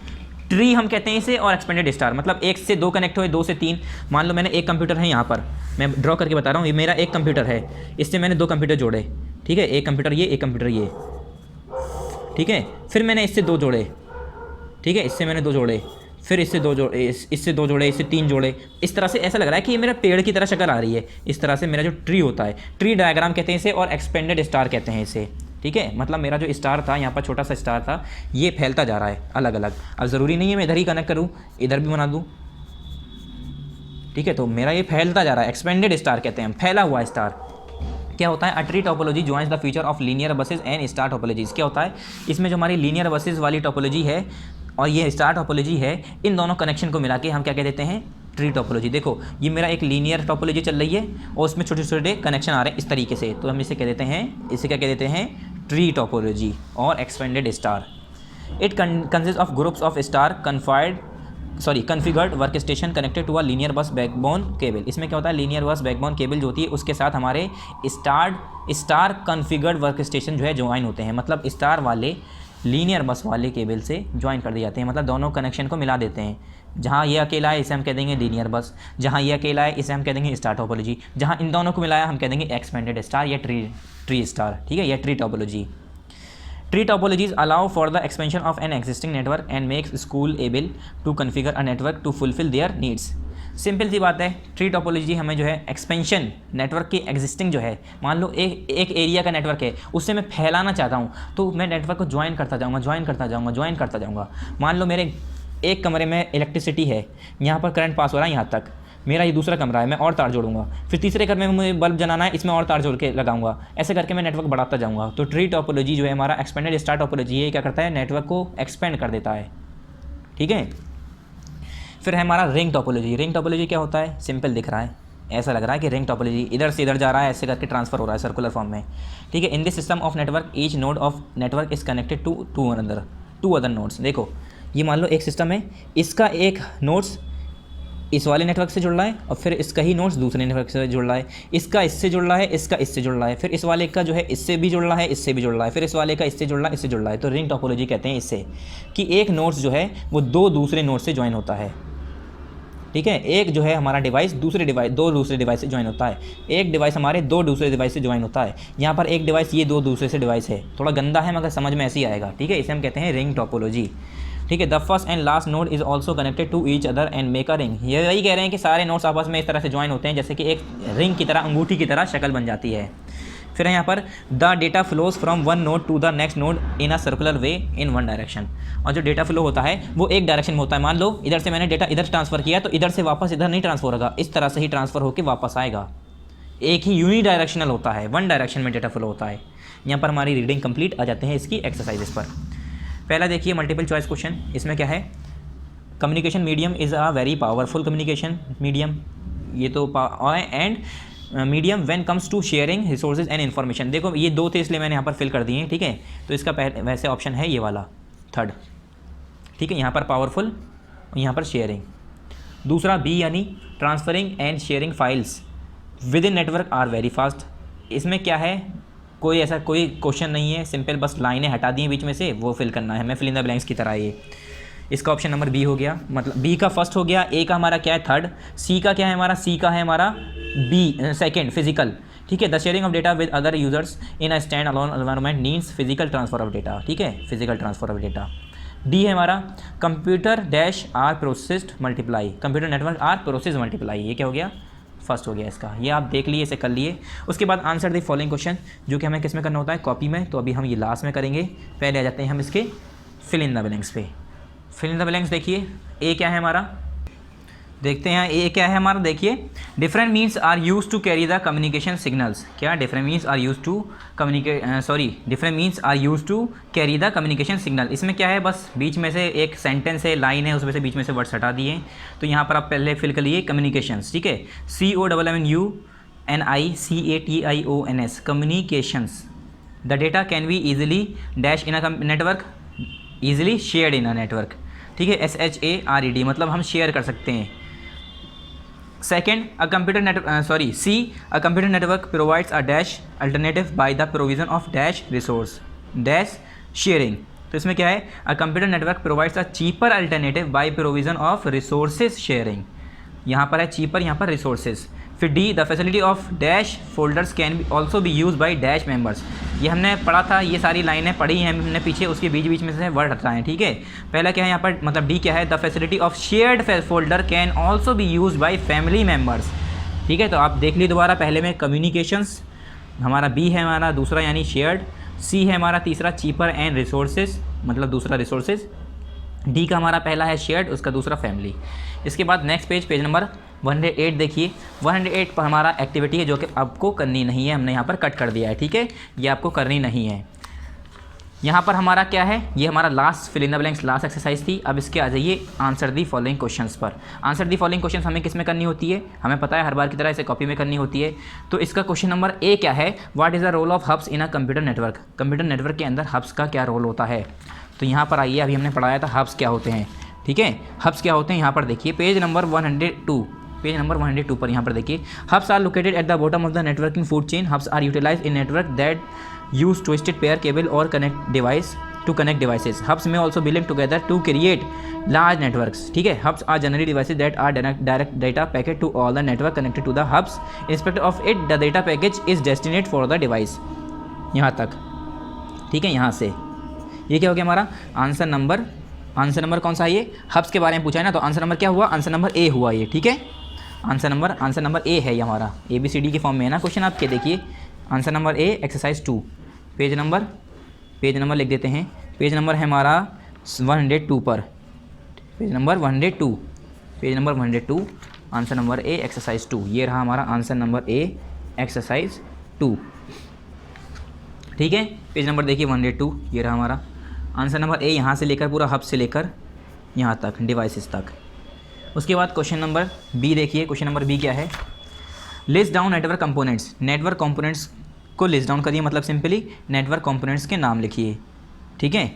ट्री हम कहते हैं इसे, और एक्सपेंडेड स्टार मतलब 1 से 2 कनेक्ट हुए, 2 से 3। मान लो मैंने एक कंप्यूटर है, यहाँ पर मैं ड्रॉ करके बता रहा हूँ, ये मेरा एक कंप्यूटर है, इससे मैंने 2 कंप्यूटर जोड़े, ठीक है, एक कंप्यूटर ये, एक कंप्यूटर ये, ठीक है। फिर मैंने इससे 2 जोड़े, ठीक है, इससे मैंने 2 जोड़े, फिर इससे 2 जोड़े, इससे 2 जोड़े, इससे 3 जोड़े। इस तरह से ऐसा लग रहा है कि ये मेरा पेड़ की तरह शक्ल आ रही है। इस तरह से मेरा जो ट्री होता है, ट्री डायग्राम कहते हैं इसे, और एक्सपेंडेड स्टार कहते हैं इसे, ठीक है। मतलब मेरा जो स्टार था, यहाँ पर छोटा सा स्टार था, ये फैलता जा रहा है अलग अलग। अब ज़रूरी नहीं है मैं इधर ही कनेक्ट करूँ, इधर भी बना दूँ, ठीक है, तो मेरा ये फैलता जा रहा है, एक्सपेंडेड स्टार कहते हैं हम, फैला हुआ स्टार। क्या होता है, a tree topology joins the feature of linear buses and star topologies. क्या होता है, इसमें जो हमारी लीनियर बसेज वाली टोपोलॉजी है और ये स्टार टोपोलॉजी है, इन दोनों कनेक्शन को मिला के हम क्या कह देते हैं, ट्री टोपोलॉजी। देखो ये मेरा एक लीनियर टोपोलॉजी चल रही है और उसमें छोटे छोटे कनेक्शन आ रहे हैं इस तरीके से, तो हम इसे कह देते हैं, इसे क्या कह देते हैं, ट्री टोपोलॉजी और expanded star. It consist of groups of star configured workstation connected to a linear bus backbone cable. इसमें क्या होता है, लीनियर बस बैकबोन केबल जो होती है उसके साथ हमारे स्टार कन्फिगर्ड वर्क स्टेशन जो है ज्वाइन होते हैं, मतलब स्टार वाले लीनियर बस वाले केबल से ज्वाइन कर दिए जाते हैं, मतलब दोनों कनेक्शन को मिला देते हैं। जहाँ ये अकेला है इसे हम कह देंगे लीनियर बस, जहाँ ये अकेला है इसे हम कह देंगे स्टार टोपोलॉजी, जहाँ इन दोनों को मिलाया हम कह देंगे एक्सपेंडेड स्टार या ट्री स्टार, ठीक है, या tree topology. Tree topologies allow for the expansion of an existing network and makes school able to configure a network to fulfill their needs। Simple सी बात है, ट्री टोपोलॉजी हमें जो है एक्सपेंशन नेटवर्क की एग्जिस्टिंग जो है, मान लो एक एरिया का नेटवर्क है, उससे मैं फैलाना चाहता हूँ, तो मैं नेटवर्क को ज्वाइन करता जाऊँगा। मान लो मेरे एक कमरे में इलेक्ट्रिसिटी है, यहाँ पर करंट पास हो रहा है यहाँ तक, मेरा ये दूसरा कमरा है, मैं और तार जोड़ूंगा, फिर तीसरे कमरे में मुझे बल्ब जलाना है, इसमें और तार जोड़ के लगाऊंगा, ऐसे करके मैं नेटवर्क बढ़ाता जाऊंगा। तो ट्री टोपोलॉजी जो है हमारा एक्सपेंडेड स्टार टोपोलॉजी है, क्या करता है, नेटवर्क को एक्सपेंड कर देता है, ठीक है। फिर है हमारा रिंग टोपोलॉजी। रिंग टोपोलॉजी क्या होता है, सिंपल दिख रहा है, ऐसा लग रहा है कि रिंग टोपोलॉजी इधर से इधर जा रहा है, ऐसे करके ट्रांसफर हो रहा है सर्कुलर फॉर्म में, ठीक है। In this system of network each node of network is connected to other nodes. देखो ये मान लो एक सिस्टम है, इसका एक नोड्स इस वाले नेटवर्क से जुड़ रहा है और फिर इसका ही नोड्स दूसरे नेटवर्क से जुड़ रहा है, इसका इससे जुड़ रहा है, इसका इससे जुड़ रहा है, फिर इस वाले का जो है इससे भी जुड़ रहा है, इससे भी जुड़ रहा है, फिर इस वाले का इससे जुड़ रहा है, इससे जुड़ रहा है। तो रिंग टोपोलॉजी कहते हैं इससे कि एक नोड्स जो है वो दो दूसरे नोड से ज्वाइन होता है, ठीक है। एक जो है हमारा डिवाइस दो दूसरे डिवाइस से ज्वाइन होता है, एक डिवाइस हमारे दो दूसरे डिवाइस से ज्वाइन होता है। यहाँ पर एक डिवाइस ये दो दूसरे से डिवाइस है, थोड़ा गंदा है मगर समझ में ऐसे ही आएगा, ठीक है। इसे हम कहते हैं रिंग टोपोलॉजी, ठीक है। The first and last node is also connected to each other and make a ring. ये वही कह रहे हैं कि सारे नोड्स आपस में इस तरह से ज्वाइन होते हैं जैसे कि एक रिंग की तरह, अंगूठी की तरह शक्ल बन जाती है। फिर है यहाँ पर the data flows from one node to the next node in a circular way in one direction. और जो डेटा फ्लो होता है वो एक डायरेक्शन में होता है। मान लो इधर से मैंने डेटा इधर ट्रांसफ़र किया, तो इधर से वापस इधर नहीं ट्रांसफर होगा, इस तरह से ही ट्रांसफ़र होकर वापस आएगा। एक ही यूनी डायरेक्शनल होता है, वन डायरेक्शन में डेटा फ्लो होता है। यहाँ पर हमारी रीडिंग कंप्लीट आ जाते हैं इसकी एक्सरसाइजेस पर। पहला देखिए मल्टीपल चॉइस क्वेश्चन, इसमें क्या है, communication medium is a very powerful communication medium, ये तो and medium when comes to sharing resources and information. देखो ये दो थे इसलिए मैंने यहाँ पर फिल कर दिए हैं, ठीक है। तो इसका वैसे ऑप्शन है ये वाला थर्ड, ठीक है। यहाँ पर पावरफुल, यहाँ पर शेयरिंग। दूसरा बी यानी transferring and sharing files with in network are very fast. इसमें क्या है, कोई ऐसा कोई क्वेश्चन नहीं है, सिंपल बस लाइनें हटा दी हैं बीच में से, वो फिल करना है, मैं फिल इन द ब्लैंक्स की तरह। ये इसका ऑप्शन नंबर बी हो गया, मतलब बी का फर्स्ट हो गया, ए का हमारा क्या है थर्ड, सी का क्या है हमारा, सी का है हमारा बी सेकेंड फिजिकल, ठीक है। The sharing of data with other users in a stand alone environment needs physical transfer of data, ठीक है, physical transfer of data. D है हमारा computer dash are processed multiply, computer network are process multiply, ये क्या हो गया, फर्स्ट हो गया इसका। ये आप देख लिए, इसे कर लिए। उसके बाद आंसर द फॉलोइंग क्वेश्चन, जो कि हमें किस में करना होता है, कॉपी में, तो अभी हम ये लास्ट में करेंगे। पहले आ जाते हैं हम इसके फिल इन द ब्लैंक्स पे। फिल इन द ब्लैंक्स देखिए, ए क्या है हमारा, देखते हैं ए क्या है हमारा, देखिए different means are use to carry the communication signals. क्या different means are use to different means are use to carry the communication signal. इसमें क्या है, बस बीच में से एक सेंटेंस है, लाइन है, उसमें से बीच में से वर्ड्स हटा दिए। तो यहाँ पर आप पहले फिल कर लिए कम्युनिकेशंस, ठीक है, COMMUNICATIONS communications. The data can be easily dash in a network, easily shared in a network, ठीक है, SHARED मतलब हम शेयर कर सकते हैं। Second a computer network provides a dash alternative by the provision of dash resource dash sharing. तो इसमें क्या है, अ computer network provides a cheaper alternative by provision of resources sharing. यहाँ पर है चीपर, यहाँ पर रिसोर्सेज। फिर D the facility of dash folders can be also be use by dash members. ये हमने पढ़ा था, ये सारी लाइनें पढ़ी हैं हमने पीछे, उसके बीच बीच में से वर्ड हटाए, ठीक है। पहला क्या है यहाँ पर, मतलब डी क्या है, the facility of shared folder can also B use by family members, ठीक है। तो आप देख लीजिए दोबारा, पहले में कम्युनिकेशंस हमारा बी है हमारा दूसरा यानी शेयर्ड, सी है हमारा तीसरा चीपर एंड रिसोर्सेज मतलब दूसरा रिसोर्सेज, डी का हमारा पहला है शेयर्ड, उसका दूसरा फैमिली। इसके बाद नेक्स्ट पेज नंबर 108 देखिए। 108 पर हमारा एक्टिविटी है जो कि आपको करनी नहीं है, हमने यहाँ पर कट कर दिया है, ठीक है, ये आपको करनी नहीं है। यहाँ पर हमारा क्या है, ये हमारा last fill in the blanks last exercise थी। अब इसके आ जाइए आंसर दी फॉलोइंग क्वेश्चंस पर। आंसर दी फॉलोइंग क्वेश्चंस हमें किस में करनी होती है, हमें पता है हर बार की तरह इसे कॉपी में करनी होती है। तो इसका क्वेश्चन नंबर ए क्या है, what is the role of hubs in a computer network. Computer network के अंदर हब्स का क्या रोल होता है। तो यहाँ पर आइए, अभी हमने पढ़ाया था हब्स क्या होते हैं, ठीक है, हब्स क्या होते हैं। यहाँ पर देखिए पेज नंबर 102 पर यहाँ पर देखिए, hubs are located at the bottom of the networking food chain. Hubs are utilized in network that use twisted pair cable or connect device to connect devices. Hubs may also be linked together to create large networks. ठीक है, hubs are generally devices that are direct data packet to all the network connected to the hubs. Irrespective of it, the data package is destined for the device. यहाँ तक, ठीक है। यहाँ से ये क्या हो गया हमारा आंसर नंबर कौन सा है, ये हब्स के बारे में पूछा है ना, तो आंसर नंबर क्या हुआ, आंसर नंबर ए हुआ ये, ठीक है। आंसर नंबर ए है ये हमारा, ABCD के फॉर्म में है ना क्वेश्चन आपके। देखिए answer number A exercise 2, page number लिख देते हैं। पेज नंबर है हमारा 102 पर, page number 102, answer number A exercise 2। ये रहा हमारा आंसर नंबर ए एक्सरसाइज 2, ठीक है। पेज नंबर देखिए 102, ये रहा हमारा आंसर नंबर ए, यहाँ से लेकर पूरा हब से लेकर यहाँ तक डिवाइसेस तक। उसके बाद क्वेश्चन नंबर बी देखिए। क्वेश्चन नंबर बी क्या है, list down network components. Network components को लिस्ट डाउन करिए, मतलब सिंपली नेटवर्क कंपोनेंट्स के नाम लिखिए, ठीक है।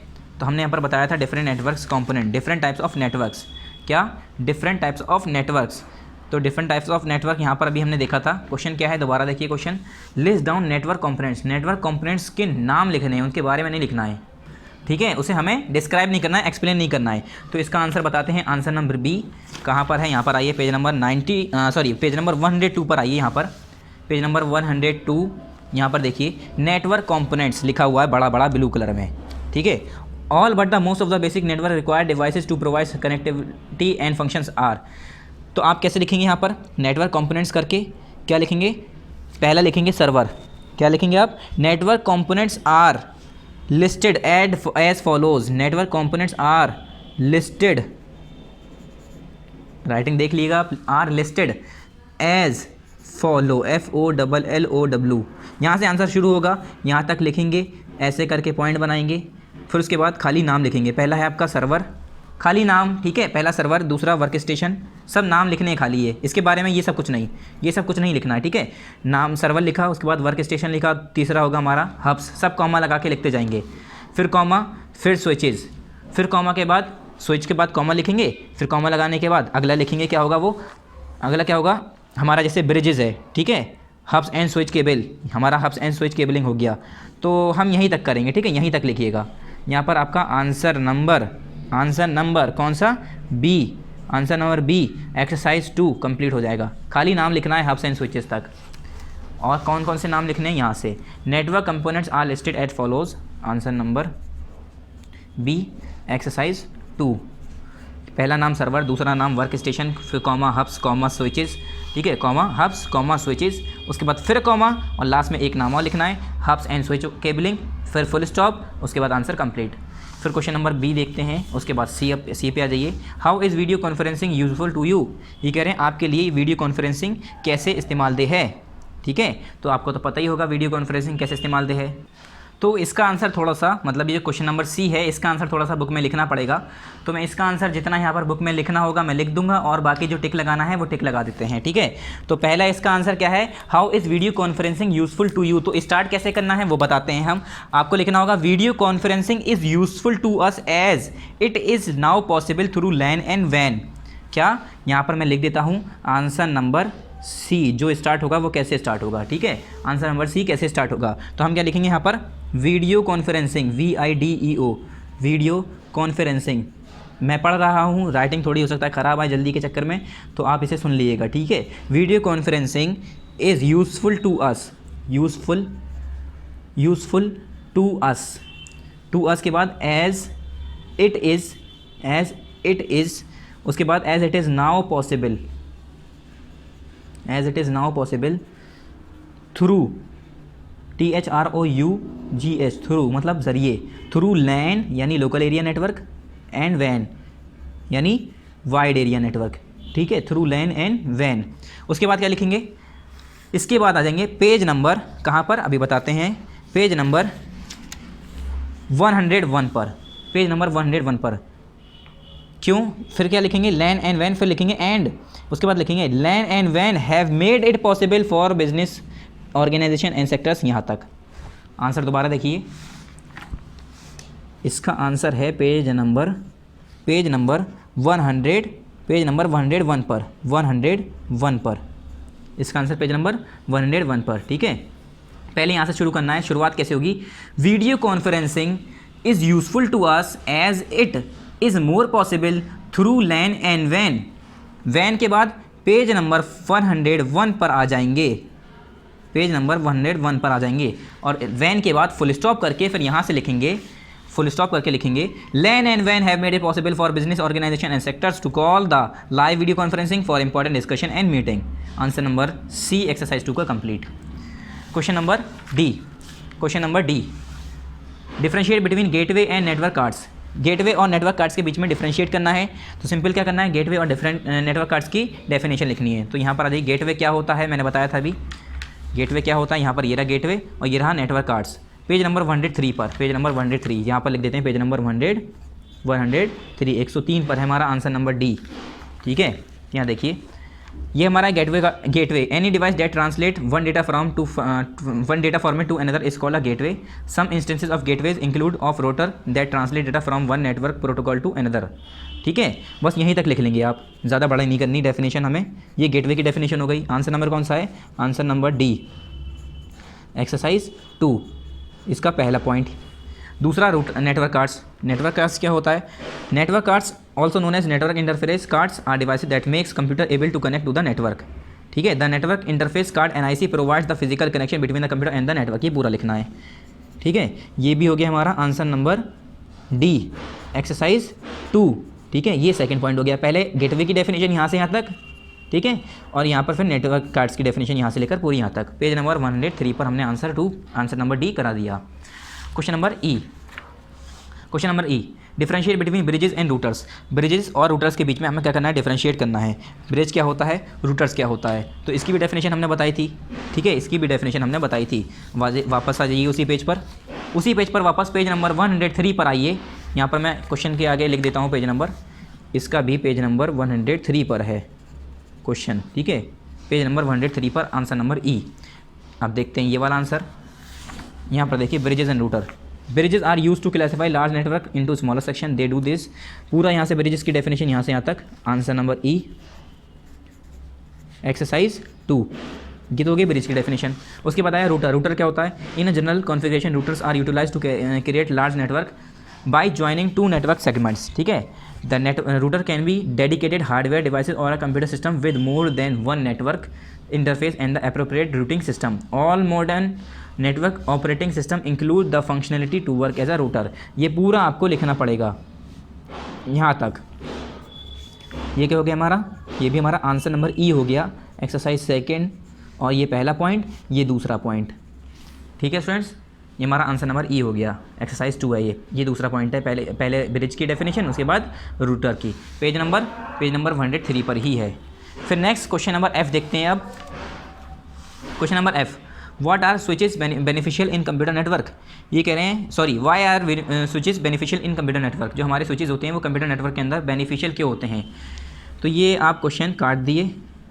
तो हमने यहाँ पर बताया था different networks component, different types of networks, क्या डिफरेंट टाइप्स ऑफ नेटवर्क्स। तो डिफरेंट टाइप्स ऑफ नेटवर्क यहाँ पर अभी हमने देखा था। क्वेश्चन क्या है, दोबारा देखिए question, list down network components. Network components के नाम लिखने हैं, उनके बारे में नहीं लिखना है, ठीक है, उसे हमें डिस्क्राइब नहीं करना है, एक्सप्लेन नहीं करना है। तो इसका आंसर बताते हैं, आंसर नंबर बी कहाँ पर है, यहाँ पर आइए पेज नंबर 102 पर आइए। यहाँ पर पेज नंबर 102, यहाँ पर देखिए नेटवर्क कंपोनेंट्स लिखा हुआ है बड़ा बड़ा ब्लू कलर में, ठीक है। All but the most of the basic network required devices to provide connectivity and functions are. तो आप कैसे लिखेंगे यहाँ पर नेटवर्क कंपोनेंट्स करके, क्या लिखेंगे, पहला लिखेंगे सर्वर, क्या लिखेंगे आप, network components are listed as follows. Network components are listed, writing देख लीजिएगा आप, are listed as follow, FOLLOW। यहाँ से आंसर शुरू होगा, यहाँ तक लिखेंगे, ऐसे करके पॉइंट बनाएंगे, फिर उसके बाद खाली नाम लिखेंगे। पहला है आपका सर्वर, खाली नाम, ठीक है, पहला सर्वर, दूसरा वर्क स्टेशन, सब नाम लिखने हैं खाली है, इसके बारे में ये सब कुछ नहीं लिखना है, ठीक है। नाम सर्वर लिखा, उसके बाद वर्क स्टेशन लिखा, तीसरा होगा हमारा हब्स, सब कॉमा लगा के लिखते जाएंगे, फिर कॉमा, फिर स्विचेज़, फिर कॉमा के बाद स्विच के बाद कॉमा लिखेंगे, फिर कॉमा लगाने के बाद अगला लिखेंगे, क्या होगा वो, अगला क्या होगा हमारा, जैसे ब्रिजेज़ है, ठीक है, हब्स एंड स्विच केबल, हमारा हब्स एंड स्विच केबलिंग हो गया, तो हम यहीं तक करेंगे, ठीक है, यहीं तक लिखिएगा। यहाँ पर आपका आंसर नंबर कौन सा, B, answer number B exercise 2 complete हो जाएगा। खाली नाम लिखना है हब्स एंड स्विचेस तक, और कौन कौन से नाम लिखने हैं यहाँ से, network components are listed at follows, answer number B exercise 2। पहला नाम सर्वर, दूसरा नाम वर्क स्टेशन, फिर कॉमा हब्स कॉमा स्विचेस, ठीक है, कॉमा हब्स कॉमा स्विचेस, उसके बाद फिर कॉमा और लास्ट में एक नाम और लिखना है, हब्स एंड स्विच केबलिंग, फिर फुल स्टॉप, उसके बाद आंसर कंप्लीट। फिर क्वेश्चन नंबर बी देखते हैं, उसके बाद सी पे आ जाइए। How is video conferencing useful to you. ये कह रहे हैं आपके लिए वीडियो कॉन्फ्रेंसिंग कैसे इस्तेमाल है, ठीक है। तो आपको तो पता ही होगा वीडियो कॉन्फ्रेंसिंग कैसे इस्तेमाल है। तो इसका आंसर थोड़ा सा, मतलब ये जो क्वेश्चन नंबर सी है, इसका आंसर थोड़ा सा बुक में लिखना पड़ेगा। तो मैं इसका आंसर जितना यहाँ पर बुक में लिखना होगा मैं लिख दूंगा, और बाकी जो टिक लगाना है वो टिक लगा देते हैं, ठीक है। तो पहला इसका आंसर क्या है, how is video conferencing useful to you. तो स्टार्ट कैसे करना है वो बताते हैं हम। आपको लिखना होगा video conferencing is useful to us as it is now possible through LAN and वैन। क्या, यहाँ पर मैं लिख देता हूँ आंसर नंबर सी, जो स्टार्ट होगा वो कैसे स्टार्ट होगा, ठीक है, आंसर नंबर सी कैसे स्टार्ट होगा। तो हम क्या लिखेंगे यहाँ पर, video conferencing, VIDEO, video conferencing. मैं पढ़ रहा हूँ, राइटिंग थोड़ी हो सकता है ख़राब आए जल्दी के चक्कर में, तो आप इसे सुन लीजिएगा, ठीक है। Video conferencing is useful to us, useful to us के बाद एज इट इज़, उसके बाद as it is now possible, through, THROUGH, through मतलब ज़रिए, थ्रू लैन यानी लोकल एरिया नेटवर्क, एंड वैन, यानी वाइड एरिया नेटवर्क, ठीक है, थ्रू लैन एंड वैन। उसके बाद क्या लिखेंगे, इसके बाद आ जाएंगे पेज नंबर, कहाँ पर अभी बताते हैं, पेज नंबर 101 पर, पेज नंबर 101 पर। क्यों, फिर क्या लिखेंगे, लैन एंड वैन, फिर लिखेंगे एंड, उसके बाद लिखेंगे लैन एंड वैन have made it possible for business organization and sectors, यहाँ तक। आंसर दोबारा देखिए, इसका आंसर है पेज नंबर 100, पेज नंबर 101 पर, 101 पर, इसका आंसर पेज नंबर 101 पर, ठीक है। पहले यहाँ से शुरू करना है। शुरुआत कैसे होगी, video conferencing is useful to us as it is more possible through LAN and वैन। वैन के बाद पेज नंबर 101 पर आ जाएंगे, पेज नंबर 101 पर आ जाएंगे, और वैन के बाद फुल स्टॉप करके फिर यहाँ से लिखेंगे, फुल स्टॉप करके लिखेंगे लैन एंड वैन have made it possible for business organization and sectors to call the live video conferencing for important discussion and meeting. Answer number C exercise 2 का complete. Question number D, question number D, differentiate between gateway and network cards. Gateway और नेटवर्क कार्ड्स के बीच में डिफरेंशिएट करना है, तो सिंपल क्या करना है, गेटवे और डिफरेंट नेटवर्क कार्ड्स की डेफिनेशन लिखनी है। तो यहाँ पर आ जाइए, गेटवे क्या होता है, मैंने बताया था अभी, गेटवे क्या होता है, यहाँ पर ये रहा गेटवे और ये रहा नेटवर्क कार्ड्स। पेज नंबर 103 पर, पेज नंबर 103, यहाँ पर लिख देते हैं पेज नंबर 103, 103 पर है हमारा आंसर नंबर डी, ठीक है। यहाँ देखिए, ये हमारा गेटवे का, gateway any device that translate one data format to another is called a gateway. Some instances of gateways include of router that translate data from one network protocol to another, ठीक है। बस यहीं तक लिख लेंगे आप, ज़्यादा बड़ा नहीं करनी डेफिनेशन हमें। ये गेटवे की डेफिनेशन हो गई। आंसर नंबर कौन सा है, आंसर नंबर डी, एक्सरसाइज 2, इसका पहला पॉइंट। दूसरा, route network cards. Network cards क्या होता है, network cards also known as network interface cards are devices that makes computer able to connect to the network, ठीक है। The network interface card NIC provides the physical connection between the computer and the network, ये पूरा लिखना है, ठीक है। ये भी हो गया हमारा आंसर नंबर डी, एक्सरसाइज 2, ठीक है। ये सेकंड पॉइंट हो गया। पहले गेटवे की डेफिनेशन यहाँ से यहाँ तक, ठीक है, और यहाँ पर फिर नेटवर्क कार्ड्स की डेफिनेशन यहाँ से लेकर पूरी यहाँ तक। पेज नंबर 103 पर हमने आंसर नंबर डी करा दिया। Question number E, question number E, differentiate between bridges and routers. Bridges और रूटर्स के बीच में हमें क्या करना है, डिफरेंशिएट करना है। ब्रिज क्या होता है, रूटर्स क्या होता है, तो इसकी भी डेफिनेशन हमने बताई थी, ठीक है, इसकी भी डेफिनेशन हमने बताई थी। वापस आ जाइए उसी पेज पर वापस पेज नंबर 103 पर आइए। यहाँ पर मैं क्वेश्चन के आगे लिख देता हूँ पेज नंबर, इसका भी पेज नंबर 103 पर है क्वेश्चन, ठीक है। पेज नंबर 103 पर आंसर नंबर ई। अब देखते हैं ये वाला आंसर। यहाँ पर देखिए, bridges and router. Bridges are use to classify large network into smaller section, they do this. पूरा यहाँ से ब्रिजेस की डेफिनेशन यहाँ से यहाँ तक, आंसर नंबर ई, एक्सरसाइज 2, ये तो हो गई ब्रिज की डेफिनेशन। उसके बाद आया रूटर। रूटर क्या होता है, in a general configuration routers are utilise to create large network by joining to network segments, ठीक है। The router can be dedicated hardware devices or a computer system with more than one network interface and the appropriate routing system. All modern network operating system include the functionality to work as a router. ये पूरा आपको लिखना पड़ेगा यहाँ तक। ये क्या हो गया हमारा, ये भी हमारा आंसर नंबर ई हो गया, एक्सरसाइज सेकेंड, और ये पहला पॉइंट, ये दूसरा पॉइंट, ठीक है स्टूडेंट्स। ये हमारा आंसर नंबर ई हो गया, एक्सरसाइज 2 है ये दूसरा पॉइंट है। पहले ब्रिज की डेफिनेशन, उसके बाद रूटर की। पेज नंबर 103 पर ही है। फिर नेक्स्ट क्वेश्चन नंबर एफ देखते हैं अब। Question number F, what are switches beneficial in computer network. ये कह रहे हैं, sorry, why are switches beneficial in computer network. जो हमारे स्विचेस होते हैं वो कंप्यूटर नेटवर्क के अंदर बेनिफिशियल क्यों होते हैं। तो ये आप क्वेश्चन काट दिए।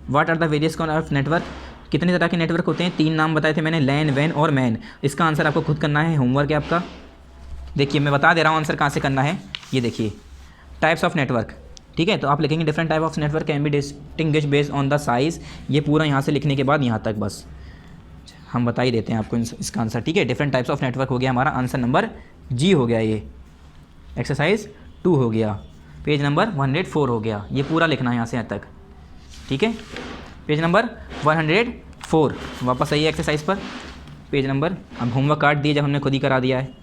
What are the various kind of network, कितने तरह के नेटवर्क होते हैं, 3 नाम बताए थे मैंने, लैन, वैन और मैन। इसका आंसर आपको खुद करना है, होमवर्क है आपका। देखिए मैं बता दे रहा हूँ आंसर कहाँ से करना है। ये देखिए, टाइप्स ऑफ नेटवर्क, ठीक है। तो आप लिखेंगे different type of network can be distinguish based on the size. ये पूरा यहाँ से लिखने के बाद यहाँ तक बस हम बता ही देते हैं आपको इसका आंसर, ठीक है। डिफरेंट टाइप्स ऑफ नेटवर्क हो गया हमारा, आंसर नंबर जी हो गया, ये एक्सरसाइज 2 हो गया। पेज नंबर 104 हो गया, ये पूरा लिखना है यहाँ से यहाँ तक, ठीक है। पेज नंबर 104 वापस आइए एक्सरसाइज पर। पेज नंबर, अब होमवर्क काट दिए जब हमने खुद ही करा दिया है।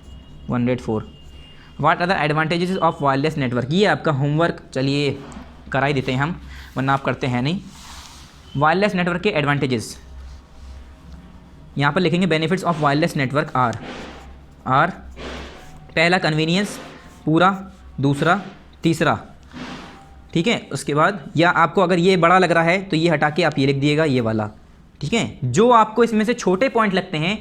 104, what are the advantages of wireless network. ये आपका होमवर्क, चलिए करा ही देते हैं हम, वरना आप करते हैं नहीं। वायरलेस नेटवर्क के एडवांटेजेस यहाँ पर लिखेंगे। Benefits of wireless network are पहला कन्वीनियंस पूरा, दूसरा तीसरा, ठीक है। उसके बाद या आपको अगर ये बड़ा लग रहा है तो ये हटा के आप ये लिख दिएगा, ये वाला, ठीक है। जो आपको इसमें से छोटे पॉइंट लगते हैं,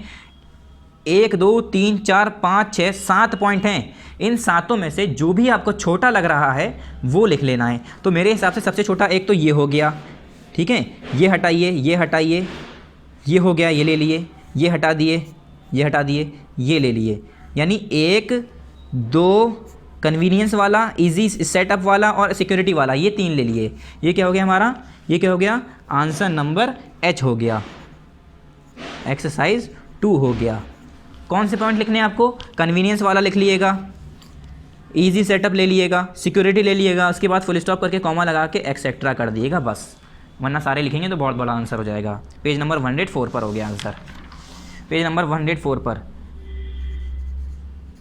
1 2 3 4 5 6 7 पॉइंट हैं, इन सातों में से जो भी आपको छोटा लग रहा है वो लिख लेना है। तो मेरे हिसाब से सबसे छोटा एक तो ये हो गया, ठीक है। ये हटाइए, ये हटाइए, ये हो गया, ये ले लिए, ये हटा दिए, ये हटा दिए, ये ले लिए। यानी 1 2 कन्वीनियंस वाला, इजी सेटअप वाला और सिक्योरिटी वाला, ये 3 ले लिए। ये क्या हो गया हमारा, ये क्या हो गया, आंसर नंबर H हो गया, एक्सरसाइज 2 हो गया। कौन से पॉइंट लिखने हैं आपको, कन्वीनियंस वाला लिख लिएगा, इजी सेटअप ले लिएगा, सिक्योरिटी ले लिएगा, उसके बाद फुल स्टॉप करके कॉमा लगा के एक्सेट्रा कर दिएगा बस, वरना सारे लिखेंगे तो बहुत बड़ा आंसर हो जाएगा। पेज नंबर 104 पर हो गया आंसर, पेज नंबर 104 पर,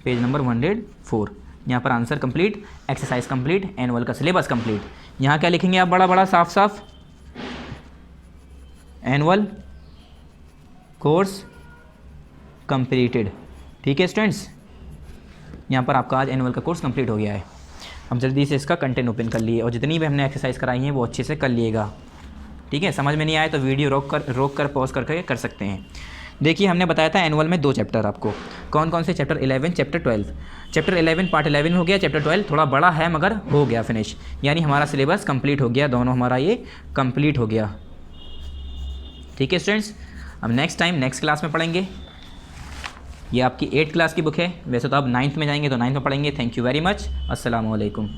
पेज नंबर 104। यहाँ पर answer complete, exercise complete, annual का सिलेबस कंप्लीट। यहाँ क्या लिखेंगे आप, बड़ा बड़ा साफ साफ, एनुअल कोर्स कंप्लीटेड, ठीक है स्टूडेंट्स। यहाँ पर आपका आज एनुअल का कोर्स कंप्लीट हो गया है। अब जल्दी से इसका कंटेंट ओपन कर लिए और जितनी भी हमने एक्सरसाइज कराई हैं वो अच्छे से कर लिएगा, ठीक है। समझ में नहीं आए तो वीडियो रोक कर पॉज करके कर सकते हैं। देखिए हमने बताया था एनुअल में 2 चैप्टर आपको, कौन कौन से, चैप्टर 11, चैप्टर 12। चैप्टर 11 पार्ट 11 हो गया, चैप्टर 12 थोड़ा बड़ा है मगर हो गया फिनिश, यानी हमारा सिलेबस कंप्लीट हो गया, दोनों हमारा ये कंप्लीट हो गया, ठीक है स्टूडेंट्स। अब नेक्स्ट टाइम नेक्स्ट क्लास में पढ़ेंगे। ये आपकी 8th क्लास की बुक है, वैसे तो आप 9th में जाएंगे तो 9th में पढ़ेंगे। थैंक यू वेरी मच, अस्सलाम वालेकुम।